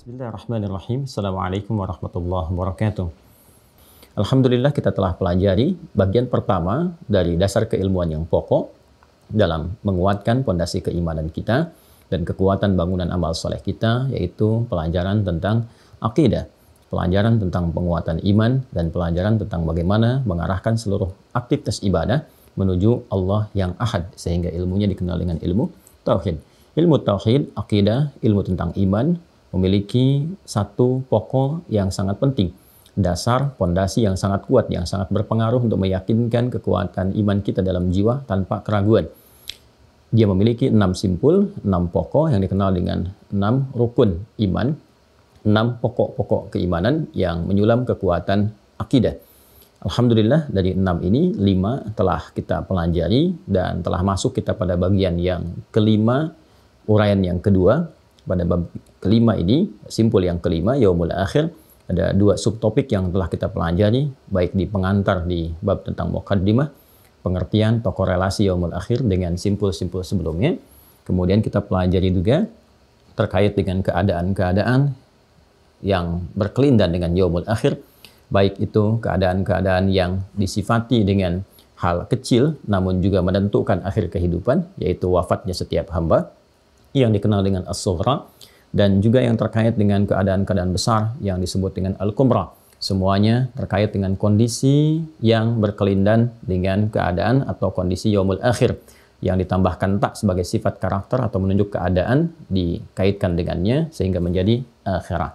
Bismillahirrahmanirrahim. Assalamualaikum warahmatullahi wabarakatuh. Alhamdulillah kita telah pelajari bagian pertama dari dasar keilmuan yang pokok dalam menguatkan pondasi keimanan kita dan kekuatan bangunan amal soleh kita, yaitu pelajaran tentang akidah, pelajaran tentang penguatan iman, dan pelajaran tentang bagaimana mengarahkan seluruh aktivitas ibadah menuju Allah yang ahad, sehingga ilmunya dikenal dengan ilmu tauhid. Ilmu tauhid, akidah, ilmu tentang iman memiliki satu pokok yang sangat penting, dasar, pondasi yang sangat kuat, yang sangat berpengaruh untuk meyakinkan kekuatan iman kita dalam jiwa tanpa keraguan. Dia memiliki 6 simpul, 6 pokok yang dikenal dengan 6 rukun iman, 6 pokok-pokok keimanan yang menyulam kekuatan akidah. Alhamdulillah dari 6 ini, 5 telah kita pelajari dan telah masuk kita pada bagian yang kelima, uraian yang kedua. Pada bab kelima ini, simpul yang kelima, yaumul akhir, ada 2 subtopik yang telah kita pelajari, baik di pengantar di bab tentang muqaddimah, pengertian tokoh relasi yaumul akhir dengan simpul-simpul sebelumnya. Kemudian kita pelajari juga terkait dengan keadaan-keadaan yang berkelindan dengan yaumul akhir, baik itu keadaan-keadaan yang disifati dengan hal kecil, namun juga menentukan akhir kehidupan, yaitu wafatnya setiap hamba, yang dikenal dengan as-sughra, dan juga yang terkait dengan keadaan-keadaan besar yang disebut dengan al-kubra. Semuanya terkait dengan kondisi yang berkelindan dengan keadaan atau kondisi yaumul akhir, yang ditambahkan tak sebagai sifat karakter atau menunjuk keadaan, dikaitkan dengannya sehingga menjadi akhirah.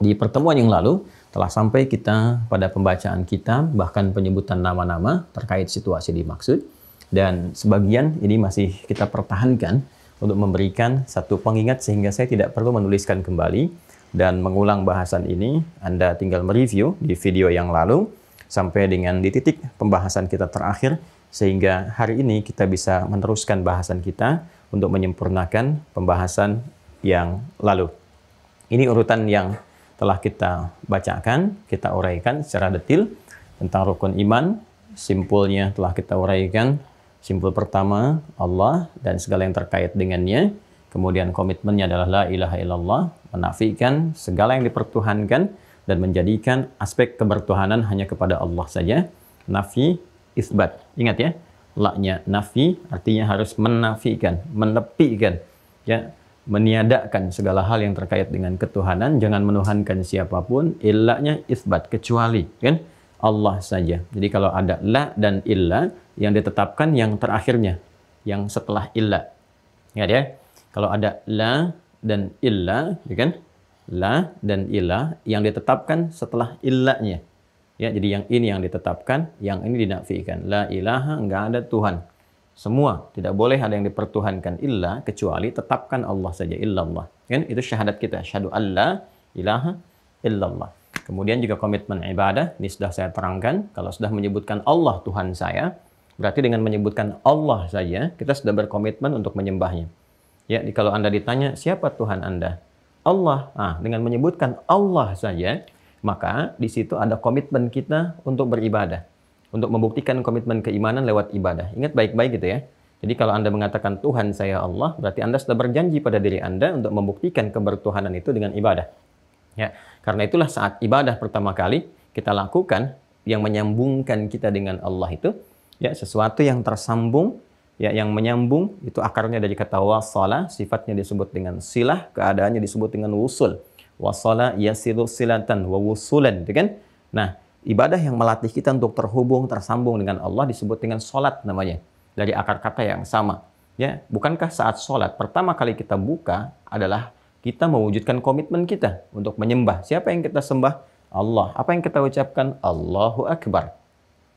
Di pertemuan yang lalu telah sampai kita pada pembacaan kitab, bahkan penyebutan nama-nama terkait situasi dimaksud, dan sebagian ini masih kita pertahankan untuk memberikan satu pengingat sehingga saya tidak perlu menuliskan kembali dan mengulang bahasan ini. Anda tinggal mereview di video yang lalu sampai dengan di titik pembahasan kita terakhir, sehingga hari ini kita bisa meneruskan bahasan kita untuk menyempurnakan pembahasan yang lalu. Ini urutan yang telah kita bacakan, kita uraikan secara detil tentang rukun iman. Simpulnya telah kita uraikan. Simpul pertama, Allah dan segala yang terkait dengannya. Kemudian komitmennya adalah la ilaha illallah, menafikan segala yang dipertuhankan dan menjadikan aspek kebertuhanan hanya kepada Allah saja. Nafi, isbat. Ingat ya, la-nya nafi artinya harus menafikan, menepikan, ya, meniadakan segala hal yang terkait dengan ketuhanan, jangan menuhankan siapapun. Illa-nya isbat, kecuali, kan? Allah saja. Jadi kalau ada la dan illa, yang ditetapkan yang terakhirnya, yang setelah illa. Ingat ya, kalau ada la dan illa, ya kan? La dan illa yang ditetapkan setelah illanya. Ya, jadi yang ini yang ditetapkan, yang ini dinafikan. La ilaha, enggak ada Tuhan. Semua tidak boleh ada yang dipertuhankan illa, kecuali tetapkan Allah saja, illallah. Kan? Itu syahadat kita, syahadu alla ilaha illallah. Kemudian juga komitmen ibadah, ini sudah saya terangkan. Kalau sudah menyebutkan Allah Tuhan saya, berarti dengan menyebutkan Allah saja, kita sudah berkomitmen untuk menyembahnya. Ya, kalau Anda ditanya, siapa Tuhan Anda? Allah. Nah, dengan menyebutkan Allah saja, maka di situ ada komitmen kita untuk beribadah. Untuk membuktikan komitmen keimanan lewat ibadah. Ingat baik-baik gitu ya. Jadi kalau Anda mengatakan Tuhan saya Allah, berarti Anda sudah berjanji pada diri Anda untuk membuktikan kebertuhanan itu dengan ibadah. Ya, karena itulah saat ibadah pertama kali kita lakukan yang menyambungkan kita dengan Allah itu, ya, sesuatu yang tersambung, ya, yang menyambung, itu akarnya dari kata wasala, sifatnya disebut dengan silah, keadaannya disebut dengan wusul. Wasala yasilu silatan wa wusulan, gitu kan? Nah, ibadah yang melatih kita untuk terhubung, tersambung dengan Allah disebut dengan sholat namanya, dari akar kata yang sama. Ya, bukankah saat sholat pertama kali kita buka adalah kita mewujudkan komitmen kita untuk menyembah. Siapa yang kita sembah? Allah. Apa yang kita ucapkan? Allahu Akbar.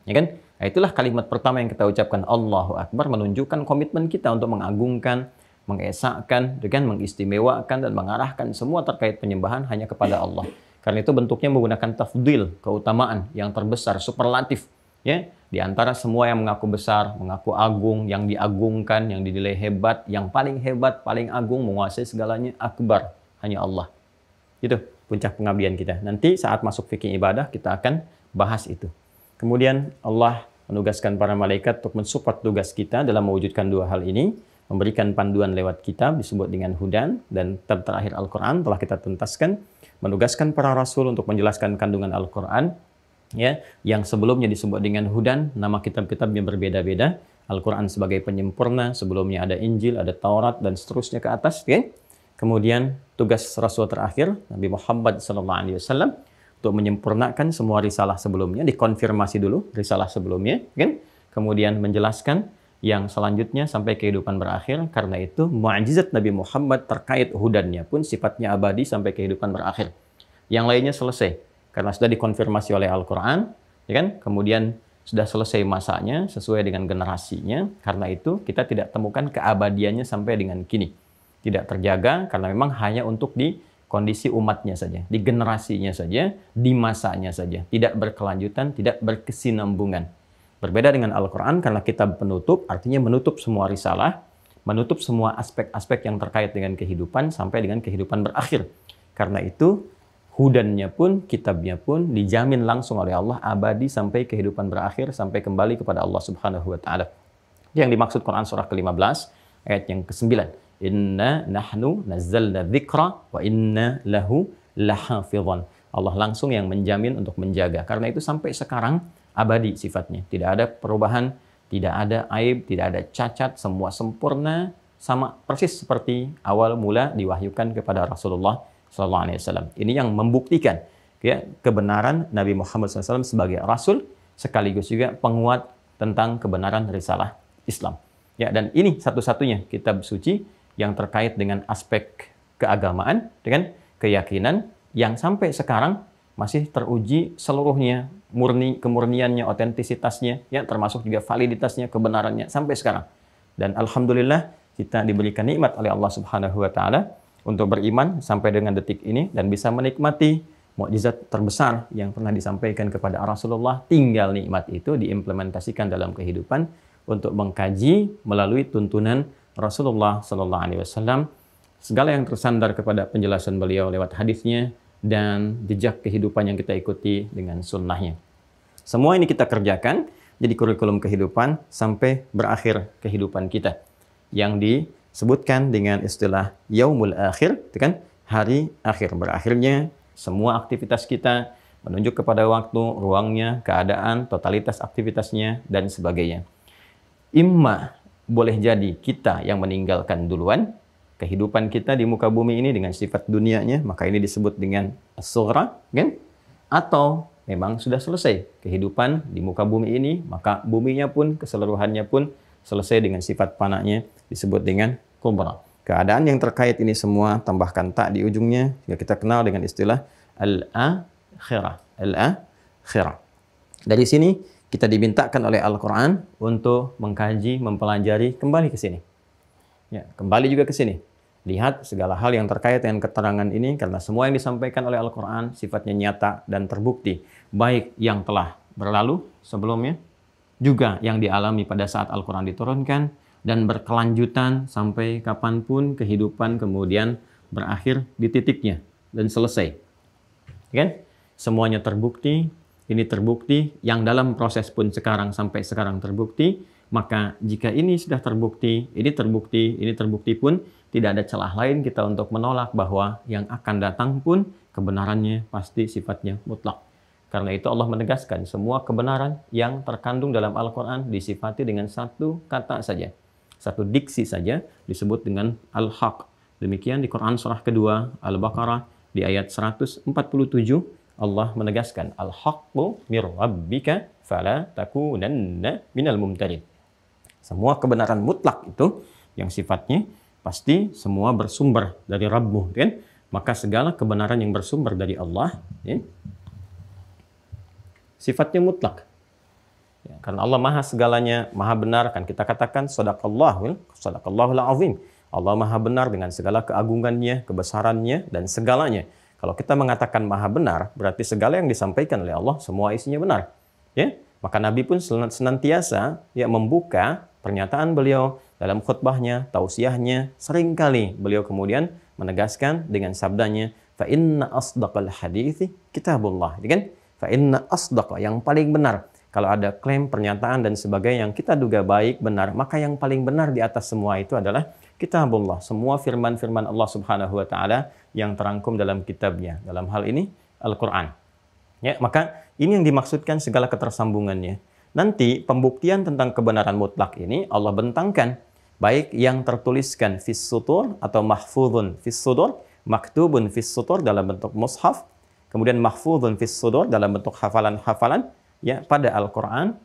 Ya kan? Nah, itulah kalimat pertama yang kita ucapkan, Allahu Akbar, menunjukkan komitmen kita untuk mengagungkan, mengesahkan, dengan mengistimewakan dan mengarahkan semua terkait penyembahan hanya kepada Allah. Karena itu bentuknya menggunakan tafdil, keutamaan yang terbesar, superlatif. Ya, di antara semua yang mengaku besar, mengaku agung, yang diagungkan, yang dinilai hebat, yang paling hebat, paling agung, menguasai segalanya, akbar, hanya Allah. Itu puncak pengabdian kita. Nanti saat masuk fikih ibadah, kita akan bahas itu. Kemudian Allah menugaskan para malaikat untuk mensupport tugas kita dalam mewujudkan dua hal ini. memberikan panduan lewat kitab disebut dengan hudan, dan terakhir Al-Quran telah kita tuntaskan, menugaskan para rasul untuk menjelaskan kandungan Al-Quran, ya, yang sebelumnya disebut dengan hudan, nama kitab-kitabnya berbeda-beda. Al-Quran sebagai penyempurna, sebelumnya ada Injil, ada Taurat, dan seterusnya ke atas, ya. Kemudian tugas Rasul terakhir Nabi Muhammad SAW untuk menyempurnakan semua risalah sebelumnya, dikonfirmasi dulu risalah sebelumnya, kan? Kemudian menjelaskan yang selanjutnya sampai kehidupan berakhir. Karena itu mukjizat Nabi Muhammad terkait hudannya pun sifatnya abadi sampai kehidupan berakhir. Yang lainnya selesai karena sudah dikonfirmasi oleh Al-Quran, ya kan? Kemudian sudah selesai masanya sesuai dengan generasinya. Karena itu kita tidak temukan keabadiannya sampai dengan kini. Tidak terjaga karena memang hanya untuk di kondisi umatnya saja, di generasinya saja, di masanya saja. Tidak berkelanjutan, tidak berkesinambungan. Berbeda dengan Al-Quran karena kitab penutup, artinya menutup semua risalah, menutup semua aspek-aspek yang terkait dengan kehidupan sampai dengan kehidupan berakhir. Karena itu, hudannya pun, kitabnya pun dijamin langsung oleh Allah abadi sampai kehidupan berakhir, sampai kembali kepada Allah Subhanahu wa Ta'ala. Yang dimaksud Quran surah ke-15, ayat yang ke-9. Inna nahnu nazzalna dzikra wa inna lahu lahafidhan. Allah langsung yang menjamin untuk menjaga. Karena itu sampai sekarang abadi sifatnya. Tidak ada perubahan, tidak ada aib, tidak ada cacat, semua sempurna, sama persis seperti awal mula diwahyukan kepada Rasulullah SAW. Ini yang membuktikan, ya, kebenaran Nabi Muhammad SAW sebagai Rasul, sekaligus juga penguat tentang kebenaran risalah Islam. Ya, dan ini satu-satunya kitab suci yang terkait dengan aspek keagamaan, dengan keyakinan yang sampai sekarang masih teruji seluruhnya, kemurniannya, otentisitasnya, ya, termasuk juga validitasnya, kebenarannya sampai sekarang. Dan alhamdulillah kita diberikan nikmat oleh Allah Subhanahu wa Ta'ala untuk beriman sampai dengan detik ini dan bisa menikmati mukjizat terbesar yang pernah disampaikan kepada Rasulullah. Tinggal nikmat itu diimplementasikan dalam kehidupan untuk mengkaji melalui tuntunan Rasulullah SAW, segala yang tersandar kepada penjelasan beliau lewat hadisnya dan jejak kehidupan yang kita ikuti dengan sunnahnya. Semua ini kita kerjakan jadi kurikulum kehidupan sampai berakhir kehidupan kita, yang disebutkan dengan istilah yaumul akhir, itu kan hari akhir. Berakhirnya semua aktivitas kita menunjuk kepada waktu, ruangnya, keadaan, totalitas aktivitasnya, dan sebagainya. Imma boleh jadi kita yang meninggalkan duluan kehidupan kita di muka bumi ini dengan sifat dunianya, maka ini disebut dengan as-sughra, kan? Atau memang sudah selesai kehidupan di muka bumi ini, maka buminya pun, keseluruhannya pun selesai dengan sifat panaknya, disebut dengan kubra. Keadaan yang terkait ini semua, tambahkan tak di ujungnya, yang kita kenal dengan istilah al-akhirah. Al-akhirah. Dari sini kita dimintakan oleh Al-Quran untuk mengkaji, mempelajari, kembali ke sini. Ya, kembali juga ke sini. Lihat segala hal yang terkait dengan keterangan ini, karena semua yang disampaikan oleh Al-Quran sifatnya nyata dan terbukti. Baik yang telah berlalu sebelumnya, juga yang dialami pada saat Al-Quran diturunkan, dan berkelanjutan sampai kapanpun kehidupan kemudian berakhir di titiknya dan selesai. Kan? Semuanya terbukti. Ini terbukti, yang dalam proses pun sekarang sampai sekarang terbukti. Maka jika ini sudah terbukti, ini terbukti pun tidak ada celah lain kita untuk menolak bahwa yang akan datang pun kebenarannya pasti sifatnya mutlak. Karena itu Allah menegaskan semua kebenaran yang terkandung dalam Al-Quran disifati dengan satu kata saja, satu diksi saja, disebut dengan Al-Haq. Demikian di Quran surah kedua Al-Baqarah di ayat 147 Allah menegaskan al-haqqu mir rabbika fala takunanna minal mumtarin. Semua kebenaran mutlak itu yang sifatnya pasti semua bersumber dari Rabbmu, kan? Maka segala kebenaran yang bersumber dari Allah, ya, sifatnya mutlak. Ya, karena Allah maha segalanya, maha benar, kan kita katakan sadaqallahul azim. Allah maha benar dengan segala keagungannya, kebesarannya, dan segalanya. Kalau kita mengatakan maha benar, berarti segala yang disampaikan oleh Allah semua isinya benar. Ya, maka Nabi pun senantiasa ya membuka pernyataan beliau dalam khutbahnya, tausiahnya, seringkali beliau kemudian menegaskan dengan sabdanya, fa inna asdaqal hadithi kitabullah. Kan? Fa inna asdaqa, yang paling benar. Kalau ada klaim, pernyataan, dan sebagainya yang kita duga baik, benar, maka yang paling benar di atas semua itu adalah kitabullah. Semua firman-firman Allah Subhanahu wa Ta'ala yang terangkum dalam kitabnya. Dalam hal ini, Al-Quran. Ya, maka ini yang dimaksudkan segala ketersambungannya. Nanti pembuktian tentang kebenaran mutlak ini Allah bentangkan. Baik yang tertuliskan fis sutur atau mahfudun fis sudur, maktubun fis sutur dalam bentuk mushaf, kemudian mahfudun fis sudur dalam bentuk hafalan-hafalan, ya, pada Al-Quran,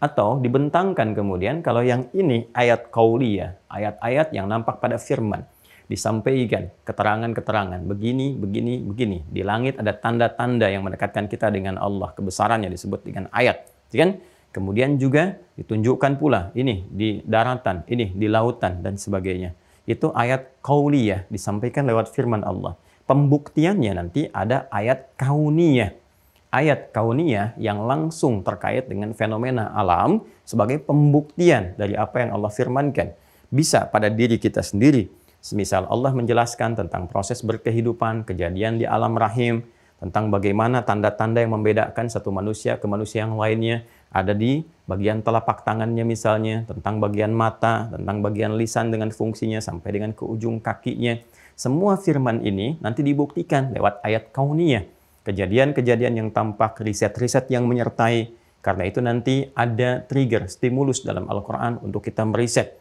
atau dibentangkan kemudian kalau yang ini ayat qauliyah, ayat-ayat yang nampak pada firman, disampaikan keterangan-keterangan begini, begini, begini. Di langit ada tanda-tanda yang mendekatkan kita dengan Allah, kebesarannya disebut dengan ayat, kan? Kemudian juga ditunjukkan pula ini di daratan, ini di lautan dan sebagainya. Itu ayat qauliyah disampaikan lewat firman Allah. Pembuktiannya nanti ada ayat kauniyah. Ayat kauniyah yang langsung terkait dengan fenomena alam sebagai pembuktian dari apa yang Allah firmankan. Bisa pada diri kita sendiri. Semisal Allah menjelaskan tentang proses berkehidupan, kejadian di alam rahim, tentang bagaimana tanda-tanda yang membedakan satu manusia ke manusia yang lainnya, ada di bagian telapak tangannya misalnya, tentang bagian mata, tentang bagian lisan dengan fungsinya sampai dengan ke ujung kakinya. Semua firman ini nanti dibuktikan lewat ayat kauniyah. Kejadian-kejadian yang tampak, riset-riset yang menyertai. Karena itu nanti ada trigger, stimulus dalam Al-Quran untuk kita meriset.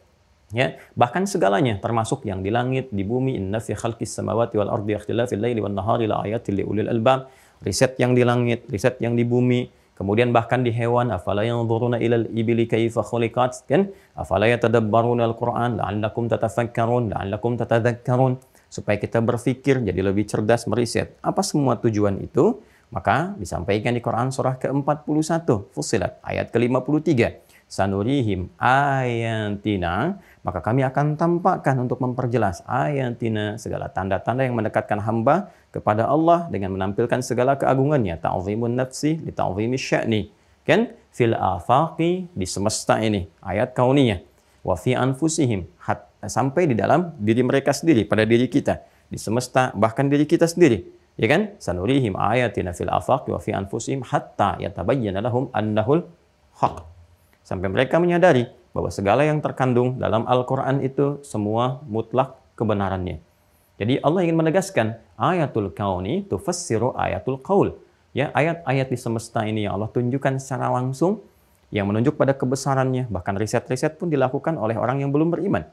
Ya, bahkan segalanya, termasuk yang di langit, di bumi, inna fi khalqis samawati wal ardi ikhtilafil laili wan nahari la ayatil liulil albab. Riset yang di langit, riset yang di bumi, kemudian bahkan di hewan, afala yanzuruna ilal ibili kaifa khuliqat, kan? Afala yatadabbaruna al-Qur'an la'allakum tatafakkarun, la'allakum tatadzakkarun. Supaya kita berpikir, jadi lebih cerdas, meriset. Apa semua tujuan itu? Maka disampaikan di Quran surah ke-41, Fussilat, ayat ke-53. Sanurihim ayatina, maka kami akan tampakkan untuk memperjelas ayatina, segala tanda-tanda yang mendekatkan hamba kepada Allah dengan menampilkan segala keagungannya. Ta'zimun nafsi li ta'zimi sya'ni. Kan? Fil afaqi, di semesta ini. Ayat kauniyah. Wa fi anfusihim, sampai di dalam diri mereka sendiri, pada diri kita, di semesta, bahkan diri kita sendiri, ya kan? Sanurihim ayatina fil afaq wa fi anfusihim hatta yatabayyana lahum annahul haq. Sampai mereka menyadari bahwa segala yang terkandung dalam Al-Quran itu semua mutlak kebenarannya. Jadi Allah ingin menegaskan ayatul kauni tufassiru ayatul qaul. Ya, ayat-ayat di semesta ini yang Allah tunjukkan secara langsung yang menunjuk pada kebesarannya, bahkan riset-riset pun dilakukan oleh orang yang belum beriman.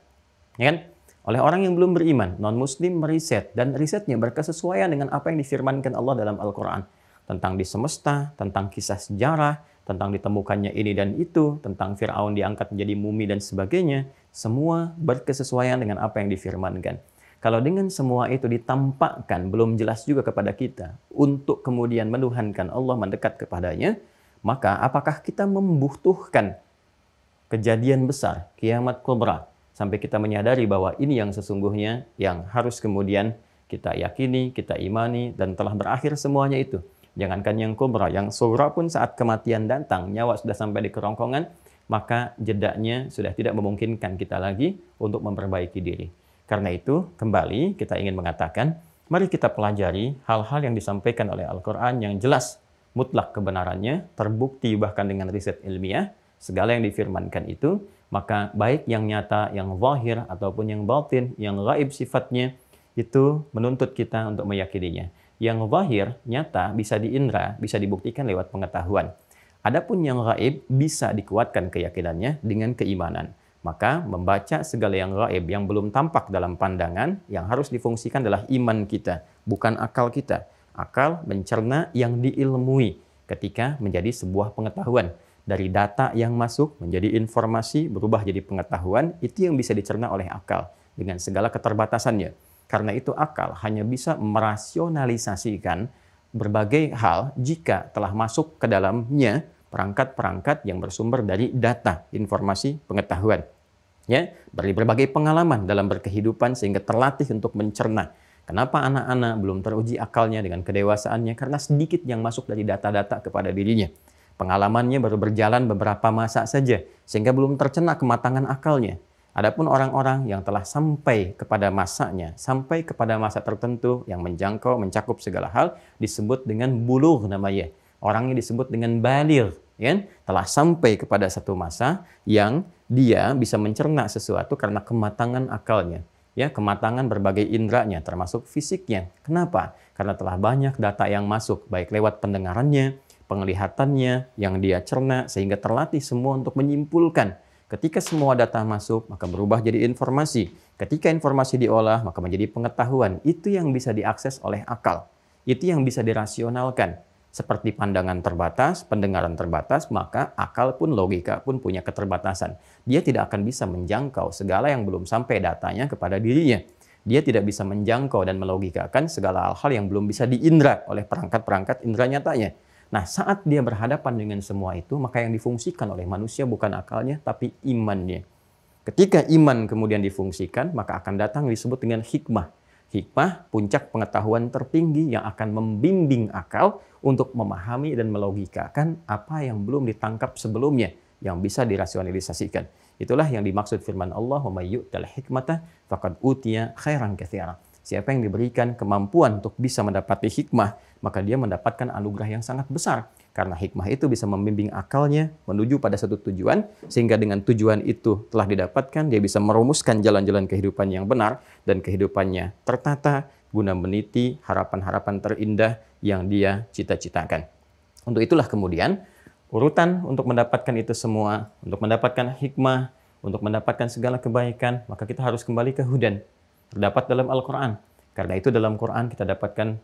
Ya kan? Oleh orang yang belum beriman, non-muslim meriset, dan risetnya berkesesuaian dengan apa yang difirmankan Allah dalam Al-Quran. Tentang di semesta, tentang kisah sejarah, tentang ditemukannya ini dan itu, tentang Fir'aun diangkat menjadi mumi dan sebagainya. Semua berkesesuaian dengan apa yang difirmankan. Kalau dengan semua itu ditampakkan, belum jelas juga kepada kita, untuk kemudian menuhankan Allah, mendekat kepadanya, maka apakah kita membutuhkan kejadian besar, kiamat kubra, sampai kita menyadari bahwa ini yang sesungguhnya yang harus kemudian kita yakini, kita imani, dan telah berakhir semuanya itu. Jangankan yang kubra, yang sughra pun saat kematian datang, nyawa sudah sampai di kerongkongan, maka jedaknya sudah tidak memungkinkan kita lagi untuk memperbaiki diri. Karena itu, kembali kita ingin mengatakan, mari kita pelajari hal-hal yang disampaikan oleh Al-Quran yang jelas, mutlak kebenarannya, terbukti bahkan dengan riset ilmiah, segala yang difirmankan itu, maka baik yang nyata, yang zahir, ataupun yang batin, yang gaib sifatnya, itu menuntut kita untuk meyakininya. Yang zahir, nyata, bisa diindra, bisa dibuktikan lewat pengetahuan. Adapun yang gaib, bisa dikuatkan keyakinannya dengan keimanan. Maka membaca segala yang gaib, yang belum tampak dalam pandangan, yang harus difungsikan adalah iman kita, bukan akal kita. Akal mencerna yang diilmui ketika menjadi sebuah pengetahuan. Dari data yang masuk menjadi informasi, berubah jadi pengetahuan, itu yang bisa dicerna oleh akal dengan segala keterbatasannya. Karena itu akal hanya bisa merasionalisasikan berbagai hal jika telah masuk ke dalamnya perangkat-perangkat yang bersumber dari data, informasi, pengetahuan. Ya, dari berbagai pengalaman dalam berkehidupan sehingga terlatih untuk mencerna. Kenapa anak-anak belum teruji akalnya dengan kedewasaannya? Karena sedikit yang masuk dari data-data kepada dirinya. Pengalamannya baru berjalan beberapa masa saja, sehingga belum tercerna kematangan akalnya. Adapun orang-orang yang telah sampai kepada masanya, sampai kepada masa tertentu yang menjangkau, mencakup segala hal, disebut dengan bulugh namanya. Orangnya disebut dengan baligh. ya, telah sampai kepada satu masa yang dia bisa mencerna sesuatu karena kematangan akalnya, ya, kematangan berbagai indranya termasuk fisiknya. Kenapa? Karena telah banyak data yang masuk, baik lewat pendengarannya, penglihatannya yang dia cerna, sehingga terlatih semua untuk menyimpulkan. Ketika semua data masuk, maka berubah jadi informasi. Ketika informasi diolah, maka menjadi pengetahuan. Itu yang bisa diakses oleh akal. Itu yang bisa dirasionalkan. Seperti pandangan terbatas, pendengaran terbatas, maka akal pun, logika pun punya keterbatasan. Dia tidak akan bisa menjangkau segala yang belum sampai datanya kepada dirinya. Dia tidak bisa menjangkau dan melogikakan segala hal-hal yang belum bisa diindra oleh perangkat-perangkat indera nyatanya. Nah, saat dia berhadapan dengan semua itu, maka yang difungsikan oleh manusia bukan akalnya, tapi imannya. Ketika iman kemudian difungsikan, maka akan datang disebut dengan hikmah. Hikmah, puncak pengetahuan tertinggi yang akan membimbing akal untuk memahami dan melogikakan apa yang belum ditangkap sebelumnya, yang bisa dirasionalisasikan. Itulah yang dimaksud firman Allah, "Wa may yu'tal hikmata faqad utiya khairan katsira." Siapa yang diberikan kemampuan untuk bisa mendapati hikmah, maka dia mendapatkan anugerah yang sangat besar. Karena hikmah itu bisa membimbing akalnya menuju pada satu tujuan, sehingga dengan tujuan itu telah didapatkan, dia bisa merumuskan jalan-jalan kehidupan yang benar, dan kehidupannya tertata guna meniti harapan-harapan terindah yang dia cita-citakan. Untuk itulah kemudian, urutan untuk mendapatkan itu semua, untuk mendapatkan hikmah, untuk mendapatkan segala kebaikan, maka kita harus kembali ke hudan. Terdapat dalam Al-Quran. Karena itu dalam Quran kita dapatkan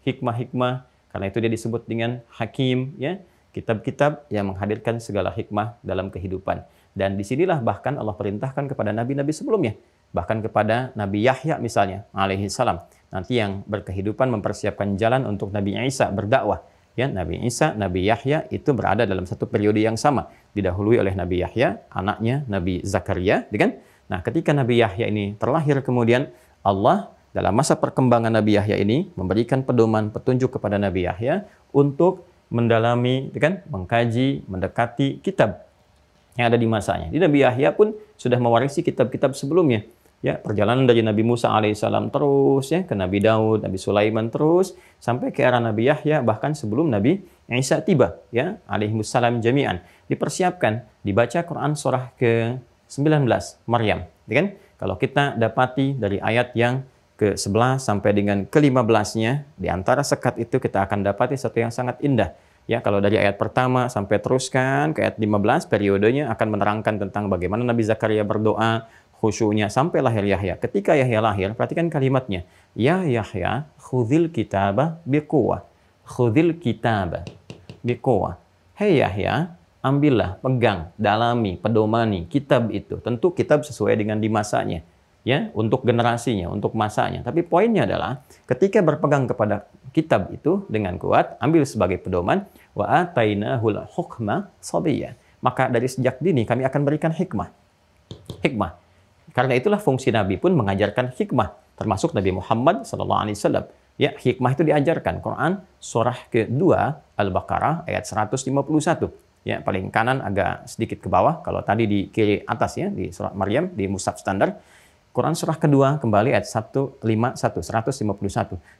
hikmah-hikmah. Karena itu dia disebut dengan hakim, ya, kitab-kitab yang menghadirkan segala hikmah dalam kehidupan. Dan disinilah bahkan Allah perintahkan kepada nabi-nabi sebelumnya. Bahkan kepada Nabi Yahya misalnya, alaihi salam. Nanti yang berkehidupan mempersiapkan jalan untuk Nabi Isa berdakwah. Ya, Nabi Isa, Nabi Yahya itu berada dalam satu periode yang sama. Didahului oleh Nabi Yahya, anaknya Nabi Zakaria, kan? Nah, ketika Nabi Yahya ini terlahir, kemudian Allah dalam masa perkembangan Nabi Yahya ini memberikan pedoman, petunjuk kepada Nabi Yahya untuk mendalami, kan, mengkaji, mendekati kitab yang ada di masanya. Di Nabi Yahya pun sudah mewarisi kitab-kitab sebelumnya. Ya, perjalanan dari Nabi Musa alaihissalam terus, ya, ke Nabi Daud, Nabi Sulaiman terus sampai ke era Nabi Yahya, bahkan sebelum Nabi Isa tiba, ya, alaihissalam jami'an. Dipersiapkan, dibaca Quran surah ke-19 Maryam, kan? Kalau kita dapati dari ayat yang ke-11 sampai dengan ke-15-nya, di antara sekat itu kita akan dapati satu yang sangat indah. Ya, kalau dari ayat pertama sampai teruskan ke ayat 15, periodenya akan menerangkan tentang bagaimana Nabi Zakaria berdoa, khusyuknya sampai lahir Yahya. Ketika Yahya lahir, perhatikan kalimatnya. Ya Yahya, khudhil kitaba biquwwah. Khudhil kitaba biquwwah. Hei Yahya, ambillah, pegang, dalami, pedomani kitab itu. Tentu kitab sesuai dengan di masanya, ya, untuk generasinya, untuk masanya. Tapi poinnya adalah ketika berpegang kepada kitab itu dengan kuat, ambil sebagai pedoman, wa atainahul hukma sabiyya. Maka dari sejak dini kami akan berikan hikmah. Hikmah. Karena itulah fungsi Nabi pun mengajarkan hikmah, termasuk Nabi Muhammad SAW. Ya, hikmah itu diajarkan. Quran surah ke-2 Al-Baqarah ayat 151. Ya, paling kanan agak sedikit ke bawah. Kalau tadi di kiri atas, ya, di surat Maryam, di mushaf standar. Quran surah kedua kembali ayat 151.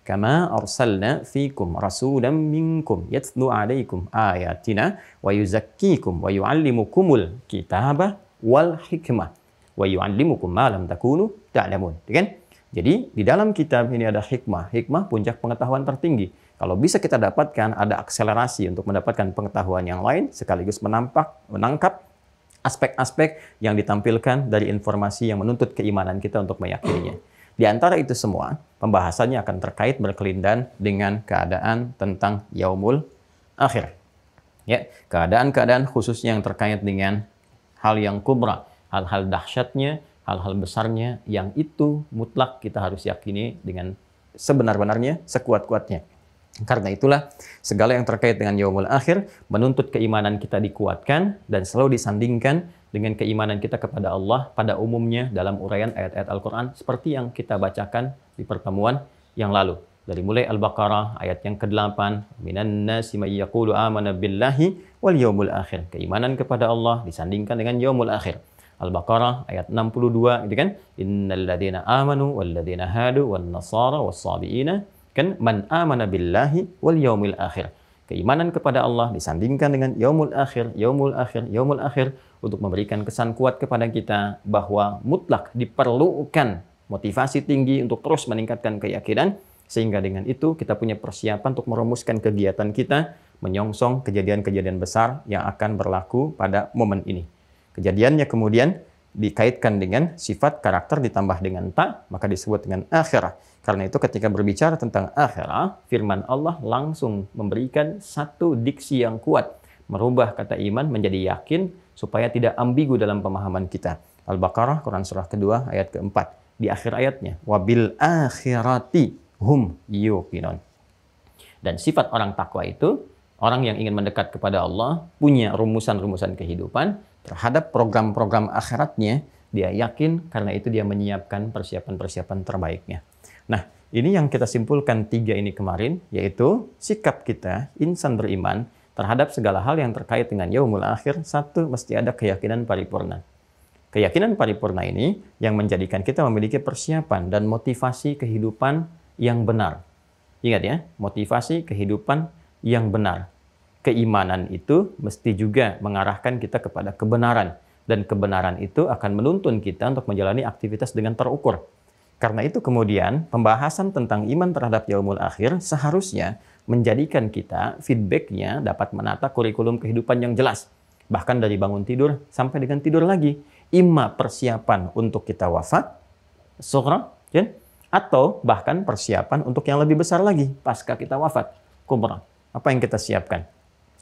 Kama arsalna fikum rasulan minkum yatlu alaikum ayatina wa yuzakkikum wa yuallimukumul kitaba wal hikmah wa yuallimukum ma lam takunu ta'lamun. Kan? Jadi di dalam kitab ini ada hikmah. Hikmah puncak pengetahuan tertinggi. Kalau bisa kita dapatkan, ada akselerasi untuk mendapatkan pengetahuan yang lain, sekaligus menangkap aspek-aspek yang ditampilkan dari informasi yang menuntut keimanan kita untuk meyakininya. Di antara itu semua, pembahasannya akan terkait berkelindan dengan keadaan tentang yaumul akhir. Ya, keadaan-keadaan khususnya yang terkait dengan hal yang kubra, hal-hal dahsyatnya, hal-hal besarnya, yang itu mutlak kita harus yakini dengan sebenar-benarnya, sekuat-kuatnya. Karena itulah segala yang terkait dengan yaumul akhir menuntut keimanan kita dikuatkan dan selalu disandingkan dengan keimanan kita kepada Allah pada umumnya dalam uraian ayat-ayat Al-Quran seperti yang kita bacakan di pertemuan yang lalu. Dari mulai Al-Baqarah ayat yang ke-8, minan nasi may yaqulu amana billahi wal yaumul akhir. Keimanan kepada Allah disandingkan dengan yaumul akhir. Al-Baqarah ayat 62, itu kan, innal ladzina amanu wal ladzina hadu wan nasara was sabiina, kan, man amana billahi wal yaumil akhir. Keimanan kepada Allah disandingkan dengan yaumul akhir, yaumul akhir, yaumul akhir untuk memberikan kesan kuat kepada kita bahwa mutlak diperlukan motivasi tinggi untuk terus meningkatkan keyakinan, sehingga dengan itu kita punya persiapan untuk merumuskan kegiatan kita menyongsong kejadian-kejadian besar yang akan berlaku pada momen ini. Kejadiannya kemudian dikaitkan dengan sifat karakter ditambah dengan ta, maka disebut dengan akhirah. Karena itu ketika berbicara tentang akhirah, firman Allah langsung memberikan satu diksi yang kuat, merubah kata iman menjadi yakin supaya tidak ambigu dalam pemahaman kita. Al-Baqarah, Quran surah kedua, ayat keempat. Di akhir ayatnya, wabil akhirati hum yuqinun. Dan sifat orang takwa itu, orang yang ingin mendekat kepada Allah, punya rumusan-rumusan kehidupan, terhadap program-program akhiratnya, dia yakin karena itu dia menyiapkan persiapan-persiapan terbaiknya. Nah, ini yang kita simpulkan 3 ini kemarin, yaitu sikap kita, insan beriman, terhadap segala hal yang terkait dengan yaumul akhir. 1, mesti ada keyakinan paripurna. Keyakinan paripurna ini yang menjadikan kita memiliki persiapan dan motivasi kehidupan yang benar. Ingat ya, motivasi kehidupan yang benar. Keimanan itu mesti juga mengarahkan kita kepada kebenaran. Dan kebenaran itu akan menuntun kita untuk menjalani aktivitas dengan terukur. Karena itu kemudian pembahasan tentang iman terhadap yaumul akhir seharusnya menjadikan kita feedbacknya dapat menata kurikulum kehidupan yang jelas. Bahkan dari bangun tidur sampai dengan tidur lagi. Imma persiapan untuk kita wafat, sughra, atau bahkan persiapan untuk yang lebih besar lagi pasca kita wafat, kubra. Apa yang kita siapkan?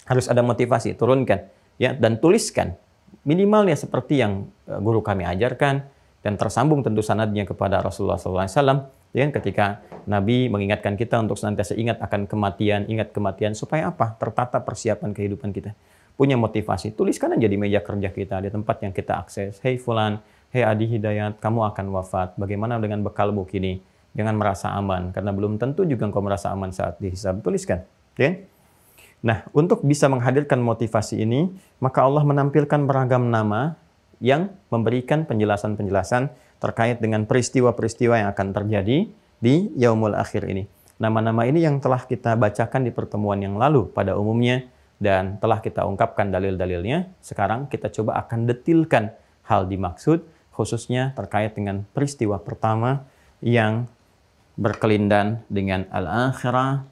Harus ada motivasi, turunkan ya, dan tuliskan. Minimalnya seperti yang guru kami ajarkan, dan tersambung tentu sanadnya kepada Rasulullah SAW, ya, ketika Nabi mengingatkan kita untuk senantiasa ingat akan kematian supaya apa? Tertata persiapan kehidupan kita. Punya motivasi, tuliskan aja di meja kerja kita, di tempat yang kita akses. Hei Fulan, hei Adi Hidayat, kamu akan wafat. Bagaimana dengan bekalmu kini? Jangan merasa aman, karena belum tentu juga engkau merasa aman saat dihisab. Tuliskan. Ya? Nah, untuk bisa menghadirkan motivasi ini, maka Allah menampilkan beragam nama yang memberikan penjelasan-penjelasan terkait dengan peristiwa-peristiwa yang akan terjadi di yaumul akhir ini. Nama-nama ini yang telah kita bacakan di pertemuan yang lalu pada umumnya dan telah kita ungkapkan dalil-dalilnya. Sekarang kita coba akan detilkan hal dimaksud, khususnya terkait dengan peristiwa pertama yang berkelindan dengan al-akhirah,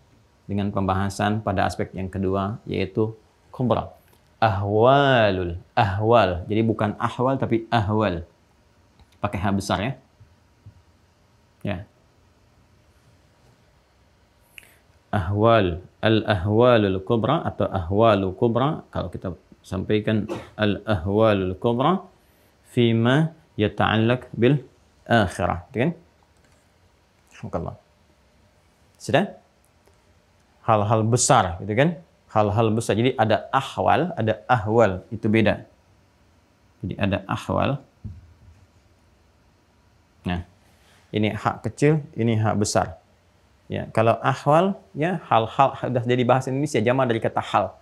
dengan pembahasan pada aspek yang kedua, yaitu kubra. Ahwal. Jadi bukan ahwal tapi ahwal. Pakai H besar ya. Ya. Ahwal. Al-ahwalul kubra atau ahwalul kubra. Kalau kita sampaikan al-ahwalul kubra fima yata'allaq bil akhirah. Kan? Alhamdulillah. Sudah? Hal-hal besar, gitu kan? Hal-hal besar. Jadi ada ahwal, ada ahwal. Itu beda. Jadi ada ahwal. Nah, ini hak kecil, ini hak besar. Ya, kalau ahwal, ya hal-hal sudah jadi bahasa Indonesia, jamak dari kata hal.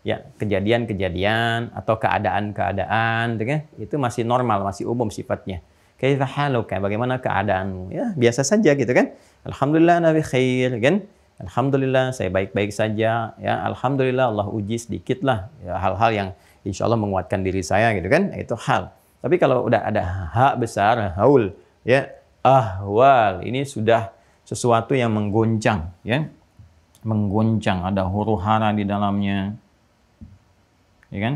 Ya, kejadian-kejadian atau keadaan-keadaan, gitu kan? Itu masih normal, masih umum sifatnya. Kaifa haluka? Bagaimana keadaanmu? Ya, biasa saja gitu kan? Alhamdulillah nabi khair, kan? Alhamdulillah saya baik-baik saja, ya alhamdulillah Allah uji sedikit lah, ya, hal-hal yang insya Allah menguatkan diri saya gitu kan, itu hal. Tapi kalau udah ada hak besar, haul, ya ahwal, ini sudah sesuatu yang menggoncang, ya menggoncang, ada huru-hara di dalamnya, ya kan?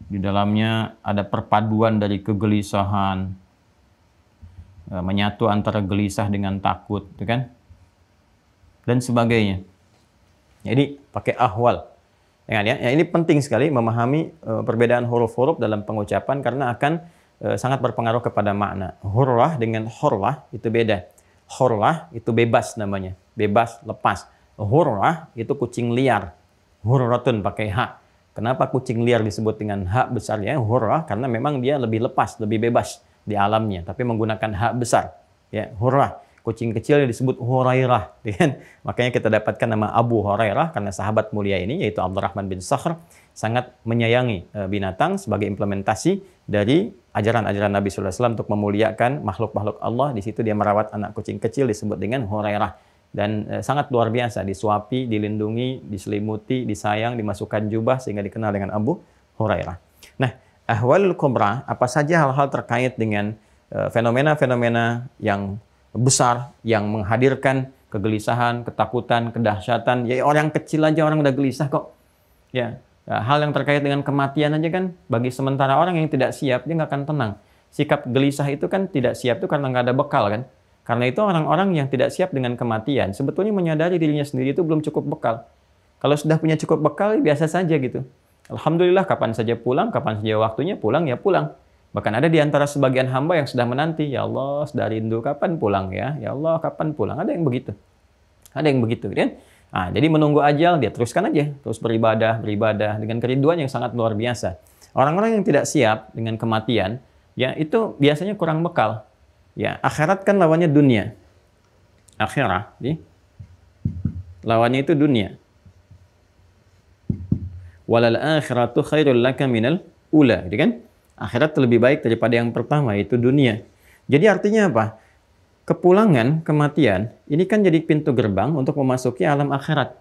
Di dalamnya ada perpaduan dari kegelisahan, menyatu antara gelisah dengan takut, gitu kan? Dan sebagainya. Jadi pakai ahwal. Ya, ini penting sekali memahami perbedaan huruf-huruf dalam pengucapan karena akan sangat berpengaruh kepada makna. Hurrah dengan hurrah itu beda. Hurrah itu bebas namanya, bebas, lepas. Hurrah itu kucing liar. Hurratun pakai hak. Kenapa kucing liar disebut dengan hak besarnya? Hurrah karena memang dia lebih lepas, lebih bebas di alamnya, tapi menggunakan hak besar. Ya, hurrah. Kucing kecil yang disebut Hurairah. Makanya kita dapatkan nama Abu Hurairah karena sahabat mulia ini, yaitu Abdurrahman bin Sakhr, sangat menyayangi binatang sebagai implementasi dari ajaran-ajaran Nabi SAW untuk memuliakan makhluk-makhluk Allah. Di situ dia merawat anak kucing kecil disebut dengan Hurairah. dan sangat luar biasa, disuapi, dilindungi, diselimuti, disayang, dimasukkan jubah sehingga dikenal dengan Abu Hurairah. Nah, ahwalul kubra, apa saja hal-hal terkait dengan fenomena-fenomena yang besar yang menghadirkan kegelisahan, ketakutan, kedahsyatan. Ya orang kecil aja orang udah gelisah kok. Ya, hal yang terkait dengan kematian aja kan bagi sementara orang yang tidak siap dia nggak akan tenang. Sikap gelisah itu kan tidak siap itu karena nggak ada bekal kan. Karena itu orang-orang yang tidak siap dengan kematian sebetulnya menyadari dirinya sendiri itu belum cukup bekal. Kalau sudah punya cukup bekal biasa saja gitu. Alhamdulillah kapan saja pulang, kapan saja waktunya pulang ya pulang. Bahkan ada di antara sebagian hamba yang sudah menanti, ya Allah sudah rindu kapan pulang ya. Ya Allah kapan pulang. Ada yang begitu. Ada yang begitu kan. Nah, jadi menunggu ajal dia teruskan aja, terus beribadah dengan kerinduan yang sangat luar biasa. Orang-orang yang tidak siap dengan kematian, ya itu biasanya kurang bekal. Ya, akhirat kan lawannya dunia. Akhirah, lawannya itu dunia. Walal akhiratu khairul laka minal ula, gitu kan? Akhirat lebih baik daripada yang pertama, yaitu dunia. Jadi artinya apa? Kepulangan, kematian, ini kan jadi pintu gerbang untuk memasuki alam akhirat.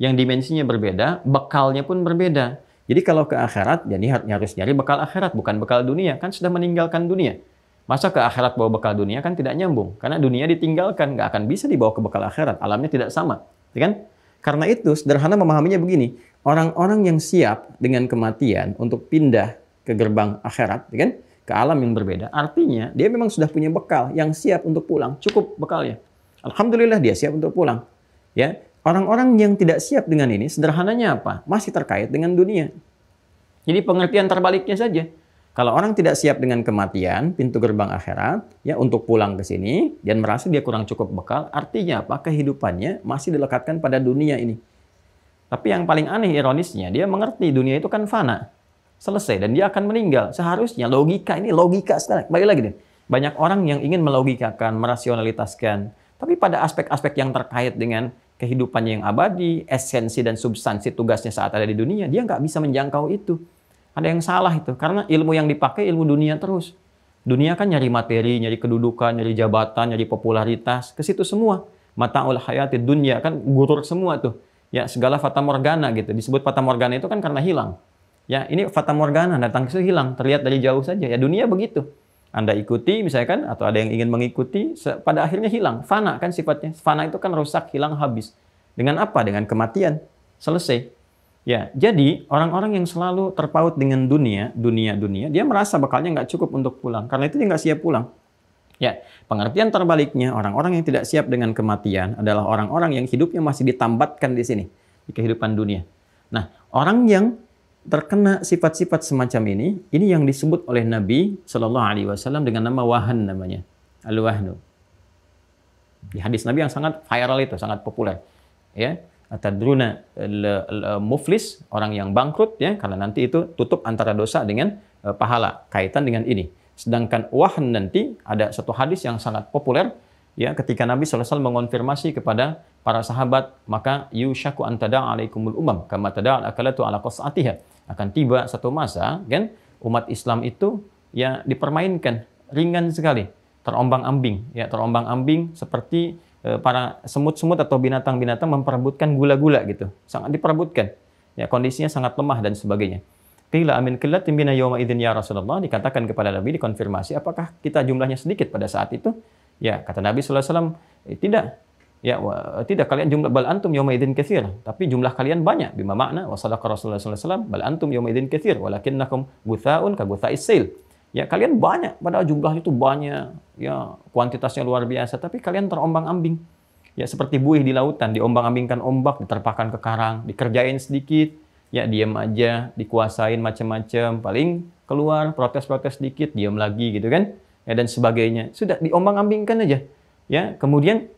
Yang dimensinya berbeda, bekalnya pun berbeda. Jadi kalau ke akhirat, jadi harus nyari bekal akhirat, bukan bekal dunia. Kan sudah meninggalkan dunia. Masa ke akhirat bawa bekal dunia kan tidak nyambung. Karena dunia ditinggalkan, nggak akan bisa dibawa ke bekal akhirat. Alamnya tidak sama. Ya kan? Karena itu, sederhana memahaminya begini. Orang-orang yang siap dengan kematian untuk pindah ke gerbang akhirat, ya kan? Ke alam yang berbeda, artinya dia memang sudah punya bekal yang siap untuk pulang, cukup bekalnya. Alhamdulillah dia siap untuk pulang. Ya, orang-orang yang tidak siap dengan ini, sederhananya apa? Masih terkait dengan dunia. Jadi pengertian terbaliknya saja. Kalau orang tidak siap dengan kematian, pintu gerbang akhirat, ya untuk pulang ke sini, dan merasa dia kurang cukup bekal, artinya apa? Kehidupannya masih dilekatkan pada dunia ini. Tapi yang paling aneh ironisnya, dia mengerti dunia itu kan fana. Selesai, dan dia akan meninggal. Seharusnya logika ini, logika sekali. Balik lagi deh. Banyak orang yang ingin melogikakan, merasionalitaskan. Tapi pada aspek-aspek yang terkait dengan kehidupannya yang abadi, esensi dan substansi tugasnya saat ada di dunia, dia nggak bisa menjangkau itu. Ada yang salah itu, karena ilmu yang dipakai ilmu dunia terus. Dunia kan nyari materi, nyari kedudukan, nyari jabatan, nyari popularitas, ke situ semua. Mata'ul hayati dunia kan gurur semua tuh. Ya segala fata morgana gitu. Disebut fata morgana itu kan karena hilang. Ya ini fata morgana datang ke situ hilang, terlihat dari jauh saja. Ya dunia begitu. Anda ikuti misalkan atau ada yang ingin mengikuti, pada akhirnya hilang. Fana kan sifatnya. Fana itu kan rusak, hilang, habis. Dengan apa? Dengan kematian. Selesai. Ya, jadi orang-orang yang selalu terpaut dengan dunia, dia merasa bekalnya nggak cukup untuk pulang. Karena itu dia nggak siap pulang. Ya, pengertian terbaliknya, orang-orang yang tidak siap dengan kematian adalah orang-orang yang hidupnya masih ditambatkan di sini, di kehidupan dunia. Nah, orang yang terkena sifat-sifat semacam ini yang disebut oleh Nabi Shallallahu Alaihi Wasallam dengan nama wahan namanya, al-wahnu. Di hadis Nabi yang sangat viral itu, sangat populer. Ya. Atadruna muflis, orang yang bangkrut ya, karena nanti itu tutup antara dosa dengan pahala, kaitan dengan ini. Sedangkan wahn nanti ada satu hadis yang sangat populer ya, ketika Nabi SAW mengonfirmasi kepada para sahabat, maka yushaku an tada'a alaikumul umam kama tada'al akalatu ala qas'atiha. Akan tiba satu masa kan umat Islam itu ya dipermainkan ringan sekali, terombang-ambing ya, terombang-ambing seperti para semut-semut atau binatang-binatang memperebutkan gula-gula gitu. Sangat diperebutkan. Ya, kondisinya sangat lemah dan sebagainya. Qila amin qillatin bina yawma idzin ya Rasulullah, dikatakan kepada Nabi, dikonfirmasi apakah kita jumlahnya sedikit pada saat itu? Ya, kata Nabi sallallahu alaihi wasallam, tidak. Ya, tidak, kalian jumlah bal antum yawma idzin katsir, tapi jumlah kalian banyak. Bima makna wa sadaqa Rasulullah sallallahu alaihi wasallam, bal antum yawma idzin katsir walakinnakum guthaun ka gutha'is sail. Ya, kalian banyak, padahal jumlahnya itu banyak, ya kuantitasnya luar biasa, tapi kalian terombang-ambing. Ya, seperti buih di lautan, diombang-ambingkan ombak, diterpakan ke karang, dikerjain sedikit, ya diam aja, dikuasain macam-macam, paling keluar protes-protes sedikit, diam lagi gitu kan, ya dan sebagainya. Sudah diombang-ambingkan aja. Ya, kemudian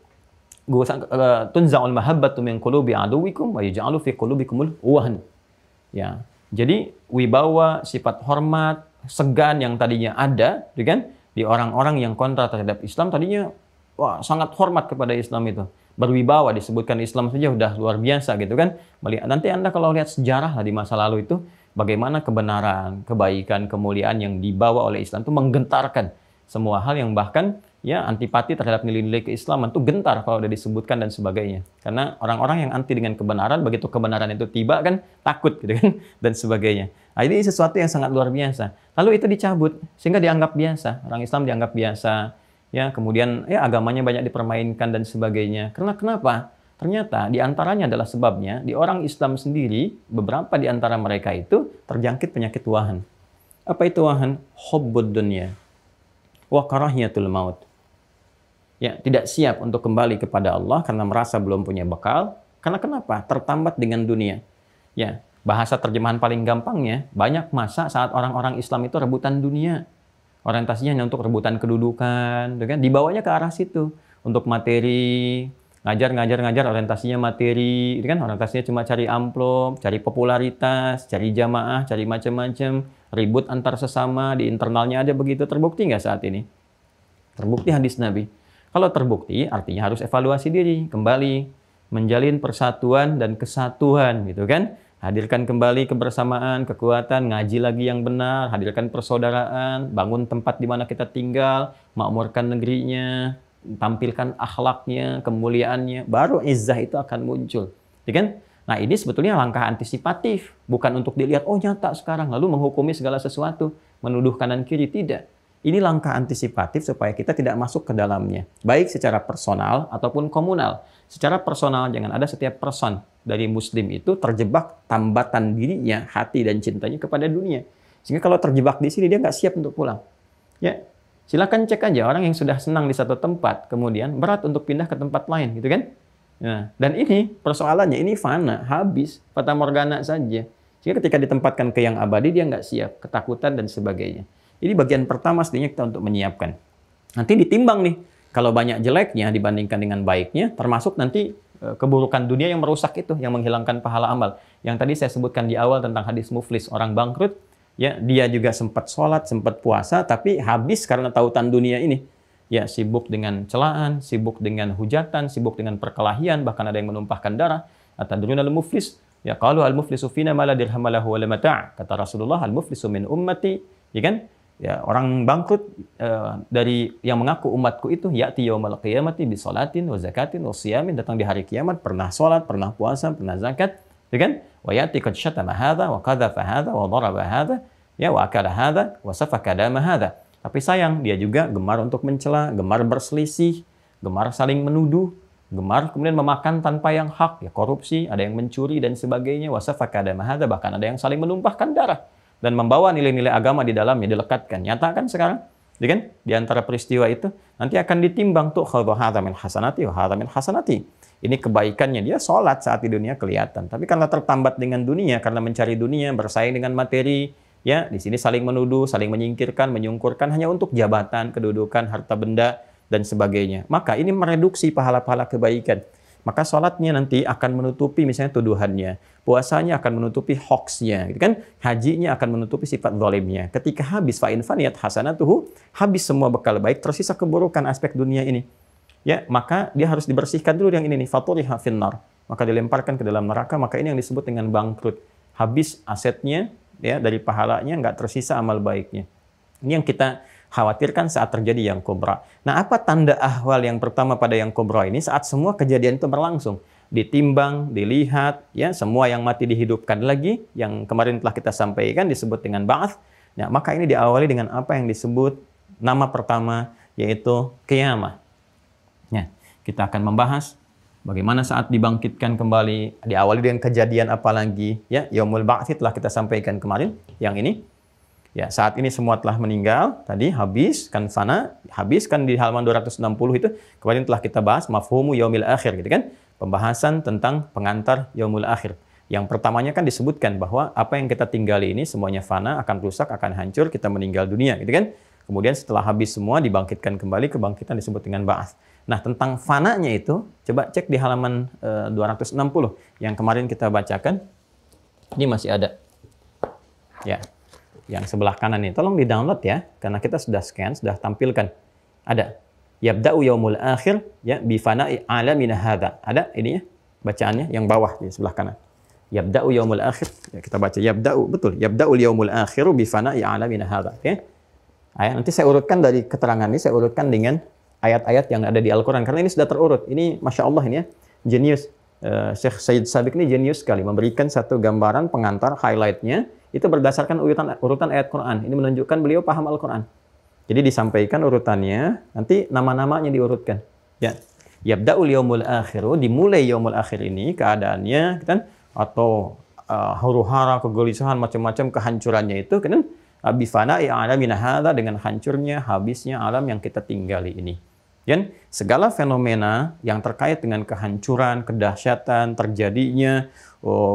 tunza'ul mahabbatu min qulubi aduwikum wa yaj'alu fi qulubikumul wahn. Ya. Jadi wibawa, sifat hormat, segan yang tadinya ada, kan, di orang-orang yang kontra terhadap Islam tadinya wah sangat hormat kepada Islam itu, berwibawa, disebutkan Islam saja udah luar biasa gitu kan. Nanti Anda kalau lihat sejarah lah di masa lalu itu bagaimana kebenaran, kebaikan, kemuliaan yang dibawa oleh Islam itu menggentarkan semua hal yang bahkan ya antipati terhadap nilai-nilai keislaman itu gentar kalau udah disebutkan dan sebagainya. Karena orang-orang yang anti dengan kebenaran, begitu kebenaran itu tiba kan takut gitu kan dan sebagainya. Nah, ini sesuatu yang sangat luar biasa. Lalu itu dicabut sehingga dianggap biasa. Orang Islam dianggap biasa. Ya, kemudian ya agamanya banyak dipermainkan dan sebagainya. Karena kenapa? Ternyata di antaranya adalah sebabnya di orang Islam sendiri, beberapa di antara mereka itu terjangkit penyakit wahan. Apa itu wahan? Hubbud dunya wa karahiyatul maut. Ya, tidak siap untuk kembali kepada Allah karena merasa belum punya bekal. Karena kenapa? Tertambat dengan dunia. Ya, bahasa terjemahan paling gampangnya, banyak masa saat orang-orang Islam itu rebutan dunia. Orientasinya hanya untuk rebutan kedudukan, kan? Dibawanya ke arah situ. Untuk materi, ngajar orientasinya materi, kan? Orientasinya cuma cari amplop, cari popularitas, cari jamaah, cari macam-macam, ribut antar sesama, di internalnya ada begitu. Terbukti nggak saat ini? Terbukti hadis Nabi. Kalau terbukti, artinya harus evaluasi diri, kembali menjalin persatuan dan kesatuan, gitu kan? Hadirkan kembali kebersamaan, kekuatan, ngaji lagi yang benar, hadirkan persaudaraan, bangun tempat di mana kita tinggal, makmurkan negerinya, tampilkan akhlaknya, kemuliaannya, baru izzah itu akan muncul, ya kan? Nah, ini sebetulnya langkah antisipatif, bukan untuk dilihat, oh nyata sekarang, lalu menghukumi segala sesuatu, menuduh kanan kiri, tidak. Ini langkah antisipatif supaya kita tidak masuk ke dalamnya, baik secara personal ataupun komunal. Secara personal, jangan ada setiap person dari muslim itu terjebak tambatan dirinya, hati dan cintanya kepada dunia. Sehingga kalau terjebak di sini, dia nggak siap untuk pulang. Ya, silakan cek aja orang yang sudah senang di satu tempat, kemudian berat untuk pindah ke tempat lain, gitu kan? Nah, dan ini persoalannya, ini fana, habis, fata morgana saja. Sehingga ketika ditempatkan ke yang abadi, dia nggak siap, ketakutan dan sebagainya. Ini bagian pertama sebenarnya kita untuk menyiapkan. Nanti ditimbang nih, kalau banyak jeleknya dibandingkan dengan baiknya, termasuk nanti keburukan dunia yang merusak itu, yang menghilangkan pahala amal. Yang tadi saya sebutkan di awal tentang hadis muflis, orang bangkrut, ya dia juga sempat sholat, sempat puasa, tapi habis karena tautan dunia ini. Ya, sibuk dengan celaan, sibuk dengan hujatan, sibuk dengan perkelahian, bahkan ada yang menumpahkan darah. Atadruna al-muflis, ya qalu al-muflisu fina ma la dirham lahu wa la mata'. Kata Rasulullah, al-muflisu min ummati, ya kan? Ya, orang bangkrut dari yang mengaku umatku itu ya'ti yaumal qiyamati bi salatin wa zakatin wa siyamin, datang di hari kiamat pernah salat, pernah puasa, pernah zakat, ya kan? Wa ya'ti qad syatama hadza wa qadhafa hadza wa daraba hadza, ya wa akala hadza wa safaka dama hadza. Tapi sayang, dia juga gemar untuk mencela, gemar berselisih, gemar saling menuduh, gemar kemudian memakan tanpa yang hak, ya korupsi, ada yang mencuri dan sebagainya, wa safaka dama hadza, bahkan ada yang saling menumpahkan darah. Dan membawa nilai-nilai agama di dalamnya, dilekatkan. Nyata kan sekarang? Ya kan? Di antara peristiwa itu, nanti akan ditimbang tuh, hadza min hasanati wa hadza min hasanati. Ini kebaikannya, dia sholat saat di dunia kelihatan. Tapi karena tertambat dengan dunia, karena mencari dunia, bersaing dengan materi, ya di sini saling menuduh, saling menyingkirkan, menyungkurkan, hanya untuk jabatan, kedudukan, harta benda, dan sebagainya. Maka ini mereduksi pahala-pahala kebaikan. Maka sholatnya nanti akan menutupi misalnya tuduhannya. Puasanya akan menutupi hoaxnya. Gitu kan? Hajinya akan menutupi sifat zalimnya. Ketika habis fa'in faniyat hasanatuhu, habis semua bekal baik, tersisa keburukan aspek dunia ini. Ya, maka dia harus dibersihkan dulu yang ini nih, faturiha finnar. Maka dilemparkan ke dalam neraka, maka ini yang disebut dengan bangkrut. Habis asetnya, ya dari pahalanya, nggak tersisa amal baiknya. Ini yang kita khawatirkan saat terjadi yang kubra. Nah, apa tanda ahwal yang pertama pada yang kubra ini? Saat semua kejadian itu berlangsung, ditimbang, dilihat, ya semua yang mati dihidupkan lagi, yang kemarin telah kita sampaikan disebut dengan ba'ats. Nah, maka ini diawali dengan apa yang disebut nama pertama, yaitu qiyamah. Nah, kita akan membahas bagaimana saat dibangkitkan kembali, diawali dengan kejadian apa lagi, ya yaumul ba'ats telah kita sampaikan kemarin, yang ini. Ya, saat ini semua telah meninggal, tadi habis, kan fana, habis kan di halaman 260 itu, kemarin telah kita bahas mafhumu yaumil akhir, gitu kan? Pembahasan tentang pengantar yaumul akhir. Yang pertamanya kan disebutkan bahwa apa yang kita tinggali ini semuanya fana, akan rusak, akan hancur, kita meninggal dunia, gitu kan? Kemudian setelah habis semua dibangkitkan kembali, kebangkitan disebut dengan ba'ats. Nah, tentang fananya itu, coba cek di halaman 260 yang kemarin kita bacakan. Ini masih ada. Ya. Yang sebelah kanan ini, tolong di-download ya, karena kita sudah scan, sudah tampilkan. Ada. Yabda'u yaumul akhir, ya, bifana'i alamina hadza. Ada ininya, bacaannya, yang bawah di sebelah kanan. Yabda'u yaumul akhir, ya, kita baca, yabda'u, betul. Yabda'u yaumul akhiru bifana'i alamina hadza. Oke? Nanti saya urutkan dari keterangan ini, saya urutkan dengan ayat-ayat yang ada di Al-Quran. Karena ini sudah terurut. Ini Masya Allah ini ya, jenius. Syekh Said Sabiq ini jenius sekali. Memberikan satu gambaran pengantar, highlight-nya. Itu berdasarkan urutan ayat Quran. Ini menunjukkan beliau paham Al-Quran. Jadi disampaikan urutannya, nanti nama-namanya diurutkan. Ya. Yabda'ul yaumul akhiru, dimulai yaumul akhir ini, keadaannya, kan, atau huru-hara, kegelisahan, macam-macam kehancurannya itu, kan, bifana'i alamina hadza, dengan hancurnya, habisnya alam yang kita tinggali ini. Dan segala fenomena yang terkait dengan kehancuran, kedahsyatan, terjadinya,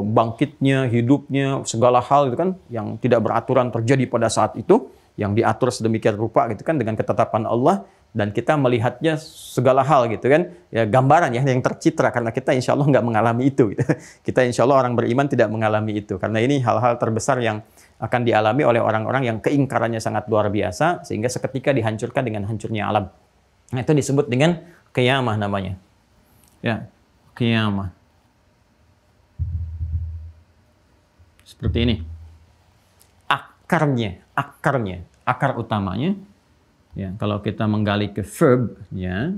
bangkitnya, hidupnya, segala hal itu kan yang tidak beraturan terjadi pada saat itu, yang diatur sedemikian rupa gitu kan dengan ketetapan Allah, dan kita melihatnya segala hal gitu kan, ya gambaran ya yang tercitra, karena kita insya Allah nggak mengalami itu gitu. Kita insya Allah orang beriman tidak mengalami itu, karena ini hal-hal terbesar yang akan dialami oleh orang-orang yang keingkarannya sangat luar biasa, sehingga seketika dihancurkan dengan hancurnya alam. Nah, itu disebut dengan qiyamah namanya. Ya, qiyamah. Seperti ini. Akar utamanya. Ya, kalau kita menggali ke verb, ya,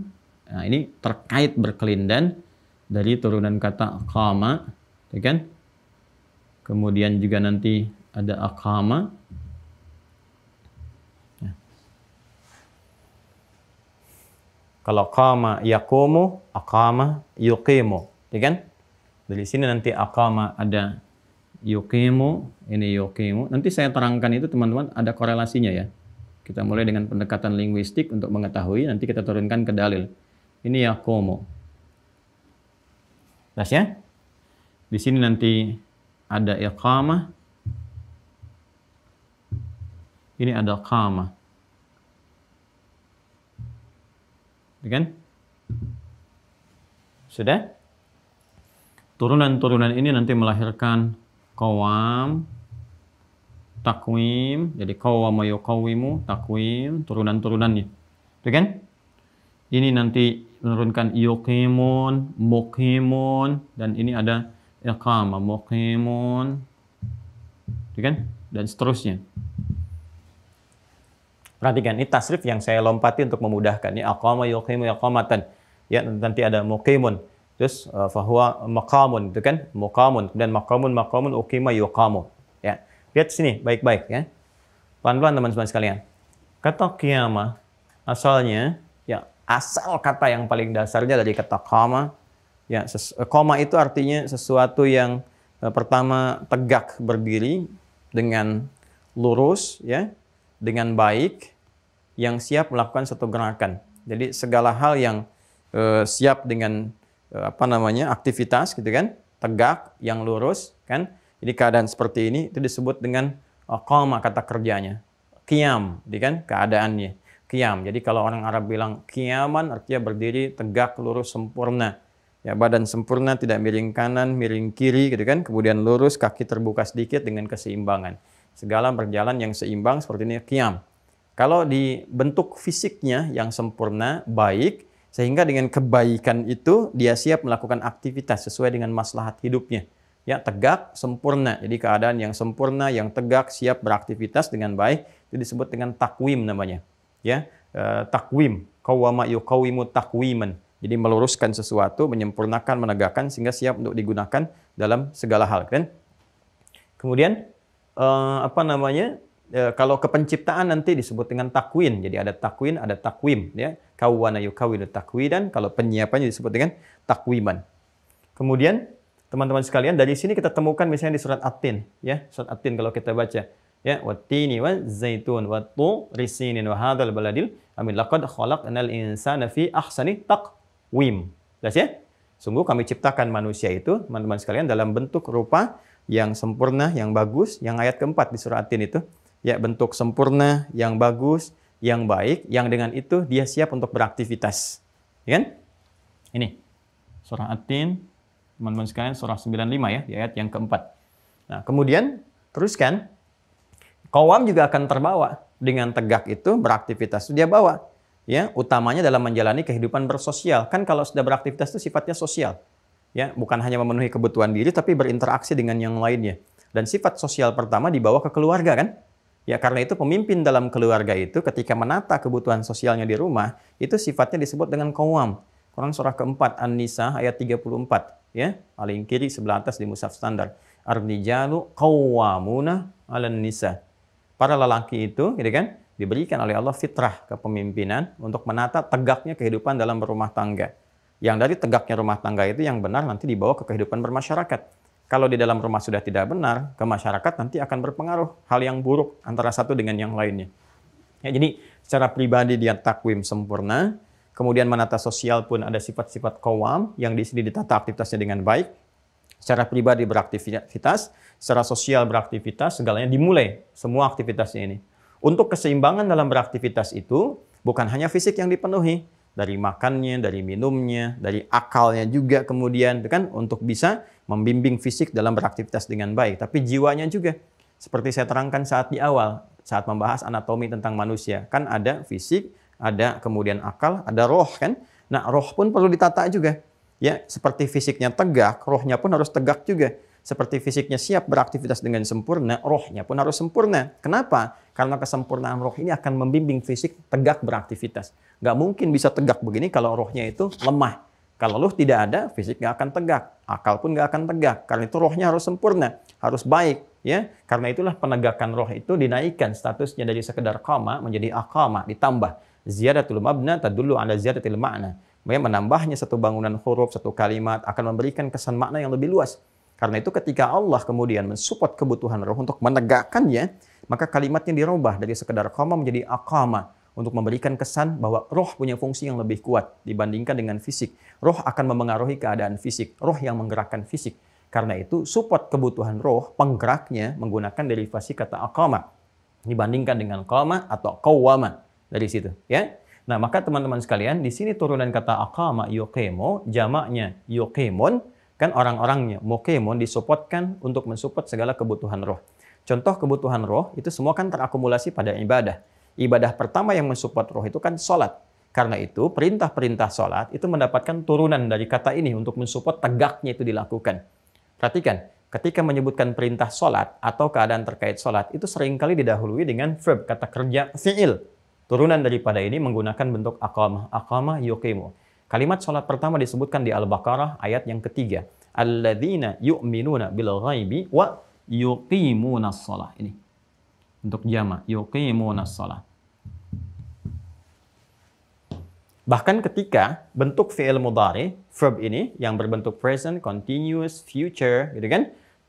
nah ini terkait berkelindan dari turunan kata qama, ya kan? Kemudian juga nanti ada aqama. Ya. Kalau qama yaqumu, aqama yuqimu, ya kan? Dari sini nanti aqama ada yuqimu, ini yuqimu. Nanti saya terangkan itu teman-teman, ada korelasinya ya. Kita mulai dengan pendekatan linguistik untuk mengetahui, nanti kita turunkan ke dalil. Ini yaqumu. Jelas ya? Di sini nanti ada iqamah. Ini ada qamah. Ya kan? Sudah? Turunan-turunan ini nanti melahirkan qawam, takwim, jadi qawwama yuqawwimu, takwim, turunan-turunannya. Itu kan? Ini nanti menurunkan yuqimun, muqimun, dan ini ada iqamah, muqimun. Itu kan? Dan seterusnya. Perhatikan, ini tasrif yang saya lompati untuk memudahkan. Ini aqama yuqimu iqamatan. Ya, nanti ada muqimun. Terus fahuwa maqamun, itu kan? Muqamun, dan maqamun uqima yuqamu. Ya. Lihat sini baik-baik ya. Pelan-pelan teman-teman sekalian. Kata qiyamah asalnya ya, asal kata yang paling dasarnya dari kata qama. Ya, qama itu artinya sesuatu yang pertama tegak berdiri dengan lurus ya, dengan baik, yang siap melakukan suatu gerakan. Jadi segala hal yang siap dengan aktivitas gitu kan, tegak, yang lurus kan. Jadi keadaan seperti ini itu disebut dengan qama, kata kerjanya. Qiyam, jadi kan keadaannya. Qiyam. Jadi kalau orang Arab bilang qiyaman artinya berdiri tegak, lurus, sempurna. Ya, badan sempurna, tidak miring kanan, miring kiri gitu kan. Kemudian lurus, kaki terbuka sedikit dengan keseimbangan. Segala berjalan yang seimbang seperti ini qiyam. Kalau di bentuk fisiknya yang sempurna, baik, sehingga dengan kebaikan itu dia siap melakukan aktivitas sesuai dengan maslahat hidupnya. Ya, tegak, sempurna. Jadi keadaan yang sempurna, yang tegak, siap beraktivitas dengan baik, itu disebut dengan takwim namanya. Ya, takwim, qawwama yuqawwimu takwiman. Jadi meluruskan sesuatu, menyempurnakan, menegakkan sehingga siap untuk digunakan dalam segala hal, kan? Kemudian kalau kepenciptaan nanti disebut dengan takwin. Jadi ada takwin, ada takwim, ya. Kawwana yukawwinu takwidan, kalau penyiapannya disebut dengan takwiman. Kemudian teman-teman sekalian, dari sini kita temukan misalnya di surat At-Tin, ya. Surat At-Tin kalau kita baca, ya, wattini wazaitun watturi sinin wa hadzal baladil amin laqad khalaqnal insana fi ahsani taqwim. Jelas ya? Sungguh kami ciptakan manusia itu, teman-teman sekalian, dalam bentuk rupa yang sempurna, yang bagus, yang ayat keempat di surah At-Tin itu. Ya, bentuk sempurna, yang bagus, yang baik, yang dengan itu dia siap untuk beraktivitas. Ya kan? Ini surah At-Tin, teman-teman sekalian, surah 95 ya, di ayat yang keempat. Nah, kemudian teruskan, qawam juga akan terbawa dengan tegak itu beraktivitas. Dia bawa, ya, utamanya dalam menjalani kehidupan bersosial. Kan kalau sudah beraktivitas itu sifatnya sosial, ya, bukan hanya memenuhi kebutuhan diri, tapi berinteraksi dengan yang lainnya. Dan sifat sosial pertama dibawa ke keluarga, kan? Ya, karena itu pemimpin dalam keluarga itu ketika menata kebutuhan sosialnya di rumah, itu sifatnya disebut dengan qawwam. Quran surah keempat An-Nisa ayat 34, ya, paling kiri sebelah atas di mushaf standar. Ar-rijalu qawwamuna 'alan nisa. Para lelaki itu, gitu kan, diberikan oleh Allah fitrah kepemimpinan untuk menata tegaknya kehidupan dalam berumah tangga. Yang dari tegaknya rumah tangga itu yang benar nanti dibawa ke kehidupan bermasyarakat. Kalau di dalam rumah sudah tidak benar, ke masyarakat nanti akan berpengaruh hal yang buruk antara satu dengan yang lainnya. Ya, jadi secara pribadi dia takwim sempurna, kemudian menata sosial pun ada sifat-sifat qawwam yang di sini ditata aktivitasnya dengan baik. Secara pribadi beraktivitas, secara sosial beraktivitas, segalanya dimulai semua aktivitasnya ini. Untuk keseimbangan dalam beraktivitas itu bukan hanya fisik yang dipenuhi, dari makannya, dari minumnya, dari akalnya juga kemudian, kan, untuk bisa membimbing fisik dalam beraktivitas dengan baik, tapi jiwanya juga. Seperti saya terangkan saat di awal, saat membahas anatomi tentang manusia, kan ada fisik, ada kemudian akal, ada roh, kan. Nah, roh pun perlu ditata juga. Ya, seperti fisiknya tegak, rohnya pun harus tegak juga. Seperti fisiknya siap beraktivitas dengan sempurna, rohnya pun harus sempurna. Kenapa? Karena kesempurnaan roh ini akan membimbing fisik tegak beraktivitas. Nggak mungkin bisa tegak begini kalau rohnya itu lemah. Kalau roh tidak ada, fisik nggak akan tegak. Akal pun nggak akan tegak. Karena itu rohnya harus sempurna, harus baik. Ya, karena itulah penegakan roh itu dinaikkan statusnya dari sekedar qama menjadi aqama, ditambah. Ziyadatul mabna tadullu ala ziyadatil ma'na. Menambahnya satu bangunan huruf, satu kalimat akan memberikan kesan makna yang lebih luas. Karena itu ketika Allah kemudian mensupport kebutuhan roh untuk menegakkannya, maka kalimatnya dirubah dari sekedar qama menjadi aqama untuk memberikan kesan bahwa roh punya fungsi yang lebih kuat dibandingkan dengan fisik. Roh akan memengaruhi keadaan fisik, roh yang menggerakkan fisik. Karena itu support kebutuhan roh, penggeraknya menggunakan derivasi kata aqama dibandingkan dengan qama atau qawwama dari situ, ya. Nah, maka teman-teman sekalian, di sini turunan kata aqama yuqimu, jamaknya yuqimun, kan orang-orangnya muqimun disupportkan untuk mensupport segala kebutuhan roh. Contoh kebutuhan roh itu semua kan terakumulasi pada ibadah. Ibadah pertama yang mensupport roh itu kan sholat. Karena itu perintah-perintah sholat itu mendapatkan turunan dari kata ini untuk mensupport tegaknya itu dilakukan. Perhatikan, ketika menyebutkan perintah sholat atau keadaan terkait sholat itu seringkali didahului dengan verb, kata kerja fi'il. Turunan daripada ini menggunakan bentuk aqamah, aqamah yuqimu. Kalimat sholat pertama disebutkan di Al-Baqarah ayat yang ketiga. Alladzina yu'minuna bil ghaibi wa yuqimunas shalah. Ini untuk jamak, yuqimunas shalah. Bahkan ketika bentuk fi'il mudhari, verb ini yang berbentuk present, continuous, future, gitu kan,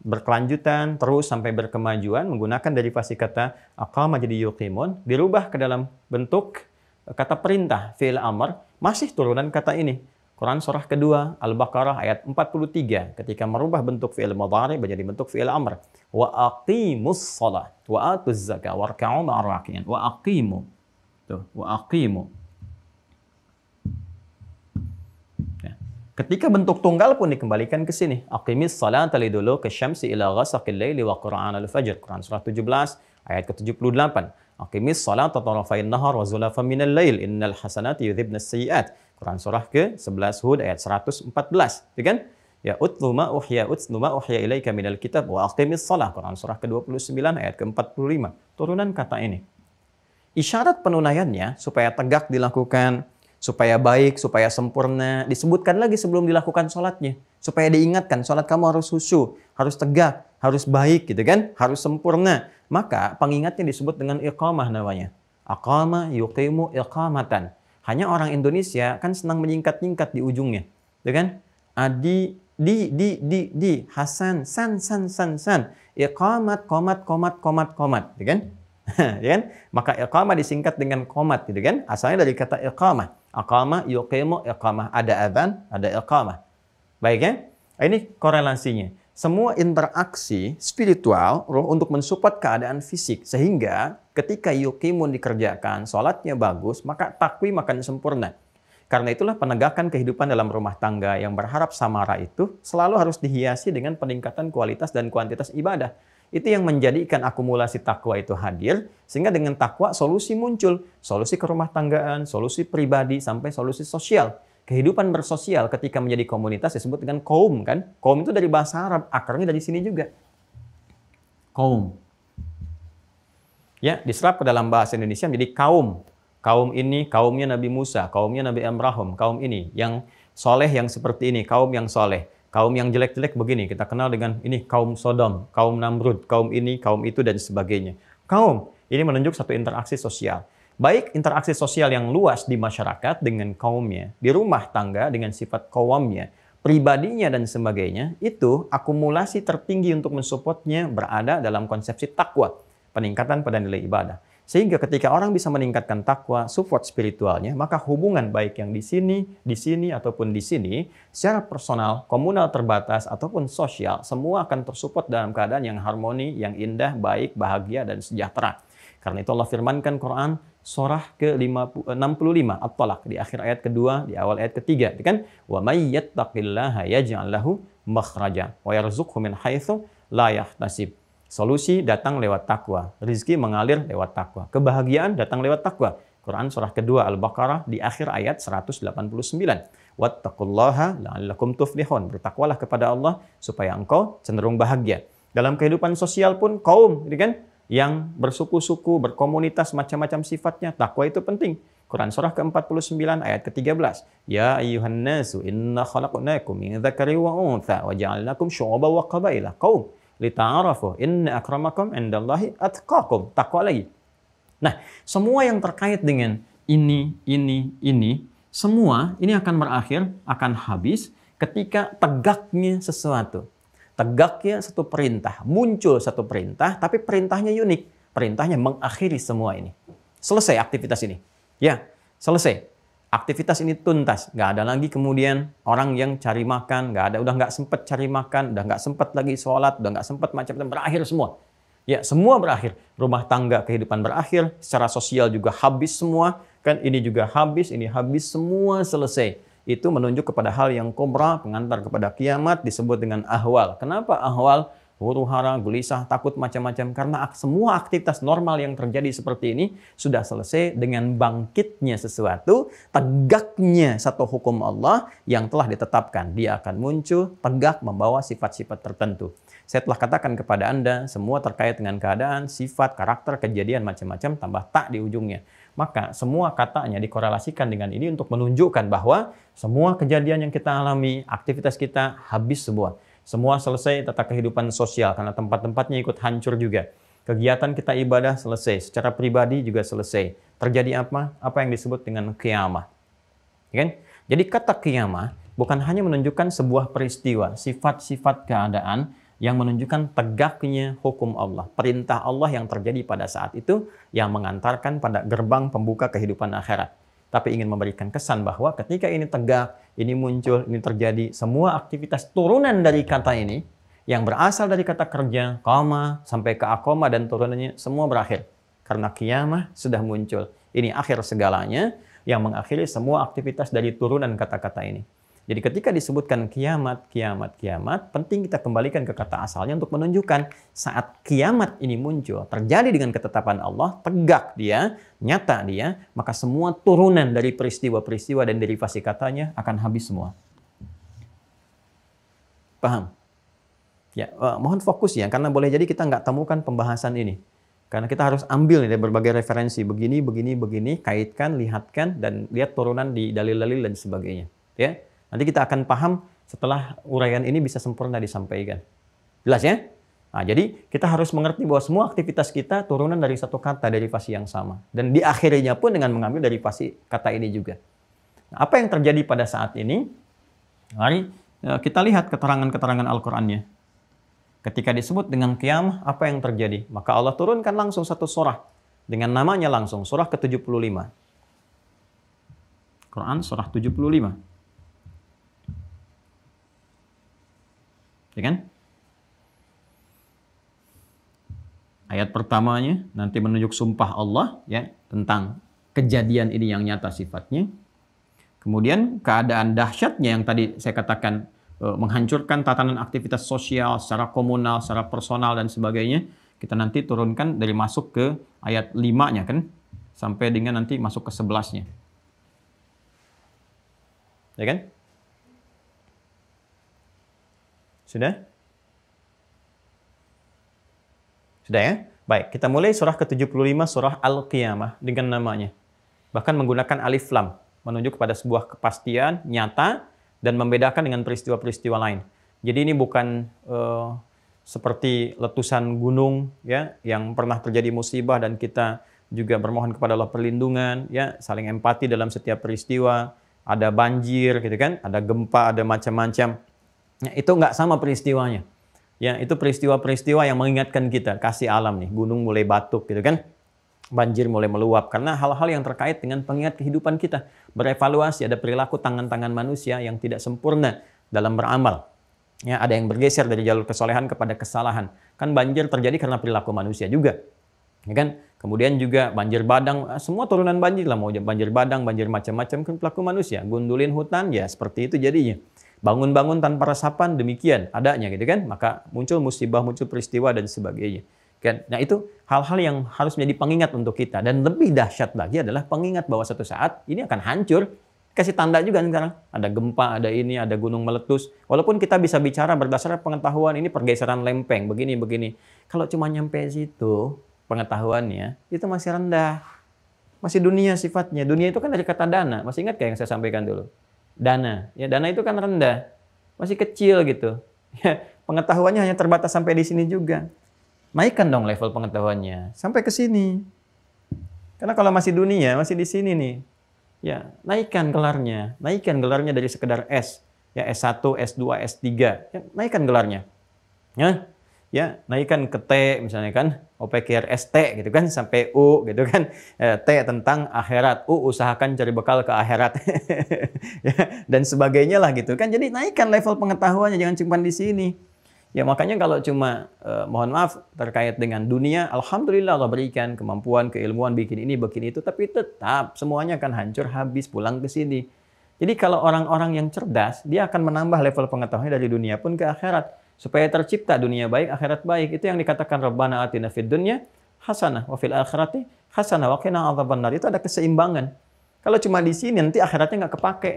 berkelanjutan terus sampai berkemajuan menggunakan derivasi kata aqama jadi yuqimun, dirubah ke dalam bentuk kata perintah fi'il amr, masih turunan kata ini. Quran surah kedua Al-Baqarah ayat 43 ketika merubah bentuk fi'il mudhari menjadi bentuk fi'il amr. Wa aqimus shalah wa atuz zakah warka'u ma'ar raki'in. Wa aqimu. Tuh, wa aqimu. Ketika bentuk tunggal pun dikembalikan ke sini. Aqimis salata liduluki syamsi ila ghasaqil laili wa qur'an al-fajr. Quran surah 17 ayat ke-78. Aqimis salata tarafain nahar wa zulafan minal lail innal hasanati yudhibnas sayyi'at. Quran surah ke-11 Hud ayat 114. Ya kan? Ya utlu ma uhya ilaika minal kitab wa aqimis salah. Quran surah ke-29 ayat ke-45. Turunan kata ini. Isyarat penunaiannya supaya tegak dilakukan, supaya baik, supaya sempurna, disebutkan lagi sebelum dilakukan sholatnya. Supaya diingatkan, sholat kamu harus khusyuk, harus tegak, harus baik, gitu kan? Harus sempurna. Maka pengingatnya disebut dengan iqamah namanya. Aqama yuqimu iqamatan. Hanya orang Indonesia kan senang menyingkat-nyingkat di ujungnya. Gitu kan? Adi, di, Hasan, san. Iqamat, komat. Gitu kan? Ya kan? Maka iqamah disingkat dengan komat, gitu kan? Asalnya dari kata iqamah. Aqama, yuqimu, iqamah. Ada adzan, ada iqamah. Baik ya? Ini korelasinya. Semua interaksi spiritual roh untuk mensupport keadaan fisik. Sehingga ketika yuqimun dikerjakan, sholatnya bagus, maka takwim akan sempurna. Karena itulah penegakan kehidupan dalam rumah tangga yang berharap samara itu selalu harus dihiasi dengan peningkatan kualitas dan kuantitas ibadah. Itu yang menjadikan akumulasi takwa itu hadir, sehingga dengan takwa solusi muncul. Solusi kerumah tanggaan, solusi pribadi, sampai solusi sosial. Kehidupan bersosial ketika menjadi komunitas disebut dengan kaum, kan? Kaum itu dari bahasa Arab, akarnya dari sini juga. Kaum. Ya, diserap ke dalam bahasa Indonesia menjadi kaum. Kaum ini, kaumnya Nabi Musa, kaumnya Nabi Ibrahim, kaum ini. Yang soleh yang seperti ini, kaum yang soleh. Kaum yang jelek-jelek begini, kita kenal dengan ini kaum Sodom, kaum Namrud, kaum ini, kaum itu, dan sebagainya. Kaum, ini menunjuk satu interaksi sosial. Baik interaksi sosial yang luas di masyarakat dengan kaumnya, di rumah tangga dengan sifat kaumnya, pribadinya, dan sebagainya, itu akumulasi tertinggi untuk mensupportnya berada dalam konsepsi takwa, peningkatan pada nilai ibadah. Sehingga ketika orang bisa meningkatkan takwa, support spiritualnya, maka hubungan baik yang di sini, ataupun di sini, secara personal, komunal terbatas, ataupun sosial, semua akan tersupport dalam keadaan yang harmoni, yang indah, baik, bahagia, dan sejahtera. Karena itu Allah firmankan Quran, surah ke-65, At-Talaq, di akhir ayat kedua, di awal ayat ketiga. Kan? وَمَنْ يَتَّقِ اللَّهَ يَجْعَلْ لَهُ مَخْرَجًا وَيَرْزُقْهُ مِنْ حَيْثُ لَا يَحْتَسِبُ. Solusi datang lewat takwa, rizki mengalir lewat takwa, kebahagiaan datang lewat takwa. Quran surah kedua Al-Baqarah di akhir ayat 189. Wattaqullaha la'allakum tuflihun. Bertakwalah kepada Allah supaya engkau cenderung bahagia. Dalam kehidupan sosial pun kaum, gitu kan, yang bersuku-suku, berkomunitas, macam-macam sifatnya, takwa itu penting. Quran surah ke-49 ayat ke-13. Ya ayyuhan nasu inna khalaqnakum min dzakari wa untha wa ja'alnakum syu'uban wa qabaila. Qaum lita'arafu inna akramakum indallahi atqakum. Takwa lagi. Nah, semua yang terkait dengan ini, semua ini akan berakhir, akan habis ketika tegaknya sesuatu. Tegaknya satu perintah, muncul satu perintah, tapi perintahnya unik. Perintahnya mengakhiri semua ini. Selesai aktivitas ini. Ya, selesai. Aktivitas ini tuntas, nggak ada lagi kemudian orang yang cari makan, udah nggak sempet cari makan, udah nggak sempet lagi sholat, udah nggak sempet macam-macam, berakhir semua. Ya, semua berakhir. Rumah tangga kehidupan berakhir, secara sosial juga habis semua, kan ini juga habis, ini habis, semua selesai. Itu menunjuk kepada hal yang kubra, pengantar kepada kiamat, disebut dengan ahwal. Kenapa ahwal? Huru-hara, gelisah, takut, macam-macam. Karena semua aktivitas normal yang terjadi seperti ini sudah selesai dengan bangkitnya sesuatu, tegaknya satu hukum Allah yang telah ditetapkan. Dia akan muncul tegak membawa sifat-sifat tertentu. Saya telah katakan kepada Anda, semua terkait dengan keadaan, sifat, karakter, kejadian, macam-macam, tambah tak di ujungnya. Maka semua katanya dikorelasikan dengan ini untuk menunjukkan bahwa semua kejadian yang kita alami, aktivitas kita habis semua. Semua selesai tata kehidupan sosial karena tempat-tempatnya ikut hancur juga. Kegiatan kita ibadah selesai, secara pribadi juga selesai. Terjadi apa? Apa yang disebut dengan qiyamah. Kan? Jadi kata qiyamah bukan hanya menunjukkan sebuah peristiwa, sifat-sifat keadaan yang menunjukkan tegaknya hukum Allah. Perintah Allah yang terjadi pada saat itu yang mengantarkan pada gerbang pembuka kehidupan akhirat. Tapi ingin memberikan kesan bahwa ketika ini tegak, ini muncul, ini terjadi, semua aktivitas turunan dari kata ini, yang berasal dari kata kerja, koma, sampai ke akoma dan turunannya, semua berakhir. Karena qiyamah sudah muncul. Ini akhir segalanya, yang mengakhiri semua aktivitas dari turunan kata-kata ini. Jadi ketika disebutkan kiamat, penting kita kembalikan ke kata asalnya untuk menunjukkan saat kiamat ini muncul, terjadi dengan ketetapan Allah, tegak dia, nyata dia, maka semua turunan dari peristiwa-peristiwa dan derivasi katanya akan habis semua. Paham? Ya, mohon fokus ya, karena boleh jadi kita nggak temukan pembahasan ini. Karena kita harus ambil dari berbagai referensi, begini, kaitkan, lihatkan, dan lihat turunan di dalil-dalil dan sebagainya. Ya. Nanti kita akan paham setelah uraian ini bisa sempurna disampaikan. Jelas ya? Nah, jadi kita harus mengerti bahwa semua aktivitas kita turunan dari satu kata, derivasi yang sama. Dan diakhirinya pun dengan mengambil derivasi kata ini juga. Nah, apa yang terjadi pada saat ini? Mari kita lihat keterangan-keterangan Al-Qur'annya. Ketika disebut dengan qiyamah, apa yang terjadi? Maka Allah turunkan langsung satu surah. Dengan namanya langsung, surah ke-75. Quran surah 75. Ya kan? Ayat pertamanya nanti menunjuk sumpah Allah ya tentang kejadian ini yang nyata sifatnya. Kemudian keadaan dahsyatnya yang tadi saya katakan menghancurkan tatanan aktivitas sosial secara komunal, secara personal dan sebagainya. Kita nanti turunkan dari masuk ke ayat 5-nya kan sampai dengan nanti masuk ke 11-nya. Ya kan? Sudah? Sudah ya? Baik, kita mulai surah ke-75, surah Al-Qiyamah dengan namanya. Bahkan menggunakan alif lam, menunjuk kepada sebuah kepastian nyata dan membedakan dengan peristiwa-peristiwa lain. Jadi ini bukan seperti letusan gunung ya yang pernah terjadi musibah dan kita juga bermohon kepada Allah perlindungan ya, saling empati dalam setiap peristiwa. Ada banjir gitu kan, ada gempa, ada macam-macam. Ya, itu nggak sama peristiwanya. Ya, itu peristiwa-peristiwa yang mengingatkan kita, kasih alam nih, gunung mulai batuk gitu kan. Banjir mulai meluap karena hal-hal yang terkait dengan pengingat kehidupan kita. Berevaluasi, ada perilaku tangan-tangan manusia yang tidak sempurna dalam beramal. Ya, ada yang bergeser dari jalur kesolehan kepada kesalahan. Kan banjir terjadi karena perilaku manusia juga. Ya kan? Kemudian juga banjir badang, semua turunan banjir lah, mau banjir badang, banjir macam-macam kan perilaku manusia. Gundulin hutan, ya seperti itu jadinya. Bangun-bangun tanpa resapan, demikian adanya gitu kan. Maka muncul musibah, muncul peristiwa dan sebagainya. Kan? Nah itu hal-hal yang harus menjadi pengingat untuk kita. Dan lebih dahsyat lagi adalah pengingat bahwa suatu saat ini akan hancur. Kasih tanda juga sekarang. Ada gempa, ada ini, ada gunung meletus. Walaupun kita bisa bicara berdasarkan pengetahuan ini pergeseran lempeng, begini-begini. Kalau cuma nyampe situ, pengetahuannya, itu masih rendah. Masih dunia sifatnya. Dunia itu kan dari kata dana. Masih ingat kayak yang saya sampaikan dulu? Dana. Ya, dana itu kan rendah. Masih kecil gitu. Ya, pengetahuannya hanya terbatas sampai di sini juga. Naikkan dong level pengetahuannya. Sampai ke sini. Karena kalau masih dunia, masih di sini nih. Ya, naikkan gelarnya. Naikkan gelarnya dari sekedar S. Ya, S1, S2, S3. Ya, naikkan gelarnya. Ya, naikkan ke T misalnya kan. OPQR ST gitu kan. Sampai U gitu kan. T tentang akhirat. U usahakan cari bekal ke akhirat. Ya, dan sebagainya lah gitu kan. Jadi naikkan level pengetahuannya. Jangan cuma di sini. Ya makanya kalau cuma, mohon maaf, terkait dengan dunia, alhamdulillah Allah berikan kemampuan, keilmuan, bikin ini, bikin itu, tapi tetap semuanya akan hancur, habis, pulang ke sini. Jadi kalau orang-orang yang cerdas, dia akan menambah level pengetahuannya dari dunia pun ke akhirat. Supaya tercipta dunia baik, akhirat baik. Itu yang dikatakan Rabbana atina fid dunya hasanah, wa fil akhirati hasanah, wa qina adzabannar. Itu ada keseimbangan. Kalau cuma di sini, nanti akhiratnya nggak kepake.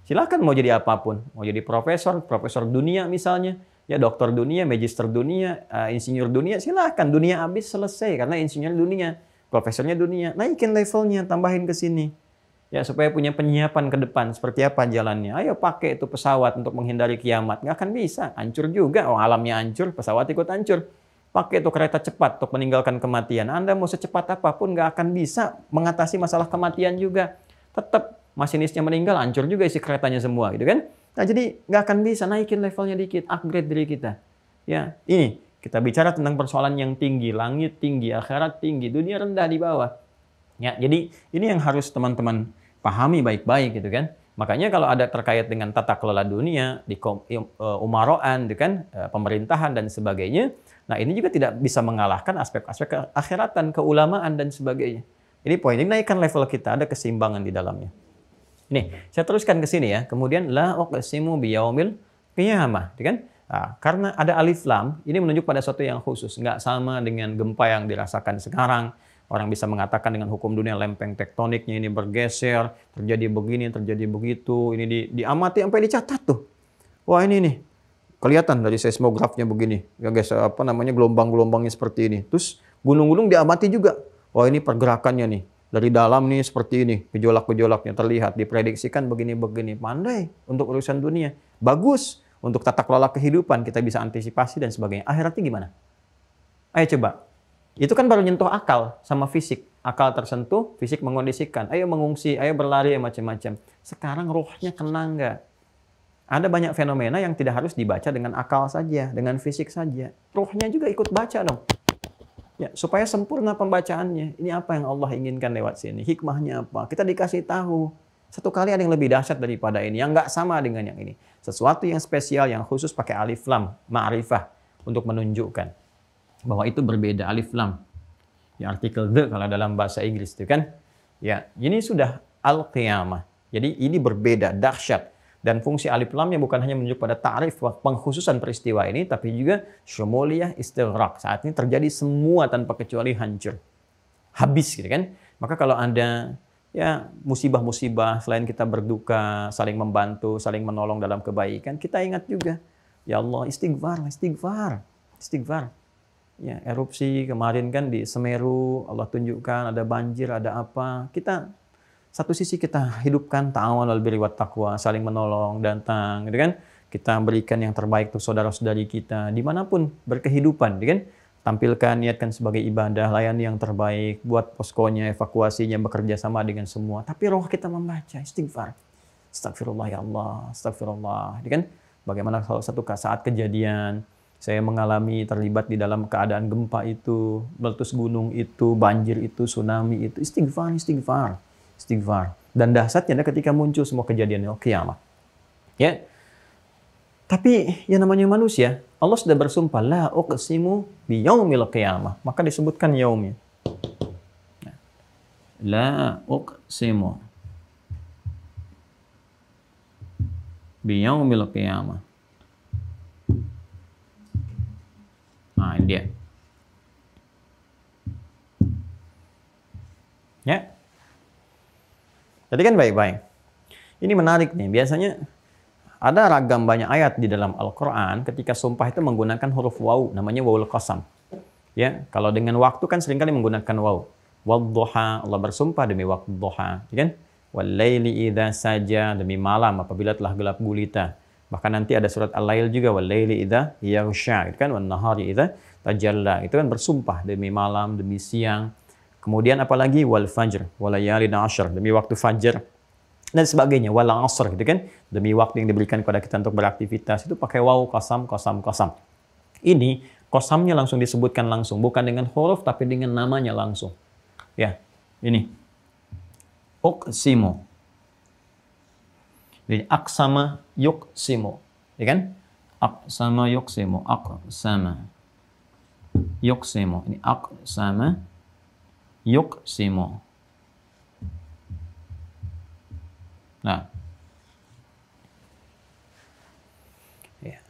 Silakan mau jadi apapun. Mau jadi profesor, profesor dunia misalnya. Ya dokter dunia, magister dunia, insinyur dunia, silahkan. Dunia habis selesai karena insinyur dunia, profesornya dunia. Naikin levelnya, tambahin ke sini. Ya supaya punya penyiapan ke depan. Seperti apa jalannya? Ayo pakai itu pesawat untuk menghindari kiamat. Nggak akan bisa. Hancur juga. Oh, alamnya hancur, pesawat ikut hancur. Pakai itu kereta cepat untuk meninggalkan kematian. Anda mau secepat apapun nggak akan bisa mengatasi masalah kematian juga. Tetap masinisnya meninggal, hancur juga isi keretanya semua, gitu kan? Nah, jadi nggak akan bisa, naikin levelnya dikit, upgrade diri kita. Ya, ini kita bicara tentang persoalan yang tinggi, langit tinggi, akhirat tinggi, dunia rendah di bawah. Ya, jadi ini yang harus teman-teman pahami baik-baik gitu kan. Makanya kalau ada terkait dengan tata kelola dunia, di umaroan, gitu kan, pemerintahan dan sebagainya, nah ini juga tidak bisa mengalahkan aspek-aspek keakhiratan, keulamaan dan sebagainya. Ini poin, ini naikkan level kita, ada keseimbangan di dalamnya. Nih, saya teruskan ke sini ya. Kemudian la uqsimu biyaumil qiyamah, gitu kan? Nah, karena ada alif lam, ini menunjuk pada sesuatu yang khusus, nggak sama dengan gempa yang dirasakan sekarang. Orang bisa mengatakan dengan hukum dunia lempeng tektoniknya ini bergeser, terjadi begini, terjadi begitu, ini diamati sampai dicatat tuh. Wah, ini nih. Kelihatan dari seismografnya begini. Ya guys, apa namanya gelombang-gelombangnya seperti ini. Terus gunung-gunung diamati juga. Wah, ini pergerakannya nih. Dari dalam nih seperti ini, gejolak-gejolaknya terlihat, diprediksikan begini-begini. Pandai untuk urusan dunia. Bagus untuk tata kelola kehidupan, kita bisa antisipasi dan sebagainya. Akhiratnya gimana? Ayo coba. Itu kan baru nyentuh akal sama fisik. Akal tersentuh, fisik mengondisikan. Ayo mengungsi, ayo berlari, macam-macam. Sekarang rohnya kena nggak? Ada banyak fenomena yang tidak harus dibaca dengan akal saja, dengan fisik saja. Rohnya juga ikut baca dong. Ya, supaya sempurna pembacaannya. Ini apa yang Allah inginkan lewat sini? Hikmahnya apa? Kita dikasih tahu. Satu kali ada yang lebih dahsyat daripada ini. Yang nggak sama dengan yang ini. Sesuatu yang spesial, yang khusus pakai alif lam, ma'rifah. Untuk menunjukkan bahwa itu berbeda, alif lam. Ya, artikel the kalau dalam bahasa Inggris itu kan. Ya, ini sudah al-qiyamah. Jadi ini berbeda, dahsyat. Dan fungsi alif lamnya bukan hanya menunjuk pada ta'rif pengkhususan peristiwa ini, tapi juga syumuliyah istighraq. Saat ini terjadi semua tanpa kecuali hancur. Habis gitu kan. Maka kalau ada ya musibah-musibah, selain kita berduka, saling membantu, saling menolong dalam kebaikan, kita ingat juga, ya Allah, istighfar, istighfar, istighfar. Ya, erupsi kemarin kan di Semeru, Allah tunjukkan ada banjir, ada apa. Kita satu sisi kita hidupkan ta'awanul birri wat taqwa, saling menolong, datang, gitu kan? Kita berikan yang terbaik untuk saudara-saudari kita dimanapun berkehidupan, gitu kan? Tampilkan, niatkan sebagai ibadah, layani yang terbaik, buat poskonya, evakuasinya, bekerja sama dengan semua. Tapi roh kita membaca istighfar. Astagfirullah ya Allah, astagfirullah. Gitu kan? Bagaimana kalau satu saat kejadian saya mengalami terlibat di dalam keadaan gempa itu, meletus gunung itu, banjir itu, tsunami itu, istighfar, istighfar, istighfar. Dan dahsyatnya ketika muncul semua kejadian kiamat. Ya. Tapi yang namanya manusia, Allah sudah bersumpah, la uqsimu bi yaumil qiyamah. Maka disebutkan yaumnya. La uqsimu bi yaumil qiyamah. Nah, ini dia. Ya. Jadi kan baik-baik. Ini menarik nih. Biasanya ada ragam banyak ayat di dalam Al-Quran ketika sumpah itu menggunakan huruf waw, namanya wawul qasam. Ya, kalau dengan waktu kan seringkali menggunakan waw. Wadduha, Allah bersumpah demi waktu duha, ya kan? Wal-laili idza saja, demi malam apabila telah gelap gulita. Bahkan nanti ada surat Al-Lail juga, wal-laili idza yaghsha, gitu kan? Wan-nahari idza tajalla. Itu kan bersumpah demi malam, demi siang. Kemudian apalagi wal fajr, walayalin ashr, demi waktu fajar dan sebagainya, wal asr, gitu kan? Demi waktu yang diberikan kepada kita untuk beraktivitas, itu pakai waw, qasam, qasam, qasam. Ini qasamnya langsung disebutkan langsung, bukan dengan huruf tapi dengan namanya langsung. Ya, ini. Uqsimu. Jadi aqsama yuqsimu, ya kan? Aqsama yuqsimu, aqsama yuqsimu. Ini aqsama yuqsimu. Nah, ya.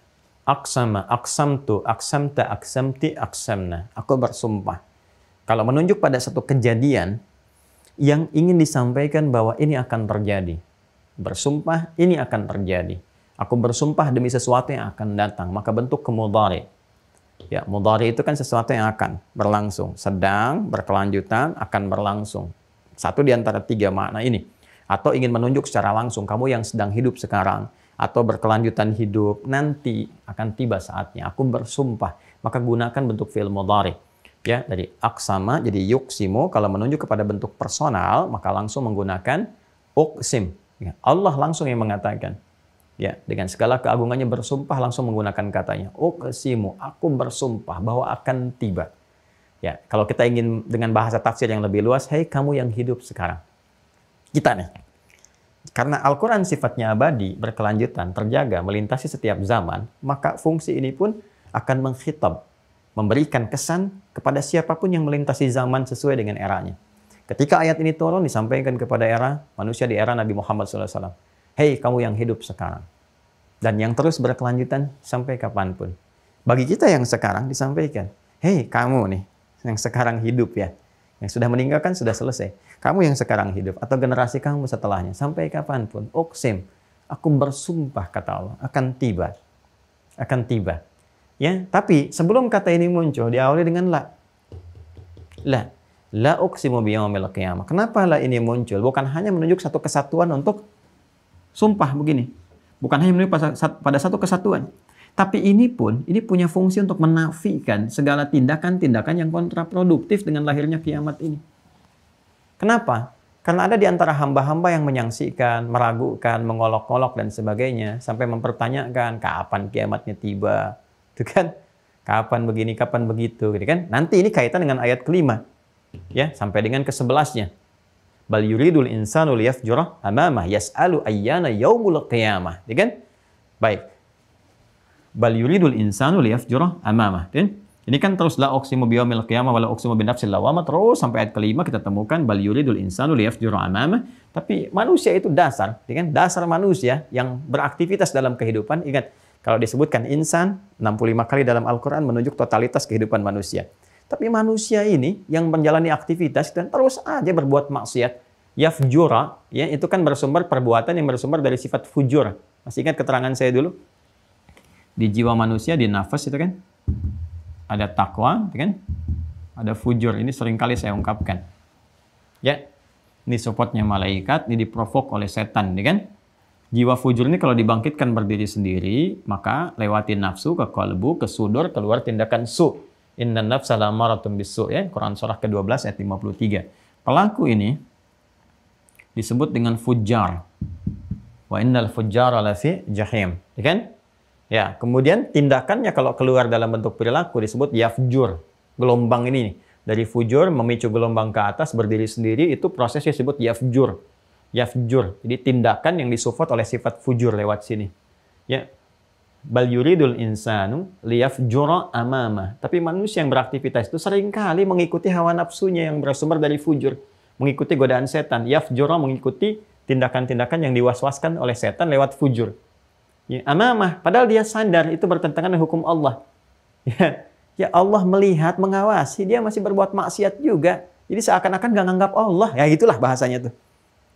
Aqsama, aqsamtu, aqsamta, aqsamti, aqsamna. Aku bersumpah. Kalau menunjuk pada satu kejadian yang ingin disampaikan bahwa ini akan terjadi. Bersumpah ini akan terjadi. Aku bersumpah demi sesuatu yang akan datang. Maka bentuk ke mudhari. Ya, mudhari itu kan sesuatu yang akan berlangsung. Sedang, berkelanjutan, akan berlangsung. Satu di antara tiga makna ini. Atau ingin menunjuk secara langsung, kamu yang sedang hidup sekarang. Atau berkelanjutan hidup, nanti akan tiba saatnya. Aku bersumpah. Maka gunakan bentuk fi'il mudhari. Ya, dari aqsama, jadi yuqsimu. Kalau menunjuk kepada bentuk personal, maka langsung menggunakan uqsim. Ya, Allah langsung yang mengatakan. Ya, dengan segala keagungannya bersumpah langsung menggunakan katanya. Uqsimu, aku bersumpah bahwa akan tiba. Ya, kalau kita ingin dengan bahasa tafsir yang lebih luas, hei kamu yang hidup sekarang. Kita nih. Karena Al-Quran sifatnya abadi, berkelanjutan, terjaga, melintasi setiap zaman, maka fungsi ini pun akan mengkhitab, memberikan kesan kepada siapapun yang melintasi zaman sesuai dengan eranya. Ketika ayat ini turun disampaikan kepada era manusia di era Nabi Muhammad SAW. Hei kamu yang hidup sekarang. Dan yang terus berkelanjutan sampai kapanpun. Bagi kita yang sekarang disampaikan. Hei kamu nih yang sekarang hidup ya. Yang sudah meninggalkan sudah selesai. Kamu yang sekarang hidup atau generasi kamu setelahnya. Sampai kapanpun. Uqsim. Aku bersumpah kata Allah. Akan tiba. Akan tiba. Ya, tapi sebelum kata ini muncul diawali dengan la. La. La uqsimu biyaumil qiyamah. Kenapa la ini muncul? Bukan hanya menunjuk satu kesatuan untuk sumpah begini. Bukan hanya menunjuk pada satu kesatuan. Tapi ini punya fungsi untuk menafikan segala tindakan-tindakan yang kontraproduktif dengan lahirnya kiamat ini. Kenapa? Karena ada di antara hamba-hamba yang menyaksikan, meragukan, mengolok-olok dan sebagainya. Sampai mempertanyakan kapan kiamatnya tiba. Itu kan? Kapan begini, kapan begitu. Gitu kan? Nanti ini kaitan dengan ayat kelima. Ya, sampai dengan ke-11-nya. Bal yuridul insanu liyafjura amamah yas'alu ayyana yaumul qiyamah. Ya kan? Baik. Bal yuridul insanu liyafjura amamah. Ini kan terus la uqsimu biyaumil qiyamah wa la uqsimu binafsil lawamah, terus sampai ayat kelima kita temukan bal yuridul insanu liyafjura amamah. Tapi manusia itu dasar, ya kan? Dasar manusia yang beraktivitas dalam kehidupan. Ingat, kalau disebutkan insan 65 kali dalam Al-Qur'an menunjuk totalitas kehidupan manusia. Tapi manusia ini yang menjalani aktivitas dan terus aja berbuat maksiat. Yafjura, ya, itu kan bersumber perbuatan yang bersumber dari sifat fujur. Masih ingat keterangan saya dulu? Di jiwa manusia, di nafas itu kan, ada takwa, kan? Ada fujur. Ini seringkali saya ungkapkan. Ya, ini supportnya malaikat, ini diprovok oleh setan, kan? Jiwa fujur ini kalau dibangkitkan berdiri sendiri, maka lewati nafsu ke kalbu, ke sudur, keluar tindakan su. Inna nafsa la'amaratun bisu, ya. Quran surah ke-12 ayat 53. Pelaku ini disebut dengan fujar. Wa innal fujjara lafi jahim, ya kan? Ya, kemudian tindakannya kalau keluar dalam bentuk perilaku disebut yafjur. Gelombang ini dari fujur memicu gelombang ke atas berdiri sendiri, itu prosesnya disebut yafjur. Yafjur. Jadi tindakan yang disupport oleh sifat fujur lewat sini. Ya. Bal yuridul insanu liyafjura amama. Tapi manusia yang beraktivitas itu seringkali mengikuti hawa nafsunya yang bersumber dari fujur, mengikuti godaan setan. Yafjura mengikuti tindakan-tindakan yang diwaswaskan oleh setan lewat fujur. Ya, amamah, padahal dia sadar itu bertentangan dengan hukum Allah. Ya Allah melihat, mengawasi, dia masih berbuat maksiat juga. Jadi seakan-akan nggak nganggap Allah. Ya itulah bahasanya tuh.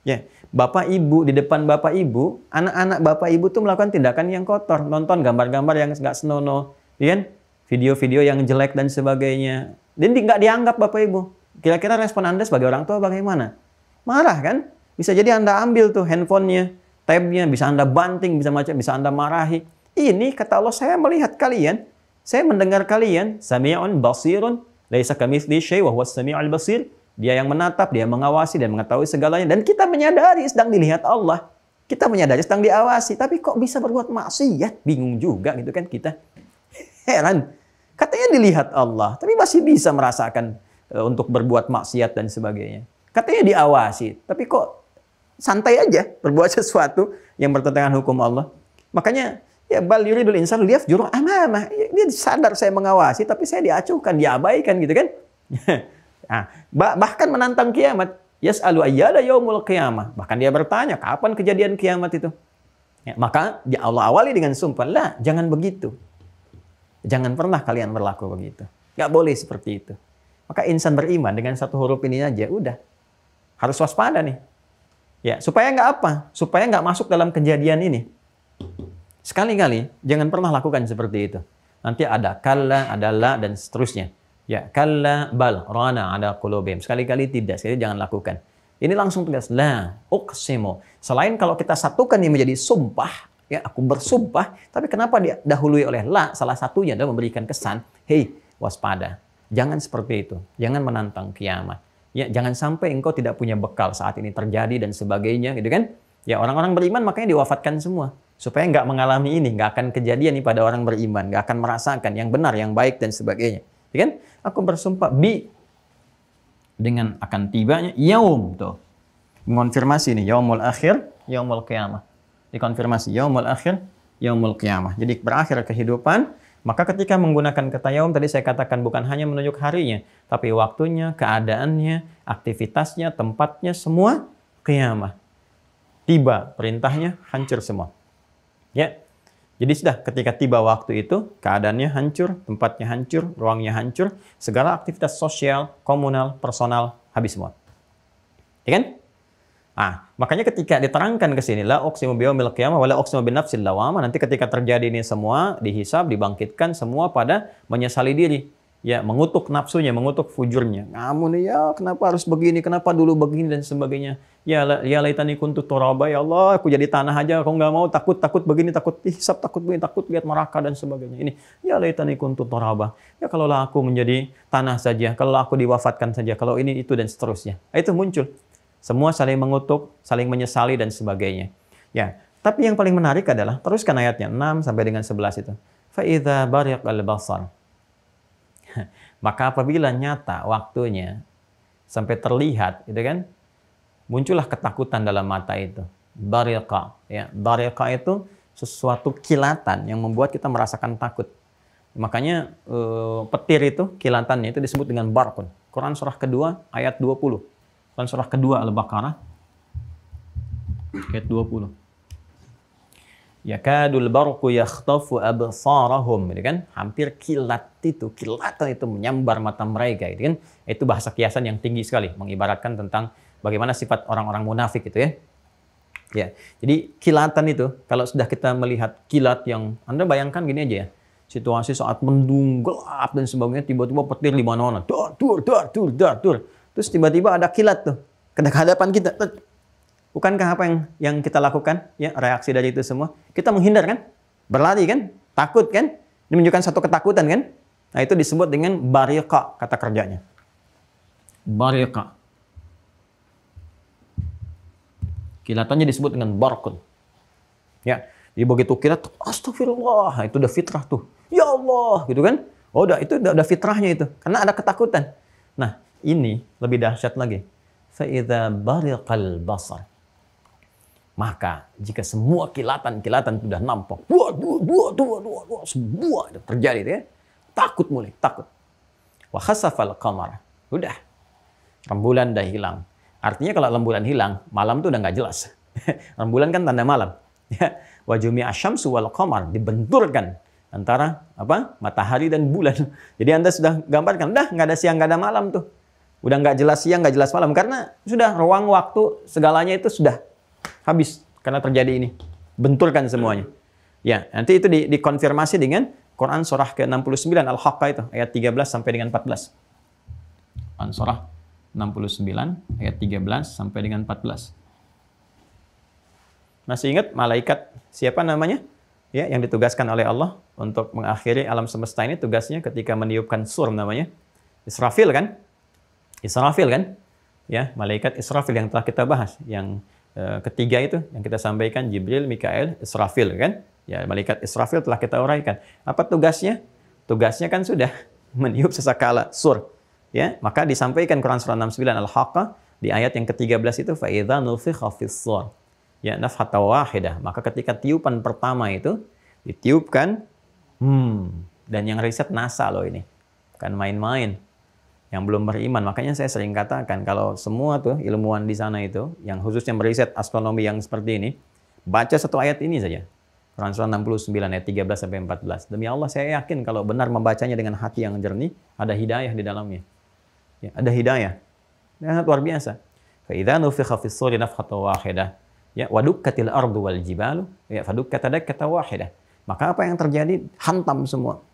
Ya, bapak ibu, di depan bapak ibu, anak-anak bapak ibu tuh melakukan tindakan yang kotor, nonton gambar-gambar yang nggak senonoh, ya, video-video yang jelek dan sebagainya. Dan nggak dianggap bapak ibu. Kira-kira respon Anda sebagai orang tua bagaimana? Marah kan? Bisa jadi Anda ambil tuh handphonenya, tabnya, bisa Anda banting, bisa Anda marahi. Ini kata Allah, saya melihat kalian, saya mendengar kalian, sami'un basirun, laisa kamitslihi syai' wa huwas sami'ul basir. Dia yang menatap, dia mengawasi dan mengetahui segalanya. Dan kita menyadari sedang dilihat Allah. Kita menyadari sedang diawasi. Tapi kok bisa berbuat maksiat? Bingung juga gitu kan kita. Heran. Katanya dilihat Allah, tapi masih bisa merasakan untuk berbuat maksiat dan sebagainya. Katanya diawasi, tapi kok santai aja berbuat sesuatu yang bertentangan hukum Allah. Makanya ya bal yuridul insanu liyafjura amamah. Dia sadar saya mengawasi, tapi saya diacuhkan, diabaikan gitu kan. Nah, bahkan menantang kiamat. Yas'alu ayyana yaumul qiyamah. Bahkan dia bertanya, kapan kejadian kiamat itu? Ya, maka Allah awali dengan sumpah, lah, jangan begitu. Jangan pernah kalian berlaku begitu. Nggak boleh seperti itu. Maka insan beriman dengan satu huruf ini aja, udah. Harus waspada nih. Ya, supaya nggak apa? Supaya nggak masuk dalam kejadian ini. Sekali-kali, jangan pernah lakukan seperti itu. Nanti ada kalla, ada la, dan seterusnya. Ya, kalla bal rana ada qulubihim. Sekali-kali tidak, sekali jangan lakukan. Ini langsung tegas, la uqsimu. Selain kalau kita satukan ini menjadi sumpah, ya aku bersumpah, tapi kenapa dia dahului oleh la? Salah satunya adalah memberikan kesan, hei, waspada. Jangan seperti itu. Jangan menantang kiamat. Ya, jangan sampai engkau tidak punya bekal saat ini terjadi dan sebagainya, gitu kan? Ya, orang-orang beriman makanya diwafatkan semua. Supaya nggak mengalami ini, nggak akan kejadian nih pada orang beriman, nggak akan merasakan yang benar, yang baik dan sebagainya. Ya kan? Aku bersumpah dengan akan tibanya yaum tuh. Mengonfirmasi nih yaumul akhir, yaumul qiyamah. Dikonfirmasi yaumul akhir, yaumul qiyamah. Jadi berakhir kehidupan, maka ketika menggunakan kata yaum tadi saya katakan bukan hanya menunjuk harinya, tapi waktunya, keadaannya, aktivitasnya, tempatnya semua qiyamah. Tiba perintahnya hancur semua. Ya. Jadi sudah ketika tiba waktu itu, keadaannya hancur, tempatnya hancur, ruangnya hancur, segala aktivitas sosial, komunal, personal, habis semua. Ya kan? Ah, makanya ketika diterangkan ke sini, la uqsimu biyaumil qiyamah wa la uqsimu bin nafsil lawamah, nanti ketika terjadi ini semua, dihisab, dibangkitkan semua pada menyesali diri. Ya, mengutuk nafsunya, mengutuk fujurnya. Kamu nih ya, kenapa harus begini? Kenapa dulu begini dan sebagainya? Ya laitani kuntu turaba, ya Allah, aku jadi tanah aja, aku nggak mau, takut begini, takut hisab, takut begini, takut lihat neraka dan sebagainya. Ini, ya laitani kuntu turaba. Ya kalaulah aku menjadi tanah saja, kalau aku diwafatkan saja, kalau ini itu dan seterusnya. Itu muncul. Semua saling mengutuk, saling menyesali dan sebagainya. Ya, tapi yang paling menarik adalah teruskan ayatnya 6 sampai dengan 11 itu. Fa idza bariqal basar. Maka apabila nyata waktunya sampai terlihat, gitu kan, muncullah ketakutan dalam mata itu. Bariqa, ya, bariqa itu sesuatu kilatan yang membuat kita merasakan takut. Makanya petir itu kilatannya itu disebut dengan barqun. Quran surah kedua ayat 20. Quran surah kedua Al-Baqarah ayat 20. Yakadul barqu yakhtafu absarahum, gitu kan? Hampir kilatan itu menyambar mata mereka, gitu kan? Itu bahasa kiasan yang tinggi sekali, mengibaratkan tentang bagaimana sifat orang-orang munafik itu ya. Ya. Jadi kilatan itu kalau sudah kita melihat kilat yang Anda bayangkan gini aja ya. situasi saat mendung, gelap dan sebagainya, tiba-tiba petir di mana-mana. Dar, dur. Terus tiba-tiba ada kilat tuh ke hadapan kita. Bukankah apa yang kita lakukan? Ya, reaksi dari itu semua. Kita menghindar kan? Berlari kan? Takut kan? Ini menunjukkan satu ketakutan kan? Nah, itu disebut dengan bariqa, kata kerjanya. Bariqa. Kilatannya disebut dengan barqun. Ya, jadi begitu kilat, astagfirullah, itu udah fitrah tuh. Ya Allah, gitu kan? Oh, itu udah fitrahnya itu, karena ada ketakutan. Nah, ini lebih dahsyat lagi. Fa-idza bariqal basar. Maka jika semua kilatan-kilatan sudah nampak, semua itu terjadi ya. Takut mulai, takut. Wa khasafal qamar. Udah. Rembulan dah hilang. Artinya kalau rembulan hilang, malam tuh udah nggak jelas. Rembulan kan tanda malam. Wa jumi'a syamsu wal qamar, dibenturkan antara apa? Matahari dan bulan. Jadi Anda sudah gambarkan, udah nggak ada siang, nggak ada malam tuh. Udah nggak jelas siang, nggak jelas malam karena sudah ruang waktu segalanya itu sudah habis karena terjadi ini. Benturkan semuanya. Ya, nanti itu dikonfirmasi dengan Quran surah ke-69 Al-Haqqah itu ayat 13 sampai dengan 14. Quran surah 69 ayat 13 sampai dengan 14. Masih ingat malaikat siapa namanya? Ya, yang ditugaskan oleh Allah untuk mengakhiri alam semesta ini, tugasnya ketika meniupkan sur namanya Israfil kan? Israfil kan? Ya, malaikat Israfil yang telah kita bahas, yang ketiga itu yang kita sampaikan, Jibril, Mikael, Israfil kan? Ya, malaikat Israfil telah kita uraikan. Apa tugasnya? Tugasnya kan sudah meniup sesakala sur. Ya, maka disampaikan Quran surah 69 Al-Haqqah di ayat yang ke-13 itu fa idza nufikha fis-sur. Ya, nafhata wahidah. Maka ketika tiupan pertama itu ditiupkan, dan yang riset NASA loh ini. Bukan main-main. Yang belum beriman. Makanya saya sering katakan kalau semua tuh ilmuwan di sana itu yang khususnya meriset astronomi yang seperti ini, baca satu ayat ini saja. Quran surah 69 ayat 13 sampai 14. Demi Allah saya yakin kalau benar membacanya dengan hati yang jernih, ada hidayah di dalamnya. Ya, ada hidayah. Sangat luar biasa. Fa idza nufikha fis-suri nafkhatan wahidah. Ya, wadukkatil ardu wal jibalu, ya fadukkata dakkatan wahidah. Maka apa yang terjadi? Hantam semua.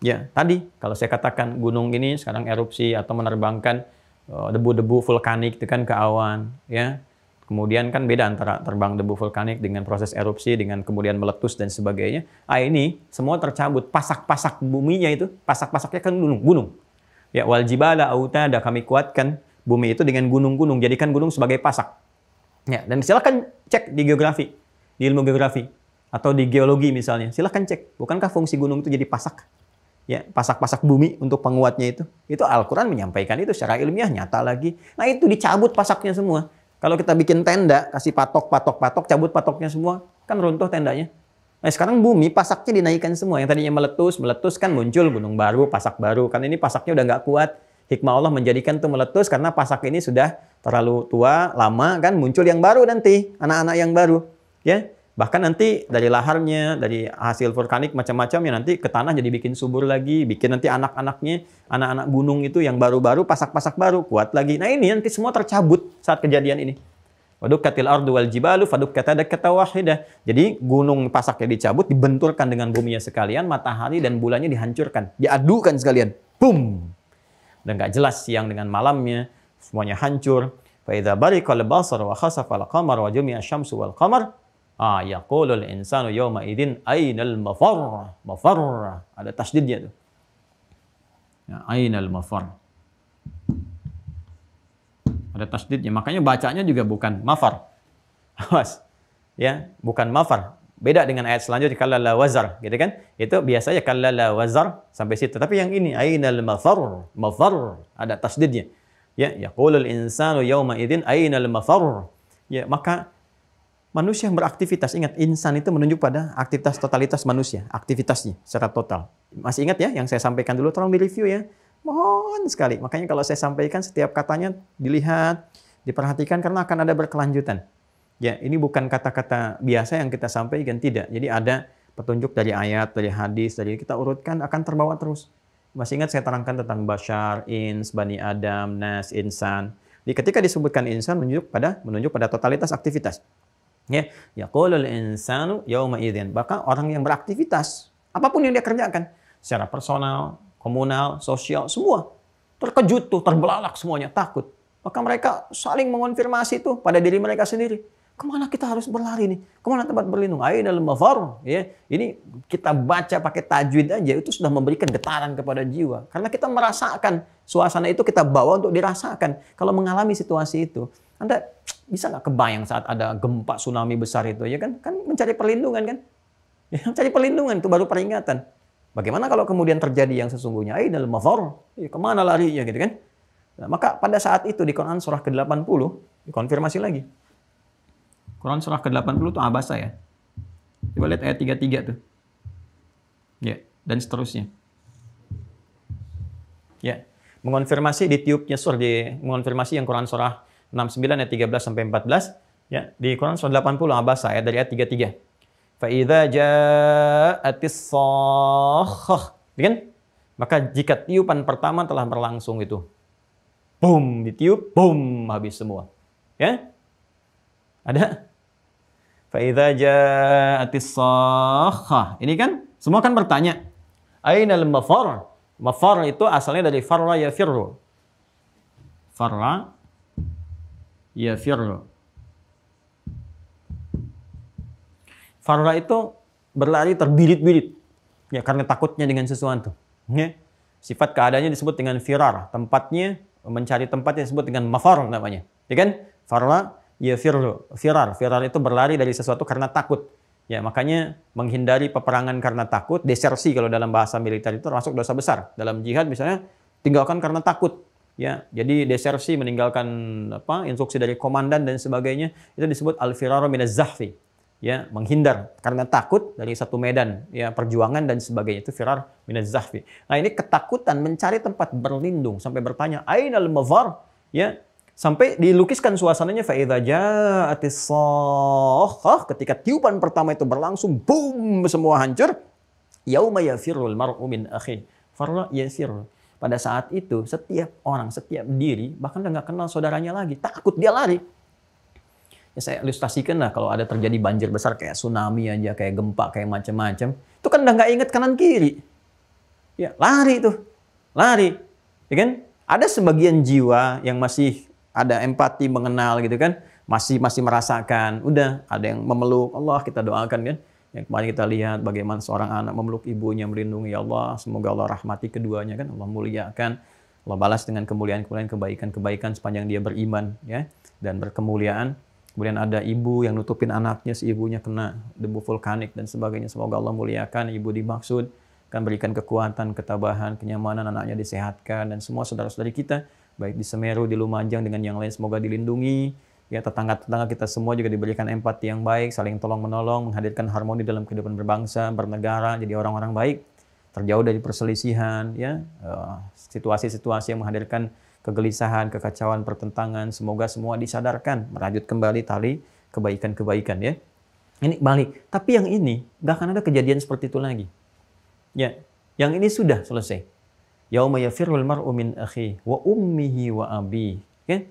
Ya, tadi kalau saya katakan gunung ini sekarang erupsi atau menerbangkan debu-debu vulkanik itu kan ke awan, ya. Kemudian kan beda antara terbang debu vulkanik dengan proses erupsi dengan kemudian meletus dan sebagainya. Ini semua tercabut, pasak-pasak buminya itu, pasak-pasaknya kan gunung. Ya, wal jibala autada, kami kuatkan bumi itu dengan gunung-gunung, jadikan gunung sebagai pasak. Ya, dan silakan cek di geografi, di ilmu geografi atau di geologi misalnya. Silakan cek, bukankah fungsi gunung itu jadi pasak? Ya, pasak-pasak bumi untuk penguatnya itu. Itu Al-Qur'an menyampaikan itu secara ilmiah, nyata lagi. Nah, itu dicabut pasaknya semua. Kalau kita bikin tenda, kasih patok, cabut patoknya semua, kan runtuh tendanya. Nah, sekarang bumi pasaknya dinaikkan semua. Yang tadinya meletus kan muncul gunung baru, pasak baru. Kan ini pasaknya udah nggak kuat. Hikmah Allah menjadikan itu meletus karena pasak ini sudah terlalu tua, lama, kan muncul yang baru nanti, anak-anak yang baru. Ya, bahkan nanti dari laharnya, dari hasil vulkanik macam-macamnya nanti ke tanah jadi bikin subur lagi, bikin nanti anak-anaknya, anak-anak gunung itu yang baru-baru, pasak-pasak baru, kuat lagi. Nah, ini nanti semua tercabut saat kejadian ini. Wadukkatil ardu wal jibalu fadukkata dakkatan wahidah. Jadi gunung pasaknya dicabut, dibenturkan dengan buminya sekalian, matahari dan bulannya dihancurkan, diadukan sekalian. Boom. Dan nggak jelas siang dengan malamnya, semuanya hancur. Fa idza bariqal basar wa khasafal qamar wa jumi'a syamsu wal qamar, yaqulul insanu yawma idzin ainal mafar. Mafar ada tasdidnya tuh. Ya, ainal mafar. Ada tasdidnya. Makanya bacanya juga bukan mafar. Awas. Ya, bukan mafar. Beda dengan ayat selanjutnya kalla la wazar, gitu kan? Itu biasanya kalla la wazar sampai situ. Tapi yang ini ainal mafar, mafar ada tasdidnya. Ya, yaqulul insanu yauma idzin ainal mafar. Ya, maka manusia yang beraktivitas, ingat insan itu menunjuk pada aktivitas totalitas manusia, aktivitasnya secara total. Masih ingat ya yang saya sampaikan dulu, tolong direview ya. Mohon sekali. Makanya kalau saya sampaikan setiap katanya dilihat, diperhatikan karena akan ada berkelanjutan. Ya, ini bukan kata-kata biasa yang kita sampaikan, tidak. Jadi ada petunjuk dari ayat, dari hadis, dari kita urutkan akan terbawa terus. Masih ingat saya terangkan tentang Bashar, Ins, Bani Adam, Nas, Insan. Jadi ketika disebutkan insan menunjuk pada totalitas aktivitas. Ya, yaqulul insanu yauma idzin. Maka orang yang beraktivitas Apapun yang dia kerjakan, secara personal, komunal, sosial, semua terkejut tuh, terbelalak semuanya, takut. Maka mereka saling mengonfirmasi tuh pada diri mereka sendiri. Kemana kita harus berlari nih? Kemana tempat berlindung? Ainal mafar. Ya, ini kita baca pakai tajwid aja itu sudah memberikan getaran kepada jiwa. Karena kita merasakan suasana itu, kita bawa untuk dirasakan. Kalau mengalami situasi itu, Anda bisa nggak kebayang saat ada gempa tsunami besar itu, ya kan? Kan mencari perlindungan kan? Ya, mencari perlindungan itu baru peringatan. Bagaimana kalau kemudian terjadi yang sesungguhnya? Ainal mafar. Ya, kemana larinya gitu kan? Nah, maka pada saat itu di Quran surah ke-80 dikonfirmasi lagi. Quran surah ke-80 itu Abasa ya. Coba lihat ayat 33 tuh. Ya, dan seterusnya. Ya, mengonfirmasi di tiupnya surah, mengonfirmasi yang Quran surah 69 ayat 13 sampai 14, ya, di Quran surah 80 Abasa ayat dari ayat 33. Fa idza ja'atis shakhah. Kan? Maka jika tiupan pertama telah berlangsung itu. Boom, ditiup, boom, habis semua. Ya? Ada? Fa'idha ja'atis sakhah. Ini kan semua kan bertanya. Ainal mafar? Mafar itu asalnya dari farra yafirru. Farra yafirru. Farra itu berlari terbirit-birit. Ya, karena takutnya dengan sesuatu. Ya. Sifat keadaannya disebut dengan firar. Tempatnya, mencari tempat yang disebut dengan mafar namanya. Ya kan? Farra ya firar itu berlari dari sesuatu karena takut. Ya, makanya menghindari peperangan karena takut, desersi kalau dalam bahasa militer itu termasuk dosa besar. Dalam jihad misalnya tinggalkan karena takut. Ya, jadi desersi, meninggalkan instruksi dari komandan dan sebagainya, itu disebut al-firaru minaz zahfi. Ya, menghindar karena takut dari satu medan, ya, perjuangan dan sebagainya, itu firar minaz zahfi. Nah, ini ketakutan mencari tempat berlindung sampai bertanya ainal mafar, ya. Sampai dilukiskan suasananya fa'idza ja'atis shakhah, ketika tiupan pertama itu berlangsung, boom, semua hancur. Yauma yafirrul mar'u min akhi. Farra yafir. Pada saat itu setiap orang, setiap diri bahkan udah nggak kenal saudaranya lagi, takut dia lari. Ya, saya ilustrasikan lah kalau ada terjadi banjir besar kayak tsunami aja, kayak gempa, kayak macam-macam, itu kan udah nggak inget kanan kiri. Ya, lari tuh. Lari. Ya kan? Ada sebagian jiwa yang masih ada empati, mengenal gitu kan, masih merasakan, udah ada yang memeluk Allah, kita doakan kan. Yang kemarin kita lihat bagaimana seorang anak memeluk ibunya, melindungi, ya Allah, semoga Allah rahmati keduanya kan, Allah muliakan, Allah balas dengan kemuliaan-kemuliaan, kebaikan-kebaikan sepanjang dia beriman ya dan berkemuliaan. Kemudian ada ibu yang nutupin anaknya, si ibunya kena debu vulkanik dan sebagainya, semoga Allah muliakan, ibu dimaksud kan, berikan kekuatan, ketabahan, kenyamanan, anaknya disehatkan, dan semua saudara-saudari kita baik di Semeru, di Lumajang, dengan yang lain semoga dilindungi. Ya, tetangga-tetangga kita semua juga diberikan empati yang baik, saling tolong-menolong, menghadirkan harmoni dalam kehidupan berbangsa, bernegara, jadi orang-orang baik, terjauh dari perselisihan, ya, situasi-situasi yang menghadirkan kegelisahan, kekacauan, pertentangan. Semoga semua disadarkan, merajut kembali tali kebaikan-kebaikan ya. Ini balik. Tapi yang ini nggak akan ada kejadian seperti itu lagi. Ya, yang ini sudah selesai. Yauma yafirrul mar'u min akhi wa ummihi wa abi, ya,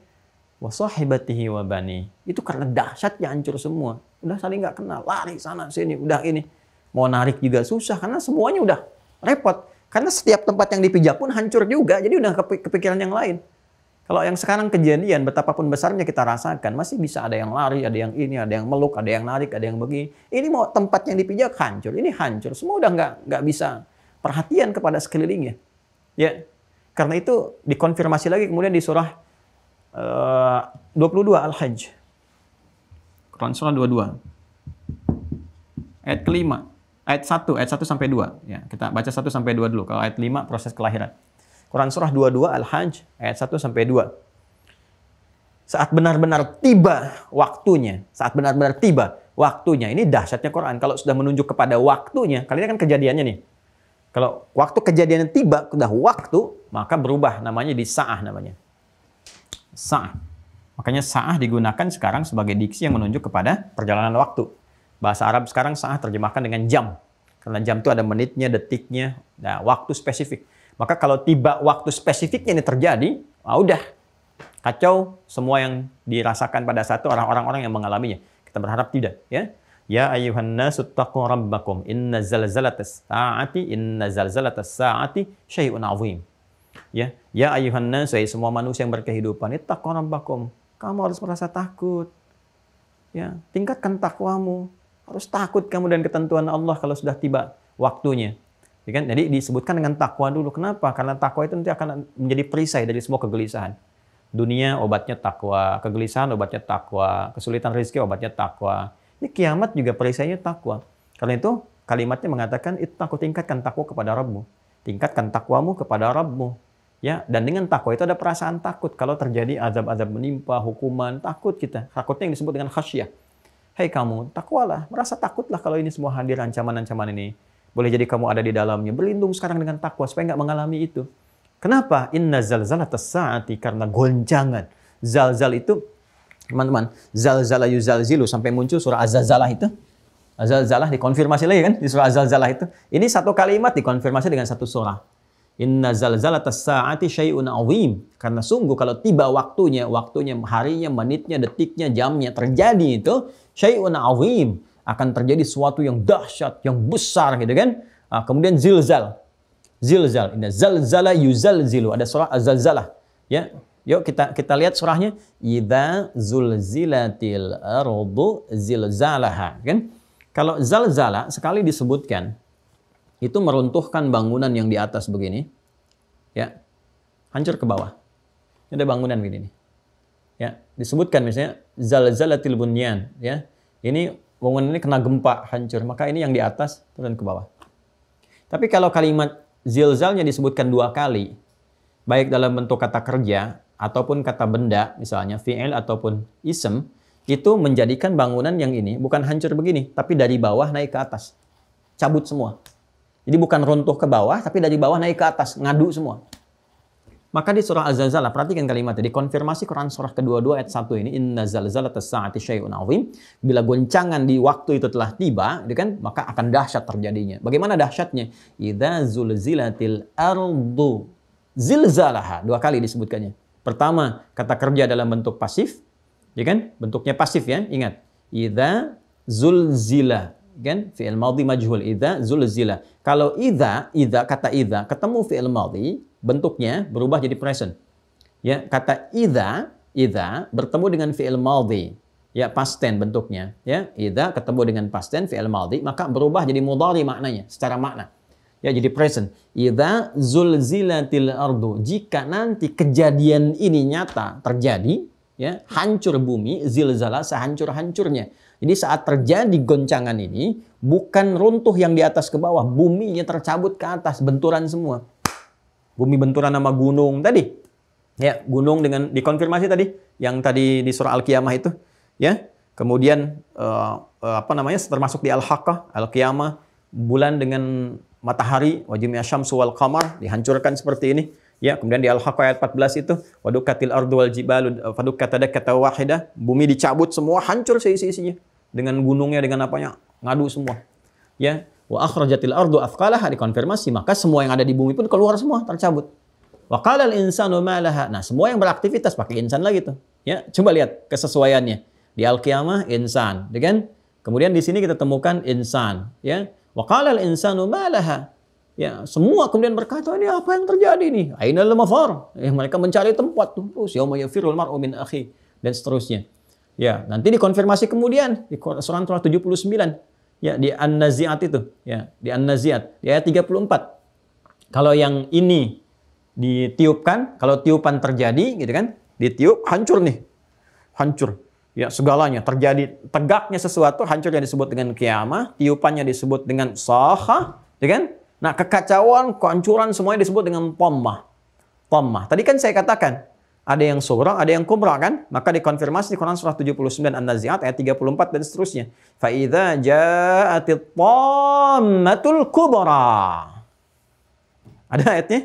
wa sahibatihi wa bani. Itu karena dahsyatnya hancur semua. Udah saling nggak kenal, lari sana sini, udah ini. Mau narik juga susah karena semuanya udah repot. Karena setiap tempat yang dipijak pun hancur juga, jadi udah kepikiran yang lain. Kalau yang sekarang kejadian betapapun besarnya kita rasakan, masih bisa ada yang lari, ada yang ini, ada yang meluk, ada yang narik, ada yang begini. Ini mau tempat yang dipijak hancur, ini hancur. Semua udah nggak bisa perhatian kepada sekelilingnya. Ya, karena itu dikonfirmasi lagi kemudian di surah 22 Al-Hajj. Quran surah 22. Ayat kelima. Ayat 1 sampai 2. Ya, kita baca 1 sampai 2 dulu. Kalau ayat 5 proses kelahiran. Quran surah 22 Al-Hajj ayat 1 sampai 2. Saat benar-benar tiba waktunya, ini dahsyatnya Quran. Kalau sudah menunjuk kepada waktunya, kali ini kan kejadiannya nih. Kalau waktu kejadiannya tiba, sudah waktu, maka berubah namanya di sa'ah namanya. Sa'ah. Makanya sa'ah digunakan sekarang sebagai diksi yang menunjuk kepada perjalanan waktu. Bahasa Arab sekarang sa'ah terjemahkan dengan jam. Karena jam itu ada menitnya, detiknya, nah, waktu spesifik. Maka kalau tiba waktu spesifiknya ini terjadi, udah kacau semua yang dirasakan pada saat itu orang-orang yang mengalaminya. Kita berharap tidak, ya. Ya ayuhan nasu taqu rabbakum inna zalzalatas saati syai'un azim. Ya ayuhan nas, semua manusia yang berkehidupan, ittaqu rabbakum. Kamu harus merasa takut. Ya, tingkatkan takwamu. Harus takut kamu dan ketentuan Allah kalau sudah tiba waktunya. Ya kan? Jadi disebutkan dengan takwa dulu. Kenapa? Karena takwa itu nanti akan menjadi perisai dari semua kegelisahan. Dunia obatnya takwa, kegelisahan obatnya takwa, kesulitan rezeki obatnya takwa. Ini kiamat juga perisainya takwa. Karena itu kalimatnya mengatakan ittaqu, tingkatkan takwa kepada Rabbmu. Tingkatkan takwamu kepada Rabbmu. Ya, dan dengan takwa itu ada perasaan takut. Kalau terjadi azab-azab menimpa, hukuman, takut kita. Takutnya yang disebut dengan khasyah. Hei kamu, takwalah, merasa takutlah kalau ini semua hadir ancaman-ancaman ini. Boleh jadi kamu ada di dalamnya. Berlindung sekarang dengan takwa supaya nggak mengalami itu. Kenapa? Inna zalzalatas saati, karena goncangan. Zalzal itu, teman-teman, zalzala yuzalzilu, sampai muncul surah Az-Zalzalah itu. Az-Zalzalah dikonfirmasi lagi kan di surah Az-Zalzalah itu. Ini satu kalimat dikonfirmasi dengan satu surah. Inna zalzalatas saati syai'un azim. Karena sungguh kalau tiba waktunya, harinya, menitnya, detiknya, jamnya terjadi itu syai'un azim, akan terjadi sesuatu yang dahsyat, yang besar gitu kan. Kemudian zilzal. Inna zalzala yuzalzilu. Ada surah Az-Zalzalah. Ya. Yuk kita lihat surahnya. Idza zulzilatil ardu zilzalaha, kan? Kalau zalzala sekali disebutkan itu meruntuhkan bangunan yang di atas begini. Ya. Hancur ke bawah. Ini ada bangunan begini. Ya, disebutkan misalnya zalzalatil bunyan, ya. Ini bangunan ini kena gempa, hancur. Maka ini yang di atas turun ke bawah. Tapi kalau kalimat zilzalnya disebutkan dua kali, baik dalam bentuk kata kerja ataupun kata benda, misalnya fi'il ataupun ism, itu menjadikan bangunan yang ini bukan hancur begini, tapi dari bawah naik ke atas. Cabut semua. Jadi bukan runtuh ke bawah, tapi dari bawah naik ke atas, ngadu semua. Maka di surah Az-Zalzalah, perhatikan kalimatnya, dikonfirmasi Quran surah kedua-dua ayat 1 ini, inna zalzalatas saati syai'un azim. Bila goncangan di waktu itu telah tiba, kan, maka akan dahsyat terjadinya. Bagaimana dahsyatnya? Idza zulzilatil ardu zilzalaha. Dua kali disebutkannya. Pertama, kata kerja dalam bentuk pasif, ya kan? Bentuknya pasif ya, ingat. Idza zulzila, kan? Fi'il madhi majhul, idza zulzila. Kalau kata idza ketemu fi'il madhi, bentuknya berubah jadi present. Ya, kata idza bertemu dengan fi'il madhi, ya past tense bentuknya, ya. Idza ketemu dengan past tense fi'il madhi, maka berubah jadi mudhari maknanya, secara makna. Ya, jadi present. Idza zulzilatil ardu, jika nanti kejadian ini nyata terjadi, ya, hancur bumi, zilzala sehancur-hancurnya. Jadi saat terjadi goncangan ini, bukan runtuh yang di atas ke bawah, buminya tercabut ke atas, benturan semua. Bumi benturan sama gunung tadi. Ya, gunung dengan dikonfirmasi tadi yang tadi di surah Al-Qiyamah itu, ya. Kemudian termasuk di Al-Haqqah, Al-Qiyamah, bulan dengan matahari, wajibnya syamsu wal qamar dihancurkan seperti ini. Ya, kemudian di Al-Haqqah ayat 14 itu, wadukkatil ardu wal jibalu fadukkata dakkata wahidah, bumi dicabut semua, hancur seisi-isinya. Dengan gunungnya, dengan apanya, ngadu semua. Ya, wa akhrajatil ardu athqalaha, dikonfirmasi, maka semua yang ada di bumi pun keluar semua, tercabut. Wa qalal insanu ma laha. Nah, semua yang beraktivitas pakai insan lagi tuh. Ya, coba lihat kesesuaiannya. Di Al-Qiyamah insan, ya kan? Kemudian di sini kita temukan insan, ya. Wa qalal insanu ma laha. Ya, semua kemudian berkata, ini apa yang terjadi nih? Ainal mafar. Mereka mencari tempat tuh. Terus yauma yafirul mar'u min akhi, dan seterusnya. Ya, nanti dikonfirmasi kemudian di surah 79. Ya, di An-Nazi'at itu, ya, di An-Nazi'at, di ayat 34. Kalau yang ini ditiupkan, kalau tiupan terjadi gitu kan, ditiup hancur nih. Hancur. Ya, segalanya terjadi, tegaknya sesuatu, hancurnya disebut dengan qiyamah, tiupannya disebut dengan sahah, ya kan? Nah, kekacauan, kehancuran semuanya disebut dengan dhammah. Dhammah. Tadi kan saya katakan, ada yang sughra, ada yang kubra kan? Maka dikonfirmasi di Quran surah 79 An-Nazi'at ayat 34 dan seterusnya. Fa idza ja'atit dhammatul kubra. Ada ayatnya?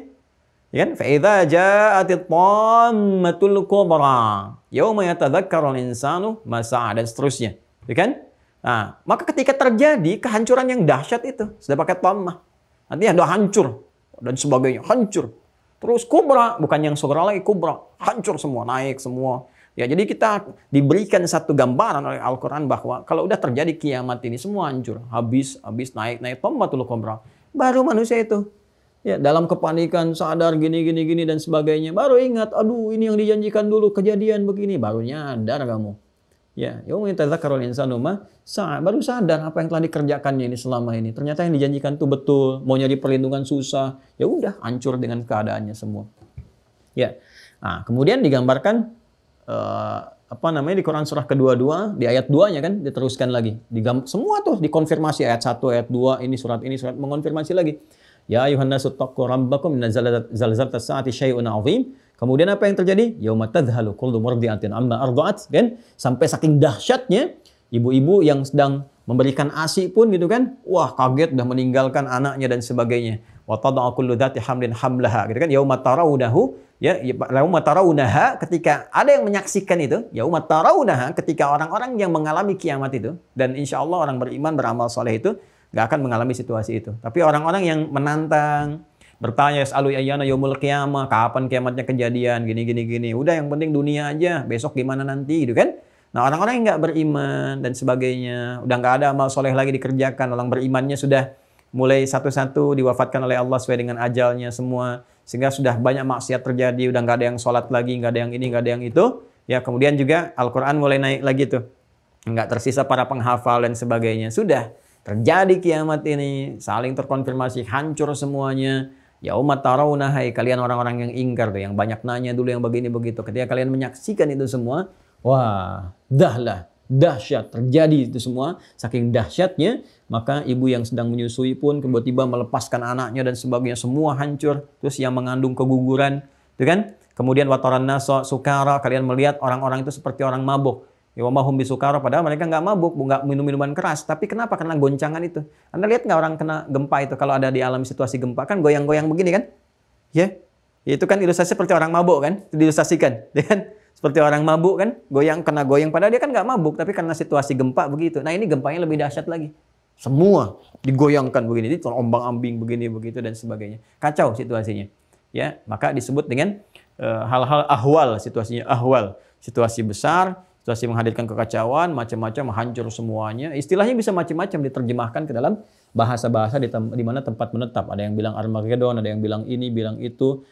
Ya kan? Fa idza ja'atit dhammatul kubra. Yauma yatadzakkarul insanu ma sa'a, dan seterusnya. Ya kan? Nah, maka ketika terjadi kehancuran yang dahsyat itu, sudah pakai dhammah. Artinya sudah hancur dan sebagainya, hancur. Terus kubra, bukan yang sughra lagi, kubra. Hancur semua, naik semua. Ya, jadi kita diberikan satu gambaran oleh Al-Quran bahwa kalau udah terjadi kiamat ini semua hancur, habis naik tomatul kubra. Baru manusia itu ya dalam kepanikan sadar gini dan sebagainya. Baru ingat, aduh ini yang dijanjikan dulu kejadian begini, baru nyadar kamu. Ya, yauma yatadzakkarul insanu ma sa'a, baru sadar apa yang telah dikerjakannya ini selama ini. Ternyata yang dijanjikan itu betul, mau nyari perlindungan susah. Ya udah, hancur dengan keadaannya semua. Ya. Nah, kemudian digambarkan di Quran surah kedua-dua di ayat 2-nya kan diteruskan lagi. Semua tuh dikonfirmasi ayat 1, ayat 2, ini surat mengonfirmasi lagi. Ya ayuhan nasu taqu rabbakum inna zalzalatas saati syai'un 'azim. Kemudian apa yang terjadi? Yauma tadhhalu kullu murdi'atin amma arda'at, kan? Sampai saking dahsyatnya ibu-ibu yang sedang memberikan ASI pun gitu kan, wah kaget dah meninggalkan anaknya dan sebagainya. Wa tada'u kullu dzati hamlin hamlaha, gitu kan? Yauma tarawunahu, ya yauma tarawunaha, ketika ada yang menyaksikan itu, yauma tarawunaha, ketika orang-orang yang mengalami kiamat itu, dan insya Allah orang beriman beramal soleh itu nggak akan mengalami situasi itu. Tapi orang-orang yang menantang, bertanya, "Yas'alu ayyana yaumul qiyamah," kapan kiamatnya kejadian, gini. Udah yang penting dunia aja, besok gimana nanti gitu kan. Nah, orang-orang yang nggak beriman dan sebagainya, udah nggak ada amal soleh lagi dikerjakan, orang berimannya sudah mulai satu-satu diwafatkan oleh Allah sesuai dengan ajalnya semua, sehingga sudah banyak maksiat terjadi, udah nggak ada yang sholat lagi, nggak ada yang ini, nggak ada yang itu. Ya, kemudian juga Al-Quran mulai naik lagi tuh, nggak tersisa para penghafal dan sebagainya. Sudah terjadi kiamat ini, saling terkonfirmasi, hancur semuanya. Ya umat tarawunah, hai kalian orang-orang yang ingkar tuh, yang banyak nanya dulu yang begini begitu. Ketika kalian menyaksikan itu semua, wah, dahsyat terjadi itu semua. Saking dahsyatnya, maka ibu yang sedang menyusui pun tiba-tiba melepaskan anaknya dan sebagainya, semua hancur. Terus yang mengandung keguguran, itu kan? Kemudian wataran nasa sukara, kalian melihat orang-orang itu seperti orang mabuk. Ya wamahum bisukara, padahal mereka nggak mabuk, nggak minum minuman keras. Tapi kenapa? Karena goncangan itu. Anda lihat nggak orang kena gempa itu, kalau ada di alam situasi gempa kan goyang-goyang begini kan? Ya, itu kan ilustrasi seperti orang mabuk kan? Itu diilustrasikan, ya kan? Seperti orang mabuk kan? Kena goyang, padahal dia kan nggak mabuk, tapi karena situasi gempa begitu. Nah ini gempanya lebih dahsyat lagi. Semua digoyangkan begini, ombang-ambing begini begitu dan sebagainya. Kacau situasinya. Ya, maka disebut dengan hal-hal ahwal, situasinya ahwal, situasi besar. Situasi menghadirkan kekacauan, macam-macam, hancur semuanya. Istilahnya bisa macam-macam diterjemahkan ke dalam bahasa-bahasa di mana tempat menetap. Ada yang bilang Armageddon, ada yang bilang ini, bilang itu,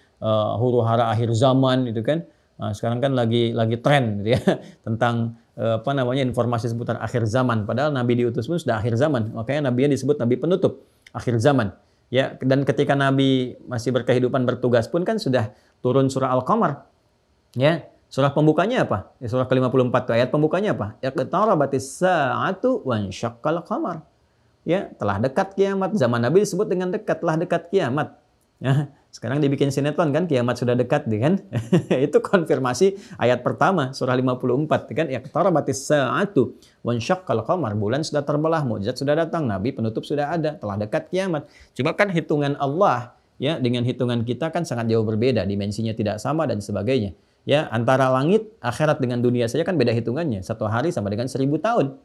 huru-hara akhir zaman, gitu kan. Nah, sekarang kan lagi tren, gitu ya, tentang informasi seputar akhir zaman. Padahal Nabi diutus pun sudah akhir zaman. Makanya Nabi disebut Nabi penutup akhir zaman. Ya, dan ketika Nabi masih berkehidupan bertugas pun kan sudah turun surah Al-Qamar. Ya. Surah pembukanya apa? Ya, surah ke-54 tuh, ayat pembukanya apa? Iqtarabatis sa'atu wansyaqqal qamar. Ya, telah dekat kiamat. Zaman Nabi disebut dengan dekat, telah dekat kiamat. Ya, sekarang dibikin sinetron kan, kiamat sudah dekat, kan? Itu konfirmasi ayat pertama surah 54 kan, iqtarabatis sa'atu wansyaqqal qamar. Bulan sudah terbelah, mukjizat sudah datang, nabi penutup sudah ada, telah dekat kiamat. Cuma kan hitungan Allah ya dengan hitungan kita kan sangat jauh berbeda, dimensinya tidak sama dan sebagainya. Ya, antara langit, akhirat dengan dunia saja kan beda hitungannya. 1 hari sama dengan 1000 tahun.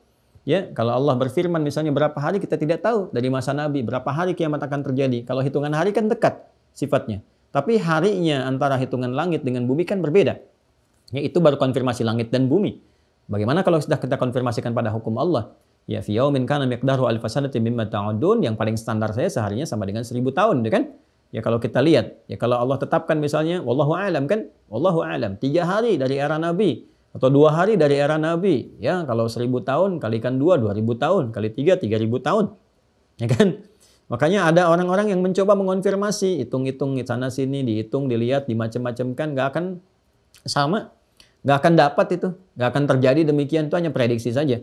Ya, kalau Allah berfirman misalnya berapa hari kita tidak tahu dari masa Nabi, berapa hari kiamat akan terjadi. Kalau hitungan hari kan dekat sifatnya. Tapi harinya antara hitungan langit dengan bumi kan berbeda. Ya, itu baru konfirmasi langit dan bumi. Bagaimana kalau sudah kita konfirmasikan pada hukum Allah? Ya, fi yaumin kana miqdaruhu alfa sanatin mimma ta'udun, yang paling standar saya seharinya sama dengan 1000 tahun, kan? Ya kalau kita lihat, ya kalau Allah tetapkan misalnya, wallahu a'lam kan, wallahu a'lam, 3 hari dari era Nabi, atau 2 hari dari era Nabi, ya kalau 1000 tahun, kalikan 2, 2000 tahun, kali 3, 3000 tahun, ya kan? Makanya ada orang-orang yang mencoba mengonfirmasi, hitung-hitung sana sini, dihitung, dilihat, dimacam-macamkan, nggak akan sama, nggak akan dapat itu, nggak akan terjadi demikian, itu hanya prediksi saja.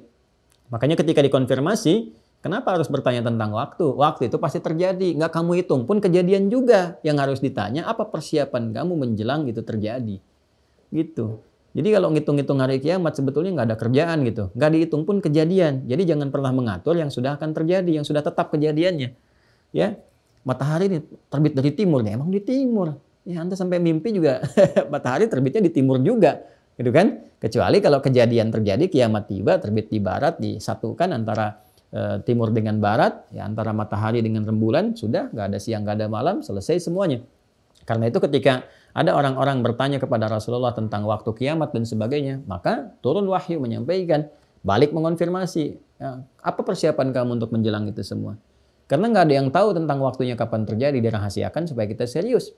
Makanya ketika dikonfirmasi, kenapa harus bertanya tentang waktu? Waktu itu pasti terjadi. Nggak kamu hitung pun kejadian juga. Yang harus ditanya, apa persiapan kamu menjelang itu terjadi? Gitu. Jadi kalau ngitung-ngitung hari kiamat sebetulnya nggak ada kerjaan gitu. Nggak dihitung pun kejadian. Jadi jangan pernah mengatur yang sudah akan terjadi, yang sudah tetap kejadiannya. Ya, matahari ini terbit dari timur. Ya, emang di timur. Ya, Anda sampai mimpi juga matahari terbitnya di timur juga. Gitu kan? Kecuali kalau kejadian terjadi, kiamat tiba, terbit di barat, disatukan antara timur dengan barat, ya antara matahari dengan rembulan, sudah nggak ada siang nggak ada malam, selesai semuanya. Karena itu ketika ada orang-orang bertanya kepada Rasulullah tentang waktu kiamat dan sebagainya, maka turun wahyu menyampaikan, balik mengonfirmasi, ya, apa persiapan kamu untuk menjelang itu semua? Karena nggak ada yang tahu tentang waktunya kapan terjadi, dirahasiakan supaya kita serius.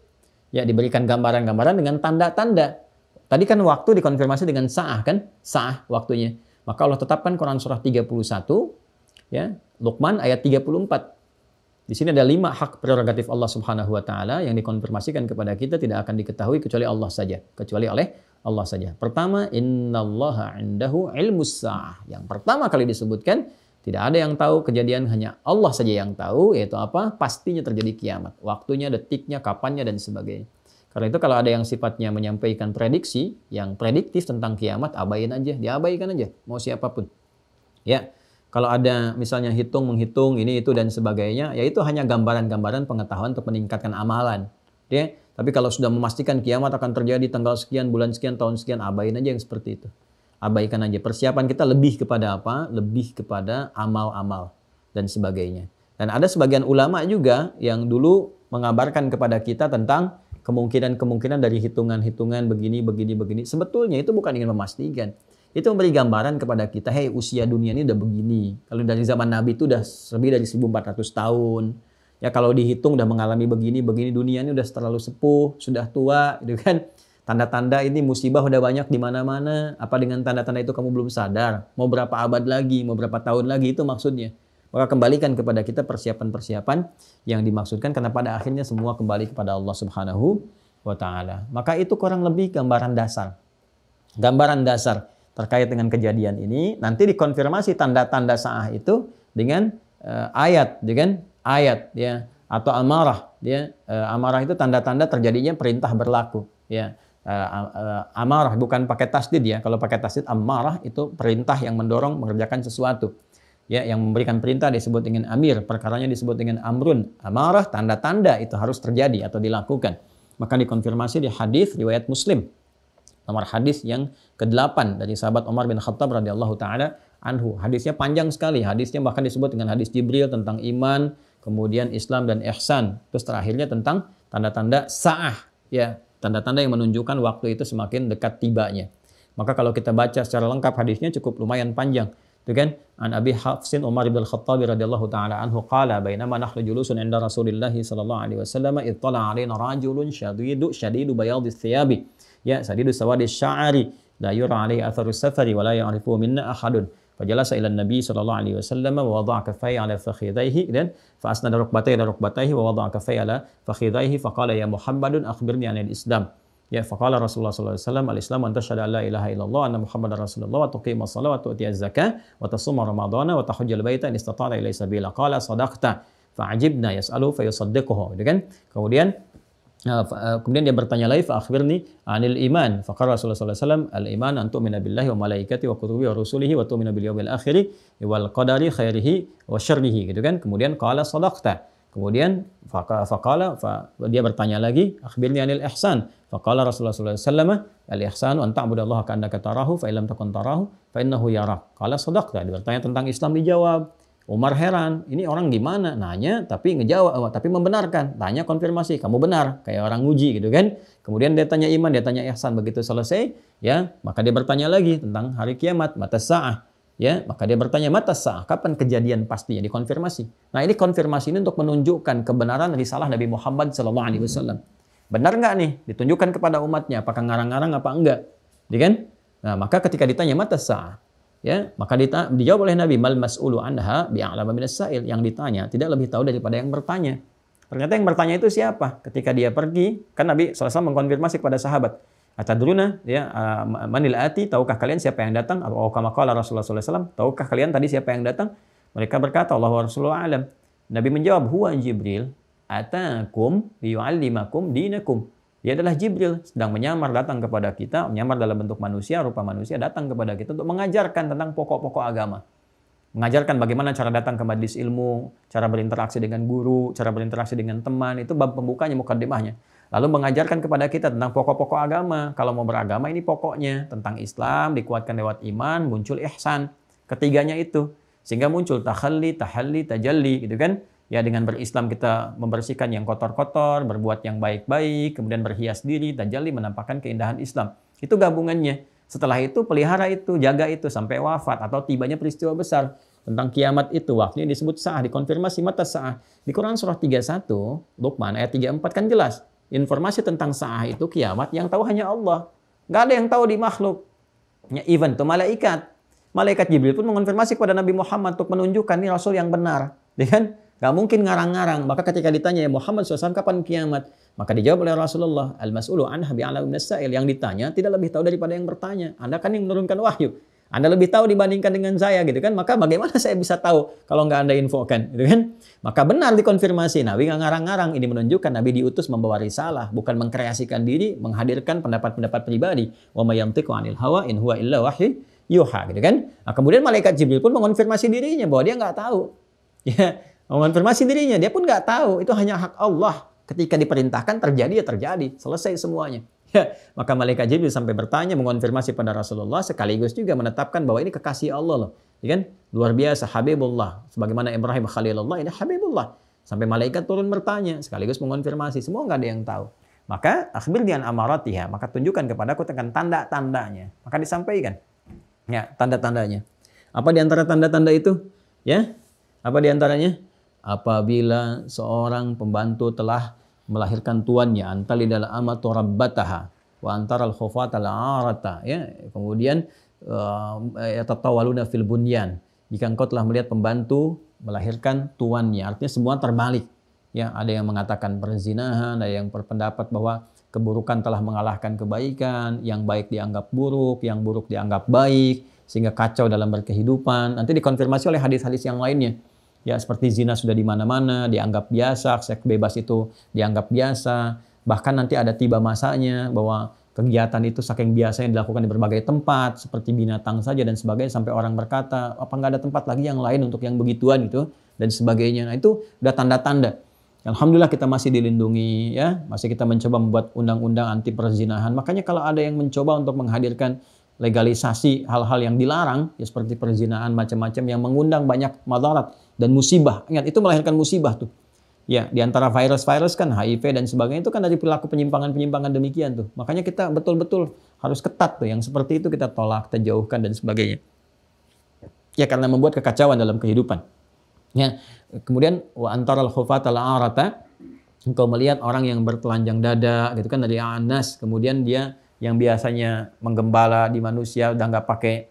Ya, diberikan gambaran-gambaran dengan tanda-tanda. Tadi kan waktu dikonfirmasi dengan sa'ah kan? Sa'ah waktunya. Maka Allah tetapkan Quran surah 31, ya, Luqman ayat 34. Di sini ada 5 hak prerogatif Allah Subhanahu wa taala yang dikonfirmasikan kepada kita tidak akan diketahui kecuali Allah saja, kecuali oleh Allah saja. Pertama, innallaha 'indahu ilmus sa'ah. Yang pertama kali disebutkan, tidak ada yang tahu kejadian, hanya Allah saja yang tahu, yaitu apa? Pastinya terjadi kiamat. Waktunya, detiknya, kapannya dan sebagainya. Karena itu kalau ada yang sifatnya menyampaikan prediksi yang prediktif tentang kiamat, abaikan aja, diabaikan aja, mau siapapun. Ya. Kalau ada misalnya menghitung ini itu dan sebagainya, ya itu hanya gambaran-gambaran pengetahuan untuk meningkatkan amalan. Ya. Tapi kalau sudah memastikan kiamat akan terjadi tanggal sekian, bulan sekian, tahun sekian, abaikan aja yang seperti itu. Abaikan aja. Persiapan kita lebih kepada apa? Lebih kepada amal-amal dan sebagainya. Dan ada sebagian ulama juga yang dulu mengabarkan kepada kita tentang kemungkinan-kemungkinan dari hitungan-hitungan begini. Sebetulnya itu bukan ingin memastikan. Itu memberi gambaran kepada kita, hey, usia dunia ini udah begini. Kalau dari zaman Nabi itu udah lebih dari 1400 tahun. Ya kalau dihitung udah mengalami begini, dunia ini udah terlalu sepuh, sudah tua, gitu kan. Tanda-tanda ini musibah udah banyak di mana-mana. Apa dengan tanda-tanda itu kamu belum sadar? Mau berapa abad lagi, mau berapa tahun lagi, itu maksudnya. Maka kembalikan kepada kita persiapan-persiapan yang dimaksudkan, karena pada akhirnya semua kembali kepada Allah Subhanahu wa taala. Maka itu kurang lebih gambaran dasar. Gambaran dasar terkait dengan kejadian ini, nanti dikonfirmasi tanda-tanda sa'ah itu dengan ayat ya, atau amarah ya. Amarah itu tanda-tanda terjadinya perintah berlaku ya. Amarah bukan pakai tasdid ya. Kalau pakai tasdid amarah itu perintah yang mendorong mengerjakan sesuatu. Ya, yang memberikan perintah disebut dengan amir, perkaranya disebut dengan amrun. Amarah tanda-tanda itu harus terjadi atau dilakukan. Maka dikonfirmasi di hadis riwayat Muslim. Nomor hadis yang ke-8 dari sahabat Umar bin Khattab radhiyallahu taala anhu. Hadisnya panjang sekali. Hadisnya bahkan disebut dengan hadis Jibril tentang iman, kemudian Islam dan ihsan. Terus terakhirnya tentang tanda-tanda sa'ah, ya, tanda-tanda yang menunjukkan waktu itu semakin dekat tibanya. Maka kalau kita baca secara lengkap hadisnya cukup lumayan panjang. Itu kan, an Abi Hafsin Umar bin Khattab radhiyallahu taala anhu qala bainama nahnu julusun 'inda Rasulillah sallallahu alaihi wasallam ittala 'alaina rajulun shadidu bayadis thiyabi. Ya, sadidu sawadi sya'ari la yura alaihi atharus safari wa la ya'rifu minna ahadun. Fajalasa ila Nabi sallallahu alaihi wasallam wa wada'a kaffayhi ala fakhidhaihi dan fa asnada rukbatayhi ila rukbatayhi wa wada'a kaffayhi ala fakhidhaihi faqala ya Muhammadun akhbirni 'anil Islam. Ya, faqala Rasulullah sallallahu alaihi wasallam al-Islamu an tashhadu an la ilaha illallah anna Muhammadar Rasulullah wa tuqimas shalah wa tu'tiyaz zakah wa tasuma ramadhana wa tahujjal baita in istata'ta ilaihi sabila. Qala sadaqta fa'ajibna yas'alu fa yusaddiquhu. Gitu kan? Kemudian dia bertanya lagi, fa akhbirni anil iman. Faqala Rasulullah sallallahu alaihi wasallam, al iman an tu'mina billahi wa malaikatihi wa kutubihi wa rusulihi wa tu'mina bil yaumil akhir wal qadari khairihi wa syarrihi, gitu kan. Kemudian qala sadaqta. Kemudian dia bertanya lagi, akhbirni anil ihsan. Faqala Rasulullah sallallahu alaihi wasallam, al ihsanu an ta'budallaha ka'annaka tarahu fa illam takun tarahu fa innahu yarak. Qala sadaqta. Dia bertanya tentang Islam, dijawab. Umar heran, ini orang gimana? Nanya tapi ngejawab, tapi membenarkan. Tanya konfirmasi, kamu benar, kayak orang nguji gitu kan. Kemudian dia tanya iman, dia tanya ihsan. Begitu selesai, ya, maka dia bertanya lagi tentang hari kiamat, mata sa'ah. Ya, maka dia bertanya mata sa'ah, kapan kejadian pastinya, dikonfirmasi. Nah, ini konfirmasi ini untuk menunjukkan kebenaran risalah Nabi Muhammad SAW. Benar nggak nih? Ditunjukkan kepada umatnya, apakah ngarang-ngarang apa enggak? Ya kan? Nah, maka ketika ditanya mata sa'ah, ya, maka dijawab oleh Nabi, mal mas'ulu anha bi'a'lama minas sa'il. Yang ditanya tidak lebih tahu daripada yang bertanya. Ternyata yang bertanya itu siapa? Ketika dia pergi, kan Nabi SAW mengkonfirmasi kepada sahabat, atadruna, ya, manil ati, tahukah kalian siapa yang datang? Atau kama qala Rasulullah SAW, tahukah kalian tadi siapa yang datang? Mereka berkata, Allah wa Rasulullah alam. Nabi menjawab, huwa Jibril atakum liyu'allimakum dinakum. Dia adalah Jibril, sedang menyamar datang kepada kita, menyamar dalam bentuk manusia, rupa manusia, datang kepada kita untuk mengajarkan tentang pokok-pokok agama. Mengajarkan bagaimana cara datang ke majelis ilmu, cara berinteraksi dengan guru, cara berinteraksi dengan teman, itu bab pembukanya, mukaddimahnya. Lalu mengajarkan kepada kita tentang pokok-pokok agama. Kalau mau beragama ini pokoknya, tentang Islam, dikuatkan lewat iman, muncul ihsan. Ketiganya itu. Sehingga muncul tahalli, tajalli, gitu kan. Ya, dengan berislam kita membersihkan yang kotor-kotor, berbuat yang baik-baik, kemudian berhias diri, tajalli menampakkan keindahan Islam. Itu gabungannya. Setelah itu pelihara itu, jaga itu sampai wafat atau tibanya peristiwa besar. Tentang kiamat itu waktunya disebut sa'ah, dikonfirmasi mata sa'ah. Di Quran surah 31, Luqman ayat 34 kan jelas. Informasi tentang sa'ah itu kiamat yang tahu hanya Allah. Nggak ada yang tahu di makhluk. Ya, even tuh malaikat. Malaikat Jibril pun mengonfirmasi kepada Nabi Muhammad untuk menunjukkan ini Rasul yang benar. Ya kan? Gak mungkin ngarang-ngarang. Maka ketika ditanya, ya Muhammad SAW kapan kiamat? Maka dijawab oleh Rasulullah, Al-mas'ulu anha bi'a'lamu minas sa'il. Yang ditanya tidak lebih tahu daripada yang bertanya. Anda kan yang menurunkan wahyu. Anda lebih tahu dibandingkan dengan saya gitu kan. Maka bagaimana saya bisa tahu kalau nggak Anda infokan gitu kan. Maka benar dikonfirmasi. Nabi nggak ngarang-ngarang. Ini menunjukkan Nabi diutus membawa risalah. Bukan mengkreasikan diri, menghadirkan pendapat-pendapat pribadi. Wa ma yantiqu 'anil hawa in huwa illa wahyu yuha gitu kan. Nah, kemudian malaikat Jibril pun mengonfirmasi dirinya bahwa dia nggak tahu. Ya, mengonfirmasi dirinya, dia pun nggak tahu. Itu hanya hak Allah. Ketika diperintahkan terjadi ya terjadi, selesai semuanya. Ya, maka malaikat Jibril sampai bertanya, mengonfirmasi pada Rasulullah, sekaligus juga menetapkan bahwa ini kekasih Allah loh. Ya kan? Luar biasa, Habibullah. Sebagaimana Ibrahim Khalilullah, ini Habibullah. Sampai malaikat turun bertanya, sekaligus mengonfirmasi. Semua nggak ada yang tahu. Maka akhbir dian amaratiha, maka tunjukkan kepadaku tentang tanda-tandanya. Maka disampaikan. Ya, tanda-tandanya. Apa di antara tanda-tanda itu? Ya, apa di antaranya? Apabila seorang pembantu telah melahirkan tuannya, antalidal amatu rabbataha wa antaral khufata al-arata, ya. Kemudian yatatawaluna fil bunyan. Jika engkau telah melihat pembantu melahirkan tuannya, artinya semua terbalik. Ya, ada yang mengatakan perzinahan, ada yang berpendapat bahwa keburukan telah mengalahkan kebaikan, yang baik dianggap buruk, yang buruk dianggap baik, sehingga kacau dalam berkehidupan. Nanti dikonfirmasi oleh hadis-hadis yang lainnya. Ya, seperti zina sudah di mana-mana, dianggap biasa, seks bebas itu dianggap biasa. Bahkan nanti ada tiba masanya bahwa kegiatan itu saking biasanya dilakukan di berbagai tempat, seperti binatang saja dan sebagainya, sampai orang berkata, apa nggak ada tempat lagi yang lain untuk yang begituan itu, dan sebagainya. Nah, itu udah tanda-tanda. Alhamdulillah kita masih dilindungi, ya, masih kita mencoba membuat undang-undang anti perzinahan. Makanya kalau ada yang mencoba untuk menghadirkan legalisasi hal-hal yang dilarang, ya seperti perzinahan macam-macam yang mengundang banyak madarat dan musibah. Ingat, itu melahirkan musibah tuh. Ya, di antara virus-virus kan HIV dan sebagainya itu kan dari perilaku penyimpangan-penyimpangan demikian tuh. Makanya kita betul-betul harus ketat tuh, yang seperti itu kita tolak, kita jauhkan dan sebagainya. Ya, karena membuat kekacauan dalam kehidupan. Ya, kemudian wa antaral khufat al-arata, engkau melihat orang yang bertelanjang dada gitu kan, dari anas, kemudian dia yang biasanya menggembala di manusia udah nggak pakai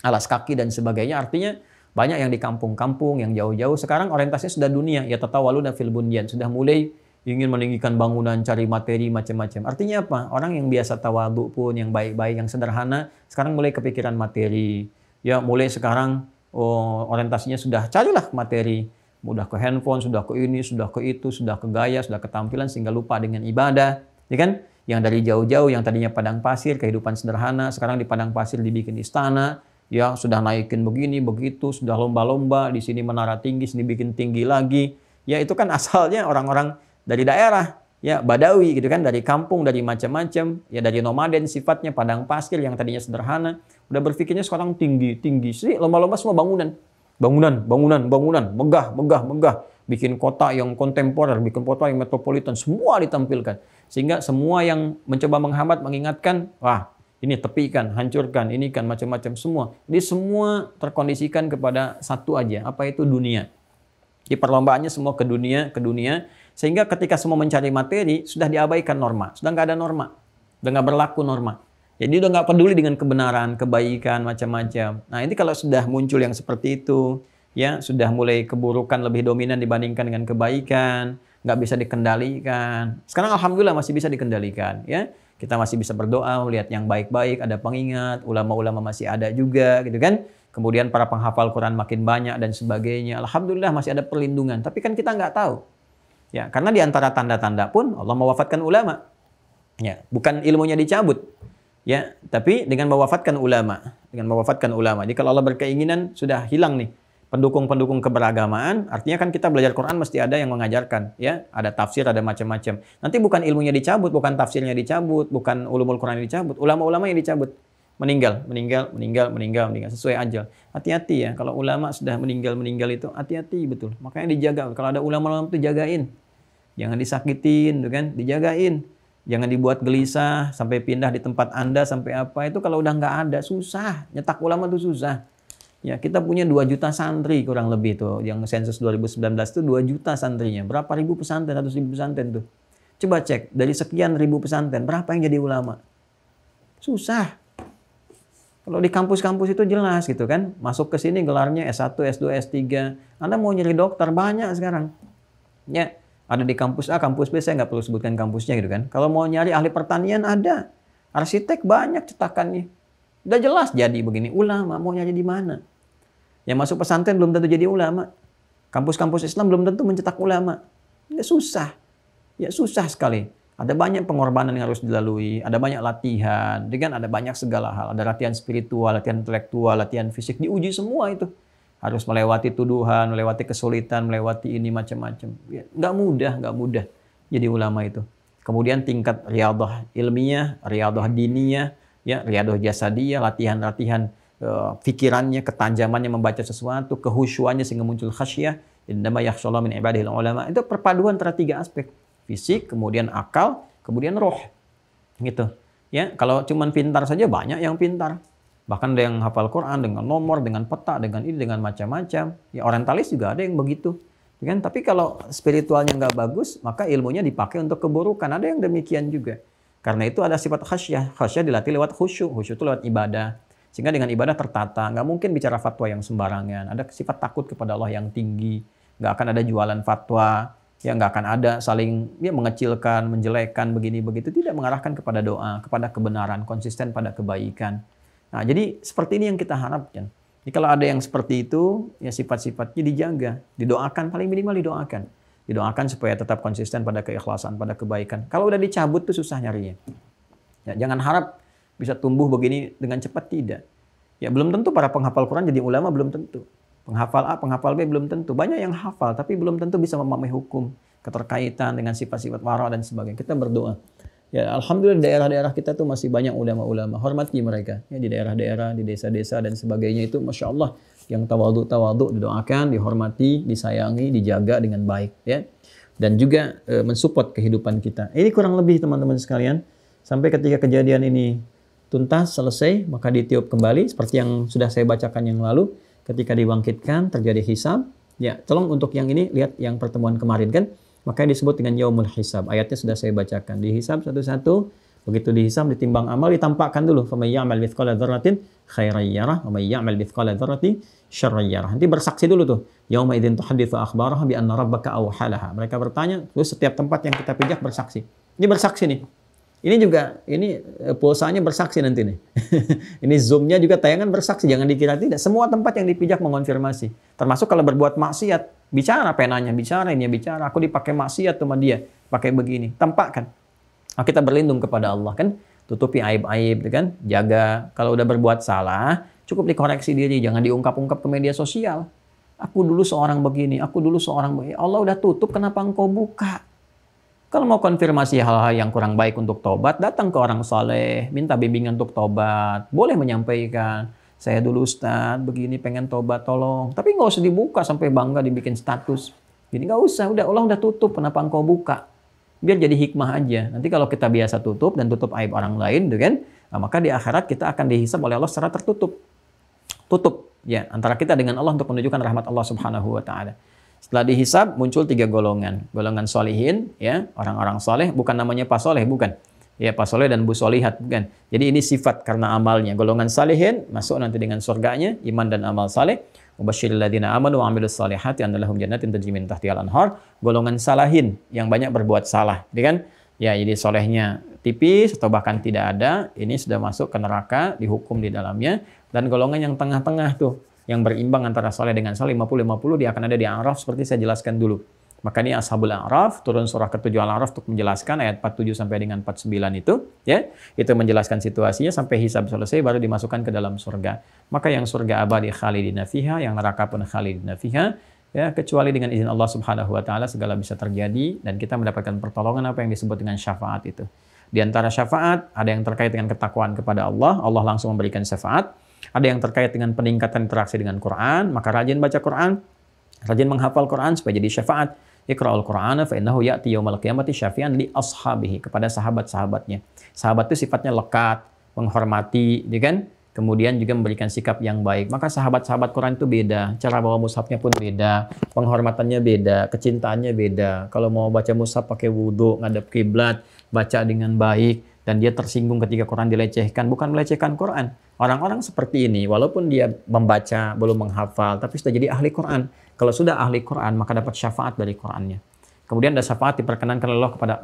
alas kaki dan sebagainya. Artinya banyak yang di kampung-kampung, yang jauh-jauh. Sekarang orientasinya sudah dunia. Ya tatawaluna fil bunyan. Sudah mulai ingin meninggikan bangunan, cari materi macam-macam. Artinya apa? Orang yang biasa tawadhu pun, yang baik-baik, yang sederhana, sekarang mulai kepikiran materi. Ya, mulai sekarang orientasinya sudah carilah materi. Sudah ke handphone, sudah ke ini, sudah ke itu, sudah ke gaya, sudah ke tampilan, sehingga lupa dengan ibadah. Ya kan? Yang dari jauh-jauh, yang tadinya padang pasir, kehidupan sederhana, sekarang di padang pasir dibikin istana. Ya, sudah naikin begini, begitu, sudah lomba-lomba, di sini menara tinggi, sini bikin tinggi lagi. Ya, itu kan asalnya orang-orang dari daerah, ya, Badawi gitu kan, dari kampung, dari macam-macam, ya dari nomaden sifatnya, padang pasir yang tadinya sederhana, udah berpikirnya sekarang tinggi-tinggi. Sih, lomba-lomba semua bangunan. Bangunan, megah. Bikin kota yang kontemporer, bikin kota yang metropolitan, semua ditampilkan. Sehingga semua yang mencoba menghambat, mengingatkan, wah, ini tepikan, hancurkan, ini kan macam-macam semua. Jadi semua terkondisikan kepada satu aja, apa itu dunia. Di perlombaannya semua ke dunia, sehingga ketika semua mencari materi, sudah diabaikan norma, sudah nggak ada norma, sudah nggak berlaku norma. Jadi udah nggak peduli dengan kebenaran, kebaikan, macam-macam. Nah, ini kalau sudah muncul yang seperti itu, ya sudah mulai keburukan lebih dominan dibandingkan dengan kebaikan, nggak bisa dikendalikan. Sekarang alhamdulillah masih bisa dikendalikan, ya. Kita masih bisa berdoa, melihat yang baik-baik, ada pengingat, ulama-ulama masih ada juga, gitu kan. Kemudian para penghafal Quran makin banyak dan sebagainya. Alhamdulillah masih ada perlindungan. Tapi kan kita nggak tahu. Ya, karena di antara tanda-tanda pun Allah mewafatkan ulama. Ya, bukan ilmunya dicabut. Ya, tapi dengan mewafatkan ulama. Jadi kalau Allah berkeinginan sudah hilang nih pendukung-pendukung keberagamaan, artinya kan kita belajar Quran mesti ada yang mengajarkan, ya, ada tafsir, ada macam-macam. Nanti bukan ilmunya dicabut, bukan tafsirnya dicabut, bukan ulumul Quran dicabut, ulama-ulama yang dicabut. meninggal sesuai ajal. Hati-hati ya, kalau ulama sudah meninggal itu hati-hati betul. Makanya dijaga. Kalau ada ulama-ulama itu jagain. Jangan disakitin, tuh kan? Dijagain. Jangan dibuat gelisah sampai pindah di tempat Anda sampai apa itu kalau udah nggak ada susah. Nyetak ulama itu susah. Ya, kita punya 2 juta santri kurang lebih tuh. Yang sensus 2019 itu 2 juta santrinya. Berapa ribu pesantren, 100.000 pesantren tuh. Coba cek, dari sekian ribu pesantren, berapa yang jadi ulama? Susah. Kalau di kampus-kampus itu jelas gitu kan. Masuk ke sini gelarnya S1, S2, S3. Anda mau nyari dokter, banyak sekarang. Ya, ada di kampus A, kampus B, saya nggak perlu sebutkan kampusnya gitu kan. Kalau mau nyari ahli pertanian ada. Arsitek banyak cetakannya. Udah jelas jadi begini. Ulama mau nyari di mana? Yang masuk pesantren belum tentu jadi ulama. Kampus-kampus Islam belum tentu mencetak ulama. Ya susah. Ya susah sekali. Ada banyak pengorbanan yang harus dilalui. Ada banyak latihan. Dengan ada banyak segala hal. Ada latihan spiritual, latihan intelektual, latihan fisik. Diuji semua itu. Harus melewati tuduhan, melewati kesulitan, melewati ini macam-macam. Ya, nggak mudah jadi ulama itu. Kemudian tingkat riyadhah ilmiah, riyadhah diniyah, ya, riyadhah jasadiyah, latihan-latihan pikirannya, ketajamannya membaca sesuatu, kehusyuannya sehingga muncul khasyah. Innama yakhshallahu min ibadihil ulama. Itu perpaduan antara 3 aspek. Fisik, kemudian akal, kemudian roh. Gitu. Ya, kalau cuman pintar saja banyak yang pintar. Bahkan ada yang hafal Quran dengan nomor, dengan peta, dengan ini, dengan macam-macam. Ya, orientalis juga ada yang begitu. Ya kan? Tapi kalau spiritualnya nggak bagus, maka ilmunya dipakai untuk keburukan. Ada yang demikian juga. Karena itu ada sifat khasyah. Khasyah dilatih lewat khusyuk. Khusyuk itu lewat ibadah. Sehingga dengan ibadah tertata. Nggak mungkin bicara fatwa yang sembarangan. Ada sifat takut kepada Allah yang tinggi. Nggak akan ada jualan fatwa. Ya, nggak akan ada saling mengecilkan, menjelekkan, begini-begitu. Tidak mengarahkan kepada doa, kepada kebenaran, konsisten pada kebaikan. Nah, jadi seperti ini yang kita harapkan. Jadi kalau ada yang seperti itu, ya sifat-sifatnya dijaga. Didoakan, paling minimal didoakan. Didoakan supaya tetap konsisten pada keikhlasan, pada kebaikan. Kalau udah dicabut tuh susah nyarinya. Ya, jangan harap bisa tumbuh begini dengan cepat, tidak. Ya, belum tentu para penghafal Quran jadi ulama, belum tentu. Penghafal A, penghafal B belum tentu. Banyak yang hafal, tapi belum tentu bisa memahami hukum, keterkaitan dengan sifat-sifat wara dan sebagainya. Kita berdoa. Ya, alhamdulillah daerah-daerah kita tuh masih banyak ulama-ulama. Hormati mereka. Ya, di daerah-daerah, di desa-desa dan sebagainya itu, masya Allah, yang tawadhu didoakan, dihormati, disayangi, dijaga dengan baik. Ya, dan juga mensupport kehidupan kita. Ini kurang lebih teman-teman sekalian. Sampai ketika kejadian ini tuntas, selesai, maka ditiup kembali seperti yang sudah saya bacakan yang lalu. Ketika dibangkitkan terjadi hisab. Ya, tolong untuk yang ini lihat yang pertemuan kemarin kan, makanya disebut dengan yaumul hisab. Ayatnya sudah saya bacakan. Dihisab satu-satu, begitu dihisab ditimbang amal, ditampakkan dulu. Faman ya'mal mithqala dzarratin khairan yarah wa may ya'mal mithqala dzarratin syarran yarah. Nanti bersaksi dulu tuh. Yauma idzin tuhadditsu akhbaraha bi anna rabbaka awhalaha. Mereka bertanya, terus setiap tempat yang kita pijak bersaksi. Ini bersaksi nih. Ini juga, ini pulsanya bersaksi nanti nih. Ini zoomnya juga tayangan bersaksi, jangan dikira tidak. Semua tempat yang dipijak mengonfirmasi. Termasuk kalau berbuat maksiat, bicara penanya, bicara ini, bicara. Aku dipakai maksiat sama dia, pakai begini. Tampakkan. Nah, kita berlindung kepada Allah kan, tutupi aib-aib, kan. Jaga. Kalau udah berbuat salah, cukup dikoreksi diri, jangan diungkap-ungkap ke media sosial. Aku dulu seorang begini, aku dulu seorang begini. Allah udah tutup, kenapa engkau buka? Kalau mau konfirmasi hal-hal yang kurang baik untuk tobat, datang ke orang saleh, minta bimbingan untuk tobat. Boleh menyampaikan, saya dulu Ustaz, begini pengen tobat, tolong. Tapi nggak usah dibuka sampai bangga dibikin status. Jadi nggak usah, Allah udah tutup, kenapa engkau buka? Biar jadi hikmah aja. Nanti kalau kita biasa tutup dan tutup aib orang lain, gitu kan? Nah, maka di akhirat kita akan dihisab oleh Allah secara tertutup. Tutup ya antara kita dengan Allah untuk menunjukkan rahmat Allah Subhanahu wa taala. Setelah dihisab muncul 3 golongan. Golongan solihin, ya, orang-orang soleh, bukan namanya Pak Soleh, bukan. Ya, Pak Soleh dan Bu Solihat, bukan. Jadi ini sifat karena amalnya. Golongan salihin masuk nanti dengan surganya, iman dan amal saleh. Mubasysyiril ladzina amanu wa 'amilus shalihati anna lahum jannatin tajri min tahtihal anhar. Golongan salahin yang banyak berbuat salah, ya kan? Ya, jadi solehnya tipis atau bahkan tidak ada, ini sudah masuk ke neraka, dihukum di dalamnya. Dan golongan yang tengah-tengah tuh, yang berimbang antara soleh dengan soleh 50-50, dia akan ada di A'raf seperti saya jelaskan dulu. Maka ini Ashabul A'raf, turun surah ke-7 Al-A'raf untuk menjelaskan ayat 47 sampai dengan 49 itu, ya. Itu menjelaskan situasinya sampai hisab selesai baru dimasukkan ke dalam surga. Maka yang surga abadi khalidina fiha, yang neraka pun khalidina fiha, ya, kecuali dengan izin Allah Subhanahu wa taala segala bisa terjadi dan kita mendapatkan pertolongan apa yang disebut dengan syafaat itu. Di antara syafaat, ada yang terkait dengan ketakwaan kepada Allah, Allah langsung memberikan syafaat. Ada yang terkait dengan peningkatan interaksi dengan Quran, maka rajin baca Quran, rajin menghafal Quran supaya jadi syafaat. Iqra'ul Qur'ana fa innahu ya'ti yaumal qiyamati syafi'an li ashabihi, kepada sahabat-sahabatnya. Sahabat itu sifatnya lekat, menghormati, ya kan? Kemudian juga memberikan sikap yang baik. Maka sahabat-sahabat Quran itu beda, cara bawa mushafnya pun beda, penghormatannya beda, kecintaannya beda. Kalau mau baca mushaf pakai wudhu, ngadep kiblat, baca dengan baik, dan dia tersinggung ketika Quran dilecehkan, bukan melecehkan Quran. Orang-orang seperti ini, walaupun dia membaca, belum menghafal, tapi sudah jadi ahli Quran. Kalau sudah ahli Quran, maka dapat syafaat dari Qurannya. Kemudian ada syafaat diperkenankan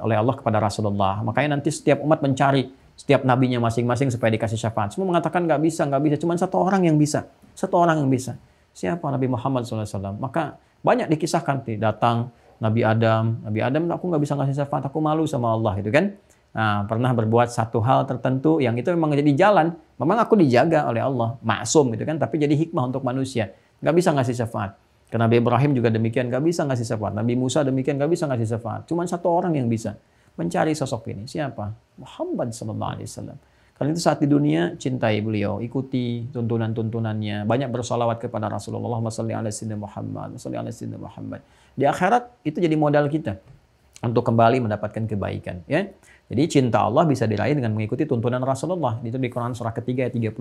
oleh Allah kepada Rasulullah. Makanya nanti setiap umat mencari setiap nabinya masing-masing supaya dikasih syafaat. Semua mengatakan nggak bisa. Cuma satu orang yang bisa. Satu orang yang bisa. Siapa? Nabi Muhammad SAW. Maka banyak dikisahkan. Datang Nabi Adam. Nabi Adam, aku nggak bisa ngasih syafaat. Aku malu sama Allah. Gitu kan? Nah, pernah berbuat satu hal tertentu yang itu memang jadi jalan. Memang aku dijaga oleh Allah. Maksum gitu kan. Tapi jadi hikmah untuk manusia. Nggak bisa ngasih syafaat. Karena Nabi Ibrahim juga demikian. Nggak bisa ngasih syafaat. Nabi Musa demikian. Nggak bisa ngasih syafaat. Cuma satu orang yang bisa. Mencari sosok ini. Siapa? Muhammad SAW. Karena itu saat di dunia, cintai beliau. Ikuti tuntunan-tuntunannya. Banyak bersolawat kepada Rasulullah. Allahumma shalli ala sayyidina Muhammad. Shalli ala sayyidina Muhammad. Di akhirat, itu jadi modal kita. Untuk kembali mendapatkan kebaikan. Ya. Jadi cinta Allah bisa diraih dengan mengikuti tuntunan Rasulullah. Itu di Quran surah ketiga ayat 31.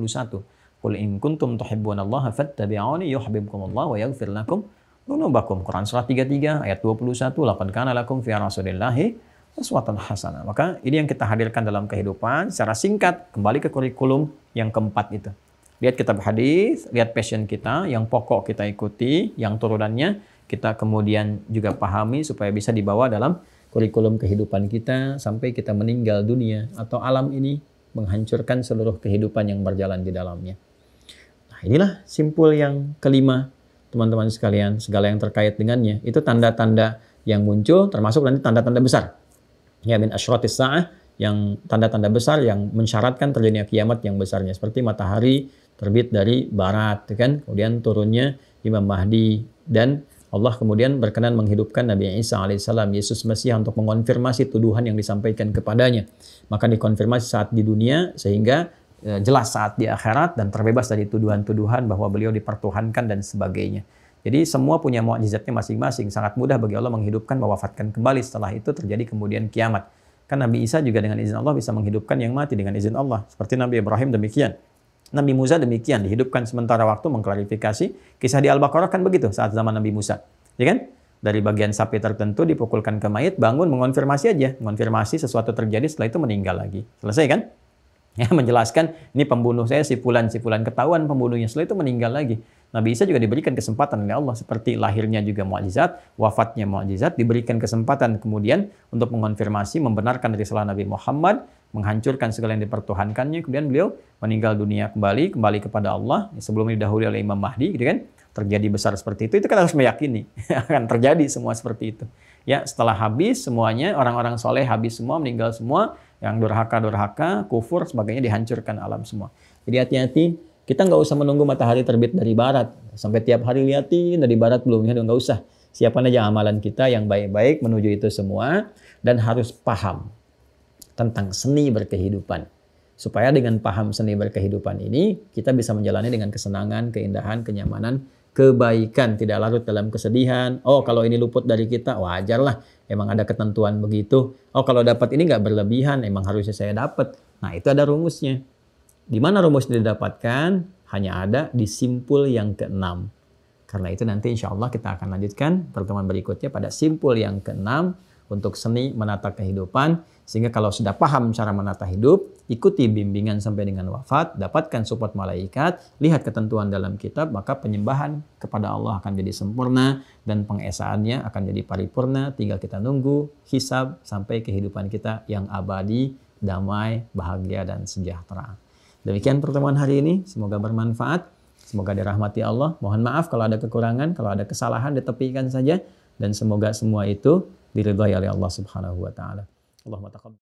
Qul in kuntum tuhibbunallaha fattabi'uni yuhibbukumullah wa yaghfir lakum dzunubakum. Quran surah 33 ayat 21. Laqad kana lakum fi rasulillahi uswatun hasanah. Maka ini yang kita hadirkan dalam kehidupan secara singkat, kembali ke kurikulum yang keempat itu. Lihat kitab hadis, lihat passion kita, yang pokok kita ikuti, yang turunannya kita kemudian juga pahami supaya bisa dibawa dalam kurikulum kehidupan kita sampai kita meninggal dunia atau alam ini menghancurkan seluruh kehidupan yang berjalan di dalamnya. Nah, inilah simpul yang kelima, teman-teman sekalian, segala yang terkait dengannya. Itu tanda-tanda yang muncul, termasuk nanti tanda-tanda besar. Ya, min asyratis sa'ah, yang tanda-tanda besar yang mensyaratkan terjadinya kiamat yang besarnya. Seperti matahari terbit dari barat, kan? Kemudian turunnya Imam Mahdi, dan Allah kemudian berkenan menghidupkan Nabi Isa alaihissalam, Yesus Mesias, untuk mengonfirmasi tuduhan yang disampaikan kepadanya. Maka dikonfirmasi saat di dunia, sehingga jelas saat di akhirat, dan terbebas dari tuduhan-tuduhan bahwa beliau dipertuhankan dan sebagainya. Jadi semua punya mukjizatnya masing-masing. Sangat mudah bagi Allah menghidupkan, mewafatkan kembali. Setelah itu terjadi kemudian kiamat. Kan Nabi Isa juga dengan izin Allah bisa menghidupkan yang mati dengan izin Allah. Seperti Nabi Ibrahim demikian. Nabi Musa demikian, dihidupkan sementara waktu, mengklarifikasi. Kisah di Al-Baqarah kan begitu saat zaman Nabi Musa. Ya kan? Dari bagian sapi tertentu dipukulkan ke mayit, bangun, mengonfirmasi aja. Mengonfirmasi sesuatu terjadi, setelah itu meninggal lagi. Selesai kan? Ya, menjelaskan, ini pembunuh saya, si fulan, ketahuan pembunuhnya. Setelah itu meninggal lagi. Nabi Isa juga diberikan kesempatan oleh Allah, seperti lahirnya juga mukjizat, wafatnya mukjizat, diberikan kesempatan kemudian untuk mengonfirmasi, membenarkan risalah Nabi Muhammad, menghancurkan segala yang dipertuhankannya, kemudian beliau meninggal dunia kembali kepada Allah, sebelum didahului oleh Imam Mahdi, gitu kan? Terjadi besar seperti itu kan harus meyakini akan terjadi semua seperti itu. Ya, setelah habis semuanya, orang-orang soleh habis semua, meninggal semua, yang durhaka, kufur, sebagainya dihancurkan alam semua. Jadi hati-hati. Kita nggak usah menunggu matahari terbit dari barat. Sampai tiap hari liatin dari barat belum, ya nggak usah. Siapkan aja amalan kita yang baik-baik menuju itu semua. Dan harus paham tentang seni berkehidupan. Supaya dengan paham seni berkehidupan ini, kita bisa menjalani dengan kesenangan, keindahan, kenyamanan, kebaikan. Tidak larut dalam kesedihan. Oh, kalau ini luput dari kita, wajarlah. Emang ada ketentuan begitu. Oh, kalau dapat ini nggak berlebihan, emang harusnya saya dapat. Nah, itu ada rumusnya. Di mana rumusnya didapatkan? Hanya ada di simpul yang keenam. Karena itu nanti insya Allah kita akan lanjutkan pertemuan berikutnya pada simpul yang keenam untuk seni menata kehidupan. Sehingga kalau sudah paham cara menata hidup, ikuti bimbingan sampai dengan wafat, dapatkan support malaikat, lihat ketentuan dalam kitab, maka penyembahan kepada Allah akan jadi sempurna dan pengesaannya akan jadi paripurna. Tinggal kita nunggu hisab sampai kehidupan kita yang abadi, damai, bahagia, dan sejahtera. Demikian pertemuan hari ini, semoga bermanfaat, semoga dirahmati Allah. Mohon maaf kalau ada kekurangan, kalau ada kesalahan ditepikan saja, dan semoga semua itu diridhai oleh Allah Subhanahu wa taala. Allahumma taqabbal.